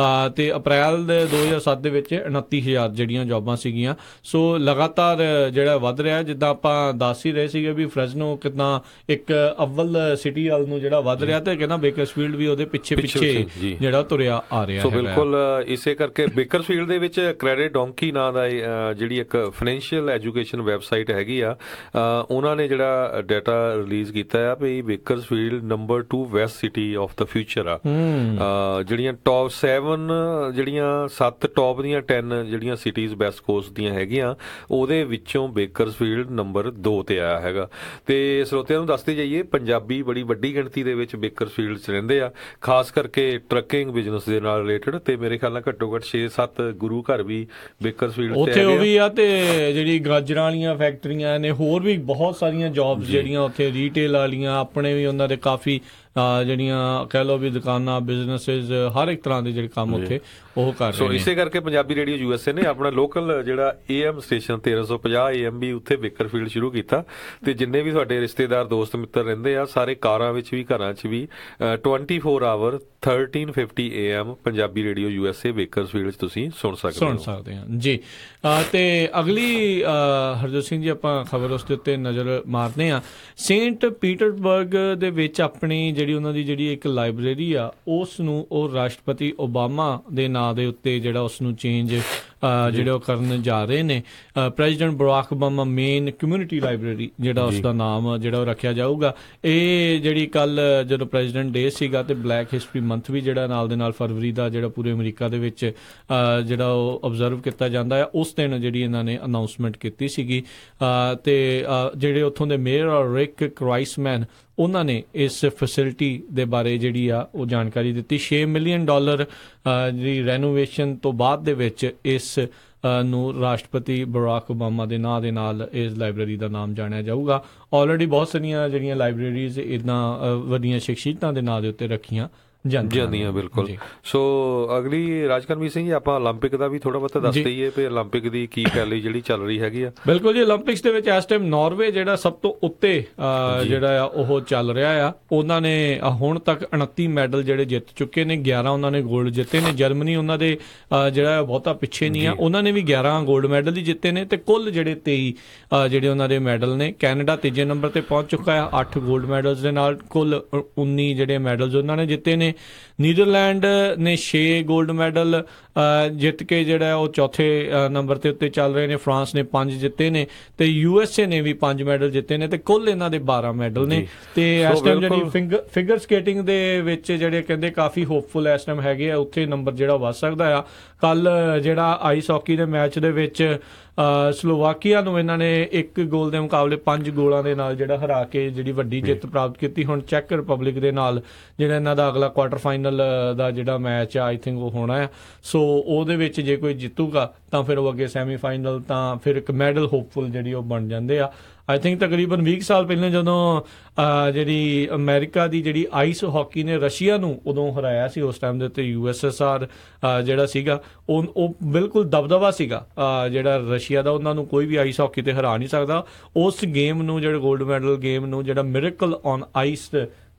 ਤੇ ਅਪ੍ਰੈਲ ਦੇ 2007 ਦੇ ਵਿੱਚ 29,000 ਜਿਹੜੀਆਂ ਜੌਬਾਂ ਸੀਗੀਆਂ। ਸੋ ਲਗਾਤਾਰ ਜਿਹੜਾ ਵੱਧ ਰਿਹਾ, ਜਿੱਦਾਂ ਆਪਾਂ ਦੱਸ ਹੀ ਰਹੇ ਸੀਗੇ ਵੀ ਫ੍ਰੈਜ਼ਨੋ ਕਿੰਨਾ ਇੱਕ ਅਵਲ ਸਿਟੀ ਵੱਲ ਨੂੰ ਜਿਹੜਾ ਵੱਧ ਰਿਹਾ, ਤੇ ਕਹਿੰਦਾ ਬੇਕਰਸਫੀਲਡ ਵੀ ਉਹਦੇ ਪਿੱਛੇ ਜਿਹੜਾ ਤੁਰਿਆ ਆ ਰਿਹਾ। ਸੋ ਬਿਲਕੁਲ ਇਸੇ ਕਰਕੇ ਬੇਕਰਸਫੀਲਡ ਦੇ ਵਿੱਚ ਕ੍ਰੈਡਿਟ ਡੌਂਕੀ ਨਾਂ ਦਾ ਜਿਹੜੀ ਇੱਕ ਫਾਈਨੈਂਸ਼ੀਅਲ ਐਜੂਕੇਸ਼ਨ ਵੈਬਸਾਈਟ ਹੈਗੀ ਆ, ਉਹਨਾਂ ਨੇ ਜਿਹੜਾ ਡਾਟਾ ਰਿਲੀਜ਼ ਕੀਤਾ ਆ ਵੀ Bakersfield number 2 west best city of the future ਆ। ਜਿਹੜੀਆਂ ਟੌਪ 7 ਜਿਹੜੀਆਂ 7 ਟੌਪ ਦੀਆਂ 10 ਜਿਹੜੀਆਂ ਸਿਟੀਜ਼ ਵੈਸਟ ਕੋਸਟ ਦੀਆਂ ਹੈਗੀਆਂ, ਉਹਦੇ ਵਿੱਚੋਂ ਬੇਕਰਸਫੀਲਡ ਨੰਬਰ 2 ਤੇ ਆਇਆ ਹੈਗਾ। ਤੇ ਸਰੋਤਿਆਂ ਨੂੰ ਦੱਸਦੇ ਜਾਈਏ, ਪੰਜਾਬੀ ਬੜੀ ਵੱਡੀ ਗਿਣਤੀ ਦੇ ਵਿੱਚ ਬੇਕਰਸਫੀਲਡ 'ਚ ਰਹਿੰਦੇ ਆ, ਖਾਸ ਕਰਕੇ ਟਰੱਕਿੰਗ ਬਿਜ਼ਨਸ ਦੇ ਨਾਲ ਰਿਲੇਟਡ। ਤੇ ਮੇਰੇ ਖਿਆਲ ਨਾਲ ਘੱਟੋ ਘੱਟ 6-7 ਗੁਰੂ ਘਰ ਵੀ ਬੇਕਰਸਫੀਲਡ ਉੱਥੇ ਉਹ ਵੀ ਆ। ਤੇ ਜਿਹੜੀ ਗਾਜਰਾਂ ਵਾਲੀਆਂ ਫੈਕਟਰੀਆਂ ਨੇ, ਹੋਰ ਵੀ ਬਹੁਤ ਸਾਰੀਆਂ ਜੌਬਸ ਜਿਹੜੀਆਂ ਉੱਥੇ ਰੀਟੇਲ ਵਾਲੀਆਂ, ਆਪਣੇ ਵੀ ਉਹਨਾਂ ਦੇ ਕਾਫੀ ਜਿਹੜੀਆਂ ਕਹਿ ਲਓ ਵੀ ਦੁਕਾਨਾਂ, ਬਿਜ਼ਨਸਿਸ, ਹਰ ਇੱਕ ਤਰ੍ਹਾਂ ਦੇ ਜਿਹੜੇ ਕੰਮ ਉੱਥੇ ਉਹ ਕਰ ਰਹੇ ਨੇ। ਸੋ ਇਸੇ ਕਰਕੇ ਪੰਜਾਬੀ ਰੇਡੀਓ USA ਨੇ ਆਪਣਾ ਲੋਕਲ ਜਿਹੜਾ AM ਸਟੇਸ਼ਨ 1350 AM ਵੀ ਉੱਥੇ ਬੇਕਰਫੀਲਡ ਸ਼ੁਰੂ ਕੀਤਾ। ਤੇ ਜਿੰਨੇ ਵੀ ਤੁਹਾਡੇ ਰਿਸ਼ਤੇਦਾਰ, ਦੋਸਤ ਮਿੱਤਰ ਰਹਿੰਦੇ ਆ, ਸਾਰੇ ਕਾਰਾਂ ਵਿੱਚ ਵੀ, ਘਰਾਂ 'ਚ ਵੀ 24 hour 1350 AM Punjabi radio USA Bakersfield 'ਚ ਤੁਸੀਂ ਸੁਣ ਸਕਦੇ ਹਾਂ ਜੀ। ਤੇ ਅਗਲੀ ਹਰਜੋਤ ਸਿੰਘ ਜੀ ਆਪਾਂ ਖਬਰ ਉਸ ਦੇ ਉੱਤੇ ਨਜ਼ਰ ਮਾਰਦੇ ਹਾਂ। ਸੇਂਟ ਪੀਟਰਸਬਰਗ ਦੇ ਵਿੱਚ ਆਪਣੀ ਜਿਹੜੀ ਉਹਨਾਂ ਦੀ ਜਿਹੜੀ ਇੱਕ ਲਾਇਬ੍ਰੇਰੀ ਆ, ਉਸ ਨੂੰ ਉਹ ਰਾਸ਼ਟਰਪਤੀ ਓਬਾਮਾ ਦੇ ਨਾਂ ਦੇ ਉੱਤੇ ਜਿਹੜਾ ਉਸ ਨੂੰ ਚੇਂਜ ਜਿਹੜੇ ਉਹ ਕਰਨ ਜਾ ਰਹੇ ਨੇ। President Barack Obama main community library ਜਿਹੜਾ ਉਸ ਦਾ ਨਾਮ ਜਿਹੜਾ ਉਹ ਰੱਖਿਆ ਜਾਊਗਾ। ਇਹ ਜਿਹੜੀ ਕੱਲ ਜਦੋਂ ਪ੍ਰੈਜ਼ੀਡੈਂਟ ਡੇ ਸੀਗਾ ਤੇ ਬਲੈਕ ਹਿਸਟਰੀ ਮੰਥ ਵੀ ਜਿਹੜਾ ਨਾਲ ਦੇ ਨਾਲ ਫਰਵਰੀ ਦਾ ਜਿਹੜਾ ਪੂਰੇ ਅਮਰੀਕਾ ਦੇ ਵਿੱਚ ਜਿਹੜਾ ਉਹ ਆਬਜ਼ਰਵ ਕੀਤਾ ਜਾਂਦਾ ਹੈ, ਉਸ ਦਿਨ ਜਿਹੜੀ ਇਹਨਾਂ ਨੇ ਅਨਾਊਂਸਮੈਂਟ ਕੀਤੀ ਸੀਗੀ। ਤੇ ਜਿਹੜੇ ਉੱਥੋਂ ਦੇ ਮੇਅਰ ਰਿਕ ਕਰਾਈਸਮੈਨ, ਉਹਨਾਂ ਨੇ ਇਸ ਫੈਸਿਲਿਟੀ ਦੇ ਬਾਰੇ ਜਿਹੜੀ ਆ ਉਹ ਜਾਣਕਾਰੀ ਦਿੱਤੀ। $6 ਮਿਲੀਅਨ ਦੀ ਰੈਨੋਵੇਸ਼ਨ ਤੋਂ ਬਾਅਦ ਦੇ ਵਿੱਚ ਇਸ ਨੂੰ ਰਾਸ਼ਟਰਪਤੀ ਬਰਾਕ ਓਬਾਮਾ ਦੇ ਨਾਂ ਦੇ ਨਾਲ ਇਸ ਲਾਇਬ੍ਰੇਰੀ ਦਾ ਨਾਮ ਜਾਣਿਆ ਜਾਊਗਾ। ਆਲਰੇਡੀ ਬਹੁਤ ਸਾਰੀਆਂ ਜਿਹੜੀਆਂ ਲਾਇਬ੍ਰੇਰੀਜ਼ ਇੱਦਾਂ ਵੱਡੀਆਂ ਸ਼ਖਸੀਅਤਾਂ ਦੇ ਨਾਂ ਦੇ ਉੱਤੇ ਰੱਖੀਆਂ ਜਾਂਦੀਆਂ। ਬਿਲਕੁਲ। ਸੋ ਅਗਲੀ ਰਾਜਕਰਮੀ ਸਿੰਘ ਜੀ, ਆਪਾਂ ਓਲੰਪਿਕ ਦਾ ਵੀ ਥੋੜਾ ਬਹੁਤਾ ਦੱਸ ਦਈਏ ਵੀ ਓਲੰਪਿਕ ਦੀ ਕੀ ਗੱਲ ਜਿਹੜੀ ਚੱਲ ਰਹੀ ਹੈਗੀ ਆ। ਬਿਲਕੁਲ ਜੀ, ਓਲੰਪਿਕਸ ਦੇ ਵਿੱਚ ਇਸ ਟਾਈਮ ਨਾਰਵੇ ਜਿਹੜਾ ਸਭ ਤੋਂ ਉੱਤੇ ਜਿਹੜਾ ਆ ਉਹ ਚੱਲ ਰਿਹਾ ਆ। ਉਹਨਾਂ ਨੇ ਹੁਣ ਤੱਕ 29 ਮੈਡਲ ਜਿਹੜੇ ਜਿੱਤ ਚੁੱਕੇ ਨੇ, 11 ਉਹਨਾਂ ਨੇ ਗੋਲਡ ਜਿੱਤੇ ਨੇ। ਜਰਮਨੀ ਉਹਨਾਂ ਦੇ ਜਿਹੜਾ ਬਹੁਤਾ ਪਿੱਛੇ ਨਹੀਂ ਆ, ਉਹਨਾਂ ਨੇ ਵੀ 11 ਗੋਲਡ ਮੈਡਲ ਹੀ ਜਿੱਤੇ ਨੇ। ਤੇ ਕੁੱਲ ਜਿਹੜੇ 23 ਜਿਹੜੇ ਉਹਨਾਂ ਦੇ ਮੈਡਲ ਨੇ। ਕੈਨੇਡਾ ਤੀਜੇ ਨੰਬਰ ਤੇ ਪਹੁੰਚ ਚੁੱਕਾ ਆ 8 ਗੋਲਡ ਮੈਡਲਸ ਦੇ ਨਾਲ। ਕੁੱਲ 19 ਜਿਹੜੇ ਮੈਡਲਸ ਉਹਨਾਂ ਨੇ ਜਿੱਤੇ ਨੇ। ਨੀਦਰਲੈਂਡ ਨੇ 6 ਗੋਲਡ ਮੈਡਲ ਜਿੱਤ ਕੇ ਜਿਹੜਾ ਉਹ ਚੌਥੇ ਨੰਬਰ ਤੇ ਉੱਤੇ ਚੱਲ ਰਹੇ ਨੇ। ਫਰਾਂਸ ਨੇ 5 ਜਿੱਤੇ ਨੇ ਤੇ USA ਨੇ ਵੀ 5 ਮੈਡਲ ਜਿੱਤੇ ਨੇ ਤੇ ਕੁੱਲ ਇਹਨਾਂ ਦੇ 12 ਮੈਡਲ ਨੇ। ਤੇ ਇਸ ਟਾਈਮ ਜਿਹੜੀ ਫਿਗਰ ਸਕੇਟਿੰਗ ਦੇ ਵਿੱਚ ਜਿਹੜੇ ਕਹਿੰਦੇ ਕਾਫੀ ਹੋਪਫੁਲ ਇਸ ਟਾਈਮ ਹੈਗੇ ਆ, ਉੱਥੇ ਨੰਬਰ ਜਿਹੜਾ ਵੱਧ ਸਕਦਾ ਆ। ਕੱਲ ਜਿਹੜਾ ਆਈਸ ਹਾਕੀ ਦੇ ਮੈਚ ਦੇ ਵਿੱਚ ਸਲੋਵਾਕੀਆ ਨੂੰ ਇਹਨਾਂ ਨੇ 1 ਗੋਲ ਦੇ ਮੁਕਾਬਲੇ 5 ਗੋਲਾਂ ਦੇ ਨਾਲ ਜਿਹੜਾ ਹਰਾ ਕੇ ਜਿਹੜੀ ਵੱਡੀ ਜਿੱਤ ਪ੍ਰਾਪਤ ਕੀਤੀ। ਹੁਣ ਚੈੱਕ ਰਿਪਬਲਿਕ ਦੇ ਨਾਲ ਜਿਹੜਾ ਇਹਨਾਂ ਦਾ ਅਗਲਾ ਕੁਆਟਰ ਫਾਈਨਲ ਦਾ ਜਿਹੜਾ ਮੈਚ ਆ, ਆਈ ਥਿੰਕ ਉਹ ਹੋਣਾ ਆ। ਸੋ ਉਹਦੇ ਵਿੱਚ ਜੇ ਕੋਈ ਜਿੱਤੂਗਾ ਤਾਂ ਫਿਰ ਉਹ ਅੱਗੇ ਸੈਮੀਫਾਈਨਲ, ਤਾਂ ਫਿਰ ਇੱਕ ਮੈਡਲ ਹੋਪਫੁਲ ਜਿਹੜੀ ਉਹ ਬਣ ਜਾਂਦੇ ਆ। ਆਈ ਥਿੰਕ ਤਕਰੀਬਨ 20 ਸਾਲ ਪਹਿਲਾਂ ਜਦੋਂ ਜਿਹੜੀ ਅਮਰੀਕਾ ਦੀ ਜਿਹੜੀ ਆਈਸ ਹਾਕੀ ਨੇ ਰਸ਼ੀਆ ਨੂੰ ਉਦੋਂ ਹਰਾਇਆ ਸੀ, ਉਸ ਟਾਈਮ ਦੇ ਉੱਤੇ USSR ਜਿਹੜਾ ਸੀਗਾ ਉਹ ਬਿਲਕੁਲ ਦਬਦਬਾ ਸੀਗਾ ਜਿਹੜਾ ਰਸ਼ੀਆ ਦਾ। ਉਹਨਾਂ ਨੂੰ ਕੋਈ ਵੀ ਆਈਸ ਹਾਕੀ ਤੇ ਹਰਾ ਨਹੀਂ ਸਕਦਾ। ਉਸ ਗੇਮ ਨੂੰ ਜਿਹੜਾ ਗੋਲਡ ਮੈਡਲ ਗੇਮ ਨੂੰ ਜਿਹੜਾ ਮਿਰੇਕਲ ਔਨ ਆਈਸ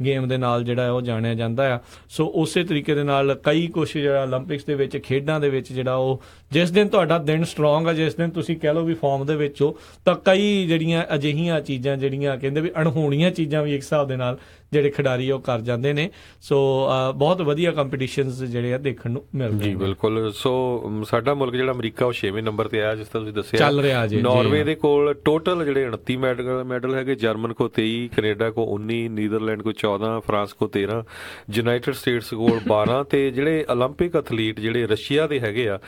ਗੇਮ ਦੇ ਨਾਲ ਜਿਹੜਾ ਉਹ ਜਾਣਿਆ ਜਾਂਦਾ ਆ। ਸੋ ਉਸੇ ਤਰੀਕੇ ਦੇ ਨਾਲ ਕਈ ਕੁਛ ਜਿਹੜਾ ਓਲੰਪਿਕਸ ਦੇ ਵਿੱਚ, ਖੇਡਾਂ ਦੇ ਵਿੱਚ ਜਿਹੜਾ ਉਹ ਜਿਸ ਦਿਨ ਤੁਹਾਡਾ ਦਿਨ ਸਟਰੋਂਗ ਆ, ਜਿਸ ਦਿਨ ਤੁਸੀਂ ਕਹਿ ਲਓ ਵੀ ਫਾਰਮ ਦੇ ਵਿੱਚ ਹੋ, ਤਾਂ ਕਈ ਜਿਹੜੀਆਂ ਅਜਿਹੀਆਂ ਚੀਜ਼ਾਂ ਜਿਹੜੀਆਂ ਕਹਿੰਦੇ ਵੀ ਅਣਹੋਣੀਆਂ ਚੀਜ਼ਾਂ ਵੀ ਇੱਕ ਹਿਸਾਬ ਦੇ ਨਾਲ ਜਿਹੜੇ ਖਿਡਾਰੀ ਉਹ ਕਰ ਜਾਂਦੇ ਨੇ। ਸੋ ਬਹੁਤ ਵਧੀਆ ਕੰਪੀਟੀਸ਼ਨਸ ਜਿਹੜੇ ਆ ਦੇਖਣ ਨੂੰ ਮਿਲਦੇ ਜੀ। ਬਿਲਕੁਲ। ਸੋ ਸਾਡਾ ਮੁਲਕ ਜਿਹੜਾ ਅਮਰੀਕਾ ਉਹ 6ਵੇਂ ਨੰਬਰ ਤੇ ਆਇਆ, ਜਿਸ ਤਰ੍ਹਾਂ ਤੁਸੀਂ ਦੱਸਿਆ ਚੱਲ ਰਿਹਾ ਜੀ। ਨਾਰਵੇ ਦੇ ਕੋਲ ਟੋਟਲ ਜਿਹੜੇ 29 ਮੈਡਲ ਹੈਗੇ। ਜਰਮਨ ਕੋ 23, ਕੈਨੇਡਾ ਕੋ 19, ਨੀਦਰਲੈਂਡ ਕੋ 14, ਫਰਾਂਸ ਕੋ 13, ਯੂਨਾਈਟਿਡ ਸਟੇਟਸ ਕੋਲ 12 ਤੇ ਜਿਹੜੇ ਓਲੰਪਿਕ ਐਥਲੀਟ ਜਿਹੜੇ ਰਸ਼ੀਆ ਦੇ ਹੈਗੇ ਆ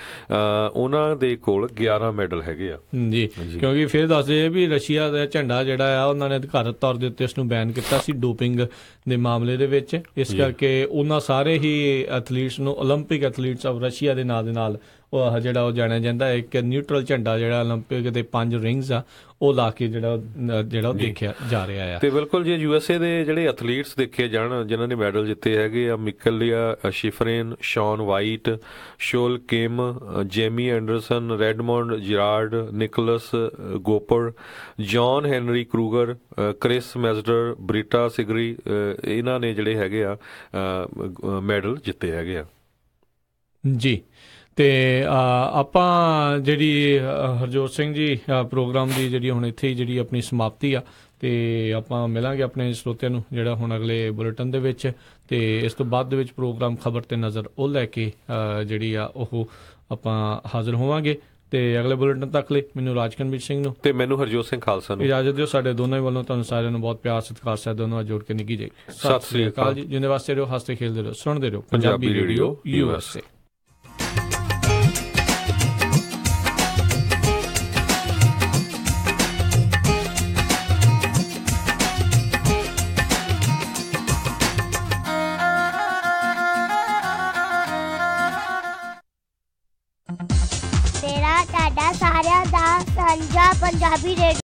ਉਹਨਾਂ ਦੇ ਕੋਲ 11 ਮੈਡਲ ਹੈਗੇ ਆ ਜੀ। ਕਿਉਂਕਿ ਫਿਰ ਦੱਸਦੇ ਵੀ ਰਸ਼ੀਆ ਦਾ ਝੰਡਾ ਜਿਹੜਾ ਆ ਉਹਨਾਂ ਨੇ ਅਧਿਕਾਰਤ ਤੌਰ ਦੇ ਉੱਤੇ ਇਸ ਨੂੰ ਬੈਨ ਕੀਤਾ ਸੀ ਡੋਪਿੰਗ ਦੇ ਮਾਮਲੇ ਦੇ ਵਿੱਚ। ਇਸ ਕਰਕੇ ਉਹਨਾਂ ਸਾਰੇ ਹੀ ਐਥਲੀਟਸ ਨੂੰ ਓਲੰਪਿਕ ਐਥਲੀਟਸ ਆਫ ਰਸ਼ੀਆ ਦੇ ਨਾਂ ਦੇ ਨਾਲ ਉਹ ਜਿਹੜਾ ਉਹ ਜਾਣਿਆ ਜਾਂਦਾ। ਇੱਕ ਨਿਊਟਰਲ ਝੰਡਾ ਜਿਹੜਾ ਓਲੰਪਿਕ ਦੇ 5 ਰਿੰਗਸ ਆ ਉਹ ਲਾ ਕੇ ਜਿਹੜਾ ਉਹ ਦੇਖਿਆ ਜਾ ਰਿਹਾ ਆ। ਤੇ ਬਿਲਕੁਲ ਜੇ USA ਦੇ ਜਿਹੜੇ ਐਥਲੀਟਸ ਦੇਖੇ ਜਾਣ ਜਿਨ੍ਹਾਂ ਨੇ ਮੈਡਲ ਜਿੱਤੇ ਹੈਗੇ ਆ, Mikaela Shiffrin, Shaun White, Chloe Kim, Jamie Anderson, Redmond Gerard, Nicholas Goepper, John Henry Krueger, Chris Mazdzer, Brita Sigourney, ਇਹਨਾਂ ਨੇ ਜਿਹੜੇ ਹੈਗੇ ਆ ਮੈਡਲ ਜਿੱਤੇ ਹੈਗੇ ਆ ਜੀ। ਤੇ ਆਪਾਂ ਜਿਹੜੀ ਹਰਜੋਤ ਸਿੰਘ ਜੀ ਪ੍ਰੋਗਰਾਮ ਦੀ ਜਿਹੜੀ ਹੁਣ ਇੱਥੇ ਹੀ ਜਿਹੜੀ ਆਪਣੀ ਸਮਾਪਤੀ ਆ, ਤੇ ਆਪਾਂ ਮਿਲਾਂਗੇ ਆਪਣੇ ਸਰੋਤਿਆਂ ਨੂੰ ਜਿਹੜਾ ਹੁਣ ਅਗਲੇ ਬੁਲੇਟਿਨ ਦੇ ਵਿੱਚ। ਤੇ ਇਸ ਤੋਂ ਬਾਅਦ ਦੇ ਵਿੱਚ ਪ੍ਰੋਗਰਾਮ ਖਬਰ ਤੇ ਨਜ਼ਰ ਉਹ ਲੈ ਕੇ ਜਿਹੜੀ ਆ ਉਹ ਆਪਾਂ ਹਾਜ਼ਰ ਹੋਵਾਂਗੇ। ਤੇ ਅਗਲੇ ਬੁਲੇਟਿਨ ਤੱਕ ਲਈ ਮੈਨੂੰ ਰਾਜਕਨਵੀਰ ਸਿੰਘ ਨੂੰ ਤੇ ਮੈਨੂੰ ਹਰਜੋਤ ਸਿੰਘ ਖਾਲਸਾ ਨੂੰ ਇਜਾਜ਼ਤ ਦਿਓ। ਸਾਡੇ ਦੋਨਾਂ ਵੱਲੋਂ ਤੁਹਾਨੂੰ ਸਾਰਿਆਂ ਨੂੰ ਬਹੁਤ ਪਿਆਰ ਸਤਿਕਾਰ ਸਹਿਤ ਦੋਨੋਂ ਜੋੜ ਕੇ ਨਿੱਘੀ ਜੀ ਸਤਿ ਸ੍ਰੀ ਅਕਾਲ ਜੀ। ਜਿੰਨੇ ਵਾਸਤੇ ਰਹੋ, ਹੱਸਦੇ ਖੇਲਦੇ ਰਹੋ, ਸੁਣਦੇ ਰਹੋ ਪੰਜਾਬੀ ਰੇਡੀਓ USA। ਸਾਰਿਆਂ ਦਾ ਸਾਂਝਾ ਪੰਜਾਬੀ ਰੇਡੀਓ